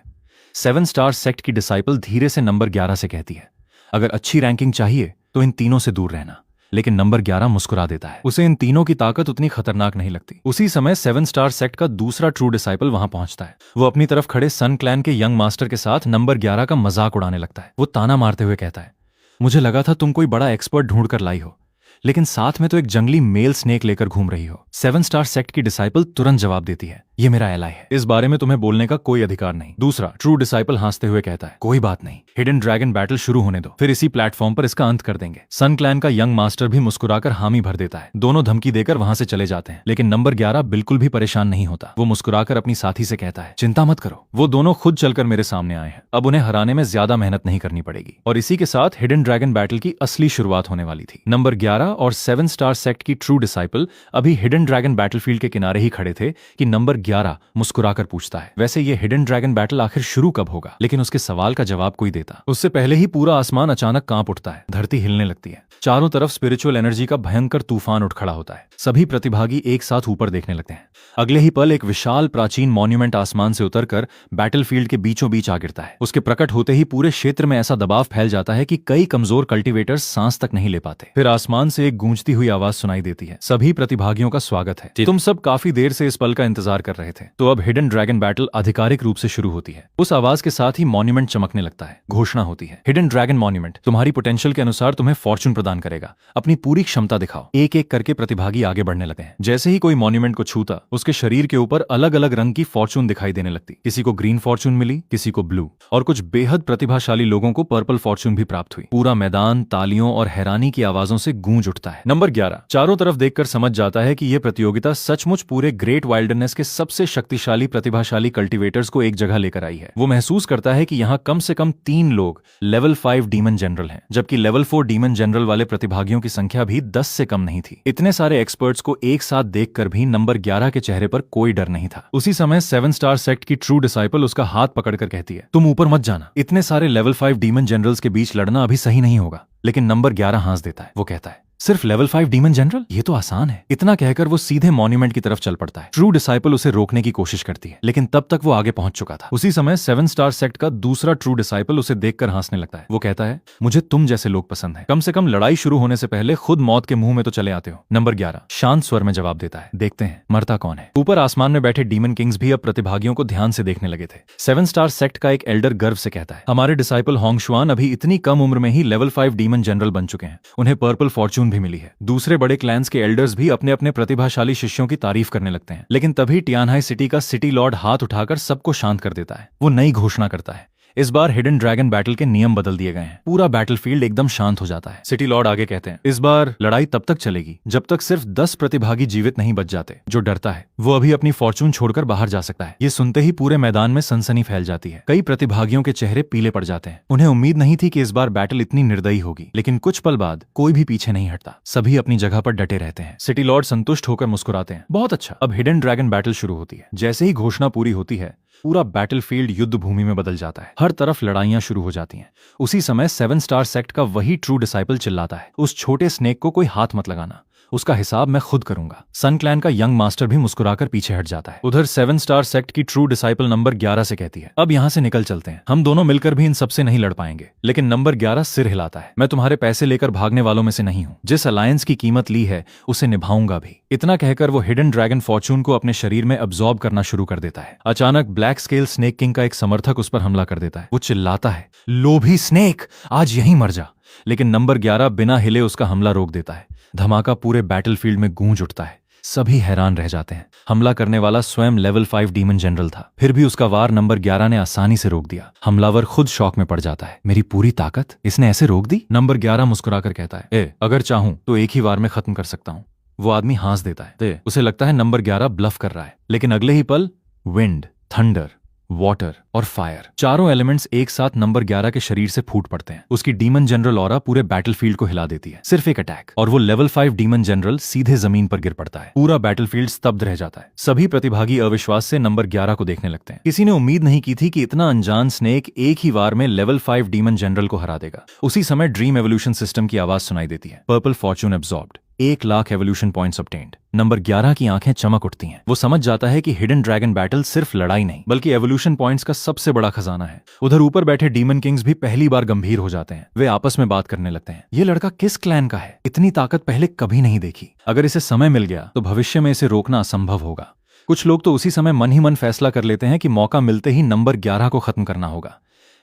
7 स्टार सेक्ट की डिसाइपल धीरे से नंबर 11 से कहती है, अगर अच्छी रैंकिंग चाहिए तो इन तीनों से दूर रहना। लेकिन नंबर 11 मुस्कुरा देता है। उसे इन तीनों की ताकत उतनी खतरनाक नहीं लगती। उसी समय 7 स्टार सेक्ट का दूसरा ट्रू डिसाइपल वहां पहुंचता है। वो अपनी तरफ खड़े सन क्लैन के यंग मास्टर के साथ नंबर 11 का मजाक उड़ाने लगता है। वो ताना मारते हुए कहता है, मुझे लगा था तुम कोई बड़ा एक्सपर्ट ढूंढ कर लाई हो, लेकिन साथ में तो एक जंगली मेल स्नेक लेकर घूम रही हो। 7 स्टार सेक्ट की डिसाइपल तुरंत जवाब देती है, ये मेरा एलाई है, इस बारे में तुम्हें बोलने का कोई अधिकार नहीं। दूसरा ट्रू डिसाइपल हंसते हुए कहता है, कोई बात नहीं, हिडन ड्रैगन बैटल शुरू होने दो, फिर इसी प्लेटफॉर्म पर इसका अंत कर देंगे। सन क्लैन का यंग मास्टर भी मुस्कुराकर हामी भर देता है। दोनों धमकी देकर वहां से चले जाते हैं, लेकिन नंबर 11 बिल्कुल भी परेशान नहीं होता। वो मुस्कुराकर अपनी साथी से कहता है, चिंता मत करो, वो दोनों खुद चलकर मेरे सामने आए हैं। अब उन्हें हराने में ज्यादा मेहनत नहीं करनी पड़ेगी। और इसी के साथ हिडन ड्रैगन बैटल की असली शुरुआत होने वाली थी। नंबर 11 और 7 स्टार सेक्ट की ट्रू डिसाइपल अभी हिडन ड्रैगन बैटलफील्ड के किनारे ही खड़े थे कि नंबर 11 मुस्कुराकर पूछता है, वैसे ये हिडन ड्रैगन बैटल आखिर शुरू कब होगा? लेकिन उसके सवाल का जवाब कोई देता उससे पहले ही पूरा आसमान अचानक कांप उठता है, धरती हिलने लगती है, चारों तरफ स्पिरिचुअल एनर्जी का भयंकर तूफान उठ खड़ा होता है। सभी प्रतिभागी एक साथ ऊपर देखने लगते हैं। अगले ही पल एक विशाल प्राचीन मॉन्यूमेंट आसमान से उतरकर बैटलफील्ड के बीचों बीच आ गिरता है। उसके प्रकट होते ही पूरे क्षेत्र में ऐसा दबाव फैल जाता है कि कई कमजोर कल्टीवेटर्स सांस तक नहीं ले पाते। फिर आसमान से एक गूंजती हुई आवाज सुनाई देती है, सभी प्रतिभागियों का स्वागत है, तुम सब काफी देर से इस पल का इंतजार कर रहे थे। तो अब हिडन ड्रैगन बैटल आधिकारिक रूप से शुरू होती है। उस आवाज के साथ ही मॉन्यूमेंट चमकने लगता है। घोषणा होती है, हिडन ड्रैगन मॉन्यूमेंट तुम्हारी पोटेंशियल के अनुसार तुम्हें फॉर्चून प्रदान करेगा, अपनी पूरी क्षमता दिखाओ। एक एक करके प्रतिभागी आगे बढ़ने लगे हैं। जैसे ही कोई मॉन्यूमेंट को छूता, उसके शरीर के ऊपर अलग अलग रंग की फॉर्चून दिखाई देने लगती। किसी को ग्रीन फॉर्चून मिली, किसी को ब्लू, और कुछ बेहद प्रतिभाशाली लोगों को पर्पल फॉर्चून भी प्राप्त हुई। पूरा मैदान तालियों और हैरानी की आवाजों से गूंज उठता है। नंबर 11 चारों तरफ देखकर समझ जाता है कि यह प्रतियोगिता सचमुच पूरे ग्रेट वाइल्डरनेस के सबसे शक्तिशाली प्रतिभाशाली कल्टीवेटर्स को एक जगह लेकर आई है। वो महसूस करता है कि यहाँ कम से कम 3 लोग लेवल 5 डीमन जनरल हैं, जबकि लेवल 4 डीमन जनरल वाले प्रतिभागियों की संख्या भी 10 से कम नहीं थी। इतने सारे एक्सपर्ट्स को एक साथ देखकर भी नंबर 11 के चेहरे पर कोई डर नहीं था। उसी समय 7 स्टार सेक्ट की ट्रू डिसाइपल उसका हाथ पकड़कर कहती है, तुम ऊपर मत जाना, इतने सारे लेवल 5 डीमन जनरल्स के बीच लड़ना अभी सही नहीं होगा। लेकिन नंबर 11 हंस देता है। वो कहता है, सिर्फ लेवल 5 डीमन जनरल, ये तो आसान है। इतना कहकर वो सीधे मॉन्यूमेंट की तरफ चल पड़ता है। ट्रू डिसाइपल उसे रोकने की कोशिश करती है, लेकिन तब तक वो आगे पहुंच चुका था। उसी समय 7 स्टार सेक्ट का दूसरा ट्रू डिसाइपल उसे देखकर हंसने लगता है। वो कहता है, मुझे तुम जैसे लोग पसंद हैं, कम से कम लड़ाई शुरू होने से पहले खुद मौत के मुंह में तो चले आते हो। नंबर 11 शांत स्वर में जवाब देता है, देखते हैं मरता कौन है। ऊपर आसमान में बैठे डीमन किंग्स भी अब प्रतिभागियों को ध्यान से देखने लगे थे। 7 स्टार सेक्ट का एक एल्डर गर्व से कहता है, हमारे डिसाइपल होंगशुआन अभी इतनी कम उम्र में ही लेवल 5 डीमन जनरल बन चुके हैं, उन्हें पर्पल फॉर्चून भी मिली है। दूसरे बड़े क्लैंस के एल्डर्स भी अपने अपने प्रतिभाशाली शिष्यों की तारीफ करने लगते हैं। लेकिन तभी टियानहाई सिटी का सिटी लॉर्ड हाथ उठाकर सबको शांत कर देता है। वो नई घोषणा करता है, इस बार हिडन ड्रैगन बैटल के नियम बदल दिए गए हैं। पूरा बैटलफील्ड एकदम शांत हो जाता है। सिटी लॉर्ड आगे कहते हैं, इस बार लड़ाई तब तक चलेगी जब तक सिर्फ 10 प्रतिभागी जीवित नहीं बच जाते। जो डरता है वो अभी अपनी फॉर्चून छोड़कर बाहर जा सकता है। ये सुनते ही पूरे मैदान में सनसनी फैल जाती है। कई प्रतिभागियों के चेहरे पीले पड़ जाते हैं। उन्हें उम्मीद नहीं थी कि इस बार बैटल इतनी निर्दयी होगी, लेकिन कुछ पल बाद कोई भी पीछे नहीं हटता। सभी अपनी जगह पर डटे रहते हैं। सिटी लॉर्ड संतुष्ट होकर मुस्कुराते हैं, बहुत अच्छा। अब हिडन ड्रैगन बैटल शुरू होती है। जैसे ही घोषणा पूरी होती है, पूरा बैटलफील्ड युद्ध भूमि में बदल जाता है। हर तरफ लड़ाइयां शुरू हो जाती हैं। उसी समय 7 स्टार सेक्ट का वही ट्रू डिसाइपल चिल्लाता है, उस छोटे स्नेक को कोई हाथ मत लगाना, उसका हिसाब मैं खुद करूंगा। सन क्लैन का यंग मास्टर भी मुस्कुराकर पीछे हट जाता है। उधर 7 स्टार सेक्ट की ट्रू डिसाइपल नंबर 11 से कहती है, अब यहाँ से निकल चलते हैं, हम दोनों मिलकर भी इन सबसे नहीं लड़ पाएंगे। लेकिन नंबर 11 सिर हिलाता है, मैं तुम्हारे पैसे लेकर भागने वालों में से नहीं हूँ। जिस अलायंस की कीमत ली है उसे निभाऊंगा भी। इतना कहकर वो हिडन ड्रैगन फॉर्चून को अपने शरीर में अब्सॉर्ब करना शुरू कर देता है। अचानक ब्लैक स्केल स्नेक किंग का एक समर्थक उस पर हमला कर देता है। वो चिल्लाता है, लोभी स्नेक, आज यहीं मर जा। लेकिन नंबर 11 बिना हिले उसका हमला रोक देता है। धमाका पूरे बैटलफील्ड में गूंज उठता है। सभी हैरान रह जाते हैं। हमला करने वाला स्वयं लेवल 5 डीमन जनरल था, फिर भी उसका वार नंबर 11 ने आसानी से रोक दिया। हमलावर खुद शॉक में पड़ जाता है, मेरी पूरी ताकत इसने ऐसे रोक दी। नंबर 11 मुस्कुराकर कहता है, अगर चाहूं तो एक ही वार में खत्म कर सकता हूं। वो आदमी हंस देता है। उसे लगता है नंबर 11 ब्लफ कर रहा है, लेकिन अगले ही पल विंड, थंडर, वाटर और फायर, चारों एलिमेंट्स एक साथ नंबर 11 के शरीर से फूट पड़ते हैं। उसकी डीमन जनरल ऑरा पूरे बैटलफील्ड को हिला देती है। सिर्फ एक अटैक और वो लेवल 5 डीमन जनरल सीधे जमीन पर गिर पड़ता है। पूरा बैटलफील्ड स्तब्ध रह जाता है। सभी प्रतिभागी अविश्वास से नंबर 11 को देखने लगते हैं। किसी ने उम्मीद नहीं की थी कि इतना अनजान स्नेक एक ही वार में लेवल 5 डीमन जनरल को हरा देगा। उसी समय ड्रीम एवोल्यूशन सिस्टम की आवाज सुनाई देती है, purple Fortune absorbed, 1 lakh evolution points obtained. Number 11 की आंखें चमक उठती हैं। वो समझ जाता है कि हिडन ड्रैगन बैटल सिर्फ लड़ाई नहीं बल्कि एवोल्यूशन पॉइंट्स का सबसे बड़ा खजाना है। उधर ऊपर बैठे डीमन किंग्स भी पहली बार गंभीर हो जाते हैं। वे आपस में बात करने लगते हैं, ये लड़का किस क्लैन का है, इतनी ताकत पहले कभी नहीं देखी। अगर इसे समय मिल गया तो भविष्य में इसे रोकना असंभव होगा। कुछ लोग तो उसी समय मन ही मन फैसला कर लेते हैं कि मौका मिलते ही नंबर 11 को खत्म करना होगा।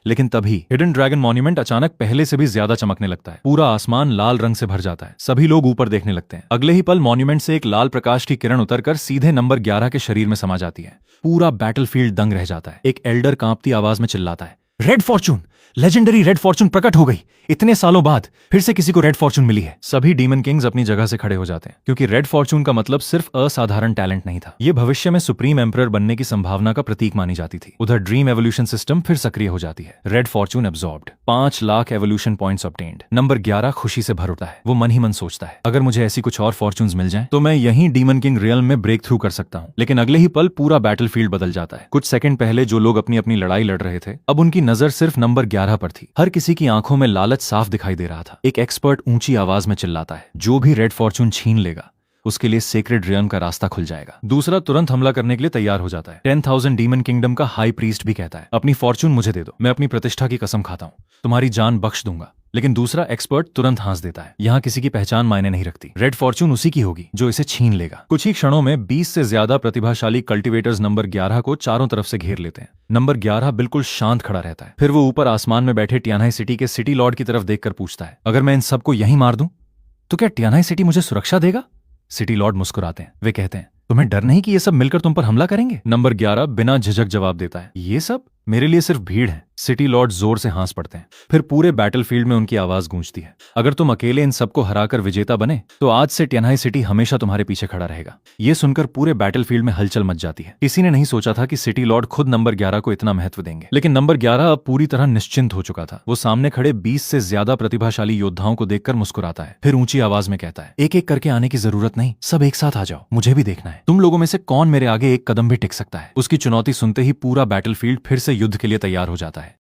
लेकिन तभी हिडन ड्रैगन मॉन्यूमेंट अचानक पहले से भी ज्यादा चमकने लगता है। पूरा आसमान लाल रंग से भर जाता है। सभी लोग ऊपर देखने लगते हैं। अगले ही पल मॉन्यूमेंट से एक लाल प्रकाश की किरण उतरकर सीधे नंबर 11 के शरीर में समा जाती है। पूरा बैटलफील्ड दंग रह जाता है। एक एल्डर कांपती आवाज में चिल्लाता है, red Fortune, legendary red Fortune प्रकट हो गई। इतने सालों बाद फिर से किसी को रेड फॉर्चून मिली है। सभी डीमन किंग्स अपनी जगह से खड़े हो जाते हैं, क्योंकि रेड फॉर्चून का मतलब सिर्फ असाधारण टैलेंट नहीं था, ये भविष्य में सुप्रीम एम्परर बनने की संभावना का प्रतीक मानी जाती थी। उधर ड्रीम एवोल्यूशन सिस्टम फिर सक्रिय हो जाती है। Red Fortune absorbed, 5 lakh evolution points obtained. Number 11 खुशी से भर उठता है। वो मन ही मन सोचता है, अगर मुझे ऐसी कुछ और फॉर्चून्स मिल जाएं तो मैं यहीं डीमन किंग रियल्म में ब्रेक थ्रू कर सकता हूं। लेकिन अगले ही पल पूरा बैटलफील्ड बदल जाता है। कुछ सेकंड पहले जो लोग अपनी अपनी लड़ाई लड़ रहे थे, अब उनकी नजर सिर्फ नंबर 11 पर थी। हर किसी की आंखों में लालच साफ दिखाई दे रहा था। एक एक्सपर्ट ऊंची आवाज में चिल्लाता है, जो भी रेड फॉर्चून छीन लेगा उसके लिए सेक्रेड रियल्म का रास्ता खुल जाएगा। दूसरा तुरंत हमला करने के लिए तैयार हो जाता है। 10,000 डीमन किंगडम का हाई प्रीस्ट भी कहता है, अपनी फॉर्चून मुझे दे दो, मैं अपनी प्रतिष्ठा की कसम खाता हूं, तुम्हारी जान बख्श दूंगा। लेकिन दूसरा एक्सपर्ट तुरंत हंस देता है, यहाँ किसी की पहचान मायने नहीं रखती, रेड फॉर्चून उसी की होगी जो इसे छीन लेगा। कुछ ही क्षणों में 20 से ज्यादा प्रतिभाशाली कल्टिवेटर्स नंबर 11 को चारों तरफ से घेर लेते हैं। नंबर 11 बिल्कुल शांत खड़ा रहता है। फिर वो ऊपर आसमान में बैठे टियानाई सिटी के सिटी लॉर्ड की तरफ देखकर पूछता है, अगर मैं इन सबको यहीं मार दूं तो क्या टियानाई सिटी मुझे सुरक्षा देगा? सिटी लॉर्ड मुस्कुराते हैं। वे कहते हैं, तुम्हें डर नहीं कि ये सब मिलकर तुम पर हमला करेंगे? नंबर 11 बिना झिझक जवाब देता है, ये सब मेरे लिए सिर्फ भीड़ है। सिटी लॉर्ड जोर से हंस पड़ते हैं। फिर पूरे बैटलफील्ड में उनकी आवाज गूंजती है, अगर तुम अकेले इन सबको हराकर विजेता बने तो आज से टियानाई सिटी हमेशा तुम्हारे पीछे खड़ा रहेगा। ये सुनकर पूरे बैटलफील्ड में हलचल मच जाती है। किसी ने नहीं सोचा था कि सिटी लॉर्ड खुद नंबर 11 को इतना महत्व देंगे। लेकिन नंबर 11 अब पूरी तरह निश्चिंत हो चुका था। वो सामने खड़े 20 से ज्यादा प्रतिभाशाली योद्धाओं को देखकर मुस्कुराता है। फिर ऊंची आवाज में कहता है, एक एक करके आने की जरूरत नहीं, सब एक साथ आ जाओ, मुझे भी देखना है तुम लोगों में से कौन मेरे आगे एक कदम भी टिक सकता है। उसकी चुनौती सुनते ही पूरा बैटलफील्ड फिर से युद्ध के लिए तैयार हो जाता है।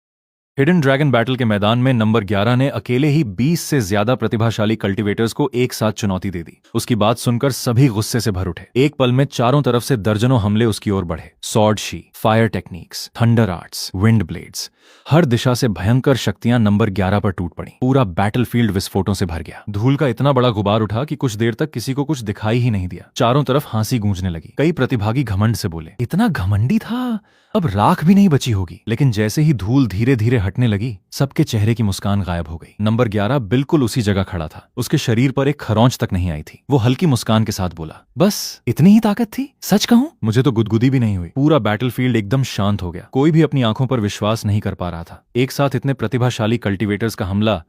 हिडन ड्रैगन बैटल के मैदान में नंबर 11 ने अकेले ही 20 से ज्यादा प्रतिभाशाली कल्टिवेटर्स को एक साथ चुनौती दे दी। उसकी बात सुनकर सभी गुस्से से भर उठे। एक पल में चारों तरफ से दर्जनों हमले उसकी ओर बढ़े। सॉर्ड शी, fire techniques, thunder arts, wind blades, हर दिशा से भयंकर शक्तियां नंबर 11 पर टूट पड़ी। पूरा बैटलफील्ड विस्फोटों से भर गया। धूल का इतना बड़ा गुबार उठा कि कुछ देर तक किसी को कुछ दिखाई ही नहीं दिया। चारों तरफ हंसी गूंजने लगी। कई प्रतिभागी घमंड से बोले, इतना घमंडी था, अब राख भी नहीं बची होगी। लेकिन जैसे ही धूल धीरे धीरे हटने लगी, सबके चेहरे की मुस्कान गायब हो गई। नंबर 11 बिल्कुल उसी जगह खड़ा था। उसके शरीर पर एक खरोंच तक नहीं आई थी। वो हल्की मुस्कान के साथ बोला, बस इतनी ही ताकत थी? सच कहूं, मुझे तो गुदगुदी भी नहीं हुई। पूरा बैटलफील्ड एकदम शांत हो गया। कोई भी अपनी आंखों पर विश्वास नहीं कर पा रहा था। एक साथ इतने प्रतिभाशाली कल्टिवेटर्स का हमला,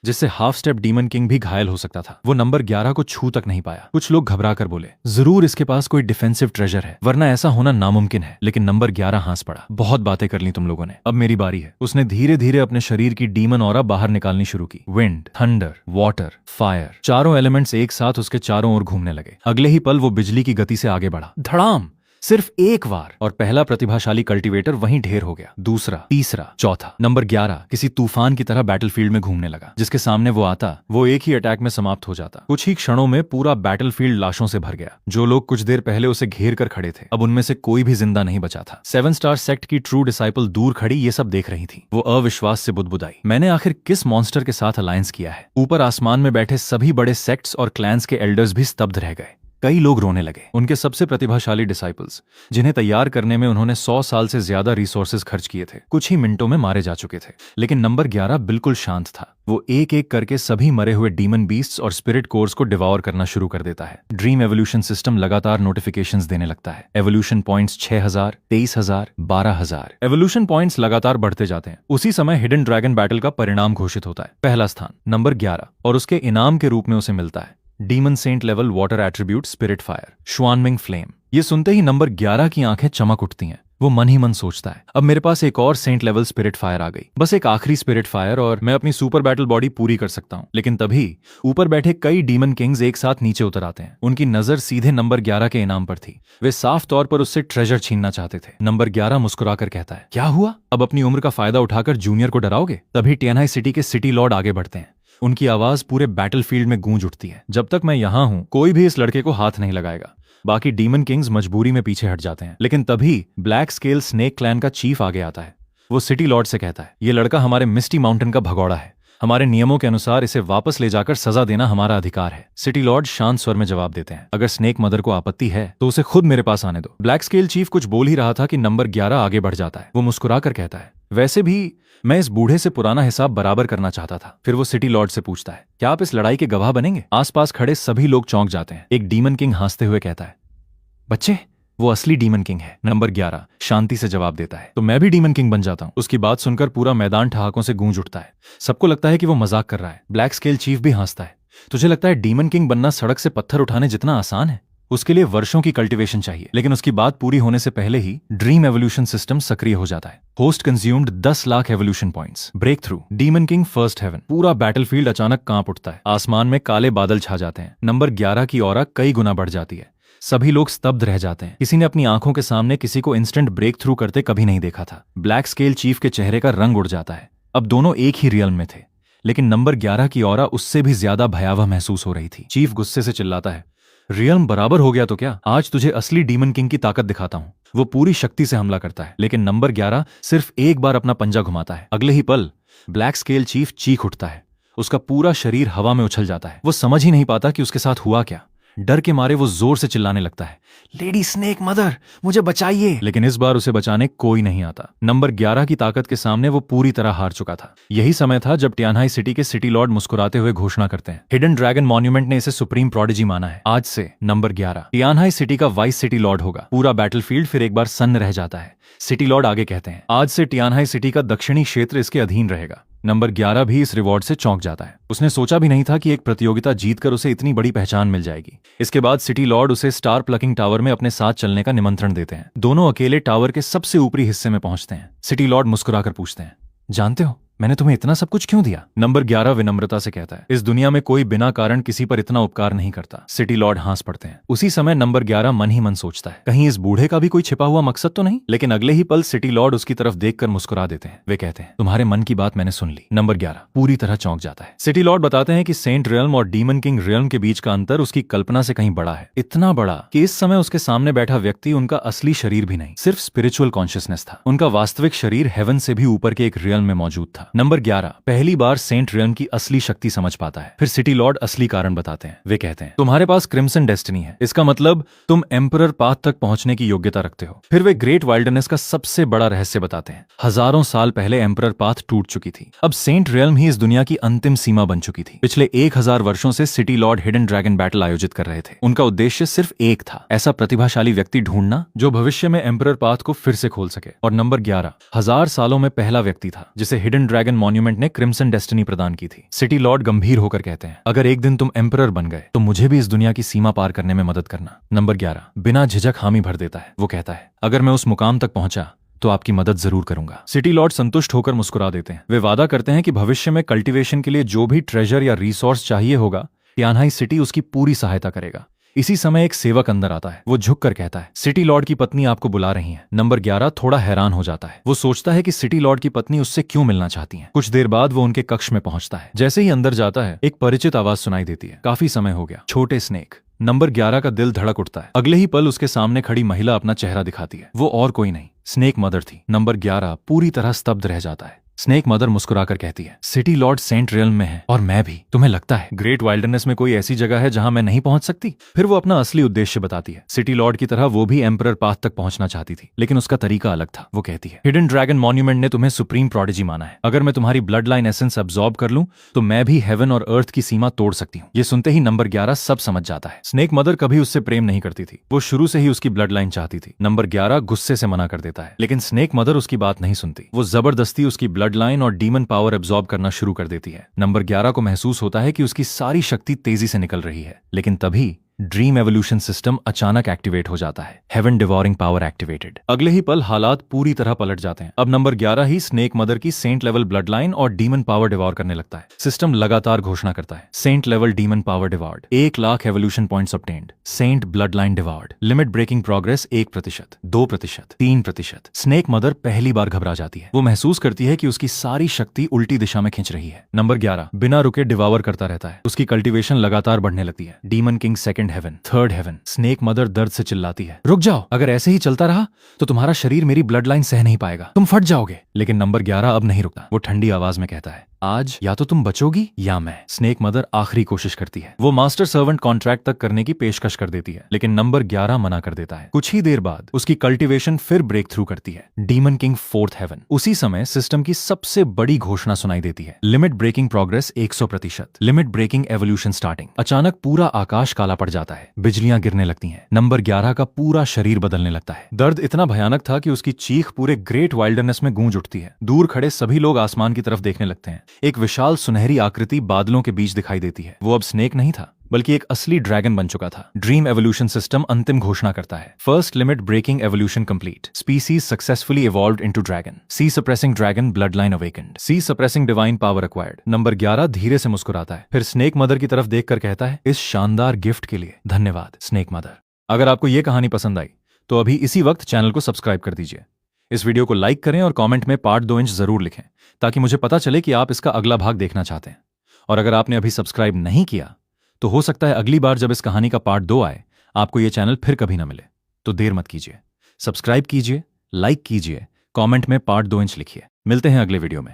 जिससे हाफ स्टेप डीमन किंग भी घायल हो सकता था, वो नंबर 11 को छू तक नहीं पाया। कुछ लोग घबरा कर बोले, जरूर इसके पास कोई डिफेंसिव ट्रेजर है, वरना ऐसा होना नामुमकिन है। लेकिन नंबर 11 हंस पड़ा, बहुत बातें कर ली तुम लोगों ने, अब मेरी बारी है। उसने धीरे धीरे अपने शरीर की डीमन ऑरा बाहर निकालनी शुरू की। विंड, थंडर, वाटर, फायर, चारों एलिमेंट्स एक साथ उसके चारों ओर घूमने लगे। अगले ही पल वो बिजली की गति से आगे बढ़ा। धड़ाम, सिर्फ एक बार, और पहला प्रतिभाशाली कल्टिवेटर वहीं ढेर हो गया। दूसरा, तीसरा, चौथा। नंबर 11 किसी तूफान की तरह बैटलफील्ड में घूमने लगा। जिसके सामने वो आता, वो एक ही अटैक में समाप्त हो जाता। कुछ ही क्षणों में पूरा बैटलफील्ड लाशों से भर गया। जो लोग कुछ देर पहले उसे घेर कर खड़े थे, अब उनमें से कोई भी जिंदा नहीं बचा था। 7 स्टार सेक्ट की ट्रू डिसाइपल दूर खड़ी ये सब देख रही थी। वो अविश्वास से बुदबुदाई, मैंने आखिर किस मॉन्स्टर के साथ अलायंस किया है? ऊपर आसमान में बैठे सभी बड़े सेक्ट्स और क्लैंस के एल्डर्स भी स्तब्ध रह गए। कई लोग रोने लगे। उनके सबसे प्रतिभाशाली डिसाइपल्स, जिन्हें तैयार करने में उन्होंने 100 साल से ज्यादा रिसोर्सेज खर्च किए थे, कुछ ही मिनटों में मारे जा चुके थे। लेकिन नंबर 11 बिल्कुल शांत था। वो एक एक करके सभी मरे हुए डीमन बीस्ट्स और स्पिरिट कोर्स को डिवॉर करना शुरू कर देता है। ड्रीम एवोल्यूशन सिस्टम लगातार नोटिफिकेशंस देने लगता है। Evolution points 6000, 23000, 12000। एवोल्यूशन पॉइंट्स लगातार बढ़ते जाते हैं। उसी समय हिडन ड्रैगन बैटल का परिणाम घोषित होता है। पहला स्थान नंबर 11, और उसके इनाम के रूप में उसे मिलता है demon saint level water attribute spirit fire, Xuanming flame. ये सुनते ही नंबर 11 की आंखें चमक उठती हैं। वो मन ही मन सोचता है, अब मेरे पास एक और सेंट लेवल स्पिरिट फायर आ गई, बस एक आखिरी स्पिरिट फायर और मैं अपनी सुपर बैटल बॉडी पूरी कर सकता हूं। लेकिन तभी ऊपर बैठे कई डीमन किंग्स एक साथ नीचे उतर आते हैं। उनकी नजर सीधे नंबर 11 के इनाम पर थी। वे साफ तौर पर उससे ट्रेजर छीनना चाहते थे। नंबर 11 मुस्कुराकर कहता है, क्या हुआ? अब अपनी उम्र का फायदा उठाकर जूनियर को डराओगे? तभी टियानाई सिटी के सिटी लॉर्ड आगे बढ़ते हैं। उनकी आवाज पूरे बैटलफील्ड में गूंज उठती है, जब तक मैं यहां हूं कोई भी इस लड़के को हाथ नहीं लगाएगा। बाकी डीमन किंग्स मजबूरी में पीछे हट जाते हैं। लेकिन तभी ब्लैक स्केल स्नेक क्लैन का चीफ आगे आता है। वो सिटी लॉर्ड से कहता है, ये लड़का हमारे मिस्टी माउंटेन का भगौड़ा है, हमारे नियमों के अनुसार इसे वापस ले जाकर सजा देना हमारा अधिकार है। सिटी लॉर्ड शांत स्वर में जवाब देते हैं, अगर स्नेक मदर को आपत्ति है तो उसे खुद मेरे पास आने दो। ब्लैक स्केल चीफ कुछ बोल ही रहा था कि नंबर 11 आगे बढ़ जाता है। वो मुस्कुराकर कहता है, वैसे भी मैं इस बूढ़े से पुराना हिसाब बराबर करना चाहता था। फिर वो सिटी लॉर्ड से पूछता है, क्या आप इस लड़ाई के गवाह बनेंगे? आसपास खड़े सभी लोग चौंक जाते हैं। एक डीमन किंग हंसते हुए कहता है, बच्चे वो असली डीमन किंग है। नंबर 11 शांति से जवाब देता है, तो मैं भी डीमन किंग बन जाता हूँ। उसकी बात सुनकर पूरा मैदान ठहाकों से गूंज उठता है। सबको लगता है कि वो मजाक कर रहा है। ब्लैक स्केल चीफ भी हंसता है। तुझे लगता है डीमन किंग बनना सड़क से पत्थर उठाने जितना आसान है? उसके लिए वर्षों की कल्टीवेशन चाहिए। लेकिन उसकी बात पूरी होने से पहले ही ड्रीम एवोल्यूशन सिस्टम सक्रिय हो जाता है। Host consumed 10 lakh evolution points. Breakthrough, demon king first heaven. पूरा बैटलफील्ड अचानक कांप उठता है। आसमान में काले बादल छा जाते हैं। नंबर 11 की ऑरा कई गुना बढ़ जाती है। सभी लोग स्तब्ध रह जाते हैं। किसी ने अपनी आंखों के सामने किसी को इंस्टेंट ब्रेक थ्रू करते कभी नहीं देखा था। ब्लैक स्केल चीफ के चेहरे का रंग उड़ जाता है। अब दोनों एक ही रियल में थे, लेकिन नंबर 11 की ऑरा उससे भी ज्यादा भयावह महसूस हो रही थी। चीफ गुस्से से चिल्लाता है, रियल्म बराबर हो गया तो क्या? आज तुझे असली डीमन किंग की ताकत दिखाता हूं। वो पूरी शक्ति से हमला करता है, लेकिन नंबर 11 सिर्फ एक बार अपना पंजा घुमाता है। अगले ही पल ब्लैक स्केल चीफ चीख उठता है। उसका पूरा शरीर हवा में उछल जाता है। वो समझ ही नहीं पाता कि उसके साथ हुआ क्या। डर के मारे वो जोर से चिल्लाने लगता है, लेडी स्नेक मदर, मुझे बचाइए। लेकिन इस बार उसे बचाने कोई नहीं आता। नंबर 11 की ताकत के सामने वो पूरी तरह हार चुका था। यही समय था जब टियानहाई सिटी के सिटी लॉर्ड मुस्कुराते हुए घोषणा करते हैं। हिडन ड्रैगन मॉन्यूमेंट ने इसे सुप्रीम प्रोडिजी माना है। आज से नंबर 11 टियानहाई सिटी का वाइस सिटी लॉर्ड होगा। पूरा बैटलफील्ड फिर एक बार सन्न रह जाता है। सिटी लॉर्ड आगे कहते हैं, आज से टियानहाई सिटी का दक्षिणी क्षेत्र इसके अधीन रहेगा। नंबर 11 भी इस रिवॉर्ड से चौंक जाता है। उसने सोचा भी नहीं था कि एक प्रतियोगिता जीतकर उसे इतनी बड़ी पहचान मिल जाएगी। इसके बाद सिटी लॉर्ड उसे स्टार प्लकिंग टावर में अपने साथ चलने का निमंत्रण देते हैं। दोनों अकेले टावर के सबसे ऊपरी हिस्से में पहुंचते हैं। सिटी लॉर्ड मुस्कुराकर पूछते हैं, जानते हो मैंने तुम्हें इतना सब कुछ क्यों दिया? नंबर 11 विनम्रता से कहता है, इस दुनिया में कोई बिना कारण किसी पर इतना उपकार नहीं करता। सिटी लॉर्ड हंस पड़ते हैं। उसी समय नंबर 11 मन ही मन सोचता है, कहीं इस बूढ़े का भी कोई छिपा हुआ मकसद तो नहीं? लेकिन अगले ही पल सिटी लॉर्ड उसकी तरफ देखकर मुस्कुरा देते हैं। वे कहते हैं, तुम्हारे मन की बात मैंने सुन ली। नंबर 11 पूरी तरह चौंक जाता है। सिटी लॉर्ड बताते हैं कि सेंट रियल्म और डीमन किंग रियल्म के बीच का अंतर उसकी कल्पना से कहीं बड़ा है। इतना बड़ा कि इस समय उसके सामने बैठा व्यक्ति उनका असली शरीर भी नहीं, सिर्फ स्पिरिचुअल कॉन्शियसनेस था। उनका वास्तविक शरीर हेवन से भी ऊपर के एक रियल्म में मौजूद था। नंबर 11 पहली बार सेंट रियल्म की असली शक्ति समझ पाता है। फिर सिटी लॉर्ड असली कारण बताते हैं। वे कहते हैं, तुम्हारे पास क्रिम्सन डेस्टिनी है। इसका मतलब तुम एम्परर पाथ तक पहुंचने की योग्यता रखते हो। फिर वे ग्रेट वाइल्डरनेस का सबसे बड़ा रहस्य बताते हैं। हजारों साल पहले एम्परर पाथ टूट चुकी थी। अब सेंट रियल्म ही इस दुनिया की अंतिम सीमा बन चुकी थी। पिछले 1000 वर्षों से city Lord hidden dragon battle आयोजित कर रहे थे। उनका उद्देश्य सिर्फ एक था, ऐसा प्रतिभाशाली व्यक्ति ढूंढना जो भविष्य में एम्परर पाथ को फिर से खोल सके। और नंबर 11 1000 सालों में पहला व्यक्ति था जिसे हिडन ड्रैगन मॉन्यूमेंट ने क्रिम्सन डेस्टिनी प्रदान की थी। सिटी लॉर्ड गंभीर होकर कहते हैं, अगर एक दिन तुम एम्परर बन गए तो मुझे भी इस दुनिया की सीमा पार करने में मदद करना। नंबर 11 बिना झिझक हामी भर देता है। वो कहता है, अगर मैं उस मुकाम तक पहुंचा तो आपकी मदद जरूर करूंगा। सिटी लॉर्ड संतुष्ट होकर मुस्कुरा देते हैं। वे वादा करते हैं कि भविष्य में कल्टीवेशन के लिए जो भी ट्रेजर या रिसोर्स चाहिए होगा, टियानहाई सिटी उसकी पूरी सहायता करेगा। इसी समय एक सेवक अंदर आता है। वो झुककर कहता है, सिटी लॉर्ड की पत्नी आपको बुला रही है। नंबर 11 थोड़ा हैरान हो जाता है। वो सोचता है कि सिटी लॉर्ड की पत्नी उससे क्यों मिलना चाहती है। कुछ देर बाद वो उनके कक्ष में पहुंचता है। जैसे ही अंदर जाता है, एक परिचित आवाज सुनाई देती है, काफी समय हो गया, छोटे स्नेक। नंबर 11 का दिल धड़क उठता है। अगले ही पल उसके सामने खड़ी महिला अपना चेहरा दिखाती है। वो और कोई नहीं, स्नेक मदर थी। नंबर 11 पूरी तरह स्तब्ध रह जाता है। स्नेक मदर मुस्कुराकर कहती है, सिटी लॉर्ड सेंट रियल्म में है और मैं भी। तुम्हें लगता है ग्रेट वाइल्डरनेस में कोई ऐसी जगह है जहां मैं नहीं पहुंच सकती? फिर वो अपना असली उद्देश्य बताती है। सिटी लॉर्ड की तरह वो भी एम्परर पाथ तक पहुंचना चाहती थी, लेकिन उसका तरीका अलग था। वो कहती है, हिडन ड्रैगन मॉन्यूमेंट ने तुम्हें सुप्रीम प्रोडिजी माना है। अगर मैं तुम्हारी ब्लड लाइन एसेंस अब्सॉर्ब कर लूं तो मैं भी हेवन और अर्थ की सीमा तोड़ सकती हूँ। ये सुनते ही नंबर 11 सब समझ जाता है। स्नेक मदर कभी उससे प्रेम नहीं करती थी। वो शुरू से ही उसकी ब्लड लाइन चाहती थी। नंबर 11 गुस्से से मना कर देता है, लेकिन स्नेक मदर उसकी बात नहीं सुनती। वो जबरदस्ती उसकी ब्लड लाइन और डीमन पावर एब्जॉर्ब करना शुरू कर देती है। नंबर 11 को महसूस होता है कि उसकी सारी शक्ति तेजी से निकल रही है, लेकिन तभी ड्रीम एवोल्यूशन सिस्टम अचानक एक्टिवेट हो जाता है। Heaven devouring power activated. अगले ही पल हालात पूरी तरह पलट जाते हैं। अब नंबर 11 ही स्नेक मदर की सेंट लेवल ब्लड लाइन और डीमन पावर डिवॉर करने लगता है। सिस्टम लगातार घोषणा करता है, saint level demon power devoured, 1 lakh evolution points obtained, saint bloodline devoured, limit breaking progress 1%, 2%, 3%। Snake mother पहली बार घबरा जाती है। वो महसूस करती है कि उसकी सारी शक्ति उल्टी दिशा में खिंच रही है। नंबर 11 बिना रुके डिवावर करता रहता है। उसकी कल्टीवेशन लगातार बढ़ने लगती है। Demon king second heaven, third heaven. Snake mother दर्द से चिल्लाती है, रुक जाओ, अगर ऐसे ही चलता रहा तो तुम्हारा शरीर मेरी ब्लड लाइन सह नहीं पाएगा, तुम फट जाओगे। लेकिन नंबर 11 अब नहीं रुकता। वो ठंडी आवाज में कहता है, आज या तो तुम बचोगी या मैं। स्नेक मदर आखिरी कोशिश करती है। वो मास्टर सर्वेंट कॉन्ट्रैक्ट तक करने की पेशकश कर देती है, लेकिन नंबर 11 मना कर देता है। कुछ ही देर बाद उसकी कल्टीवेशन फिर ब्रेक थ्रू करती है। Demon king fourth heaven. उसी समय सिस्टम की सबसे बड़ी घोषणा सुनाई देती है, limit breaking progress 100%, limit breaking evolution starting. अचानक पूरा आकाश काला पड़ जाता है, बिजलियां गिरने लगती हैं। नंबर 11 का पूरा शरीर बदलने लगता है। दर्द इतना भयानक था कि उसकी चीख पूरे ग्रेट वाइल्डरनेस में गूंज उठती है। दूर खड़े सभी लोग आसमान की तरफ देखने लगते हैं। एक विशाल सुनहरी आकृति बादलों के बीच दिखाई देती है। वो अब स्नेक नहीं था, बल्कि एक असली ड्रैगन बन चुका था। ड्रीम एवोल्यूशन सिस्टम अंतिम घोषणा करता है, first limit breaking evolution complete, species successfully evolved into dragon, sea suppressing dragon bloodline awakened, sea suppressing divine power acquired. Number 11 धीरे से मुस्कुराता है, फिर स्नेक मदर की तरफ देखकर कहता है, इस शानदार गिफ्ट के लिए धन्यवाद स्नेक मदर। अगर आपको यह कहानी पसंद आई तो अभी इसी वक्त चैनल को सब्सक्राइब कर दीजिए। इस वीडियो को लाइक करें और कमेंट में पार्ट 2 इंच जरूर लिखें, ताकि मुझे पता चले कि आप इसका अगला भाग देखना चाहते हैं। और अगर आपने अभी सब्सक्राइब नहीं किया तो हो सकता है अगली बार जब इस कहानी का पार्ट 2 आए आपको यह चैनल फिर कभी ना मिले। तो देर मत कीजिए, सब्सक्राइब कीजिए, लाइक कीजिए, कमेंट में पार्ट 2 इंच लिखिए। मिलते हैं अगले वीडियो में।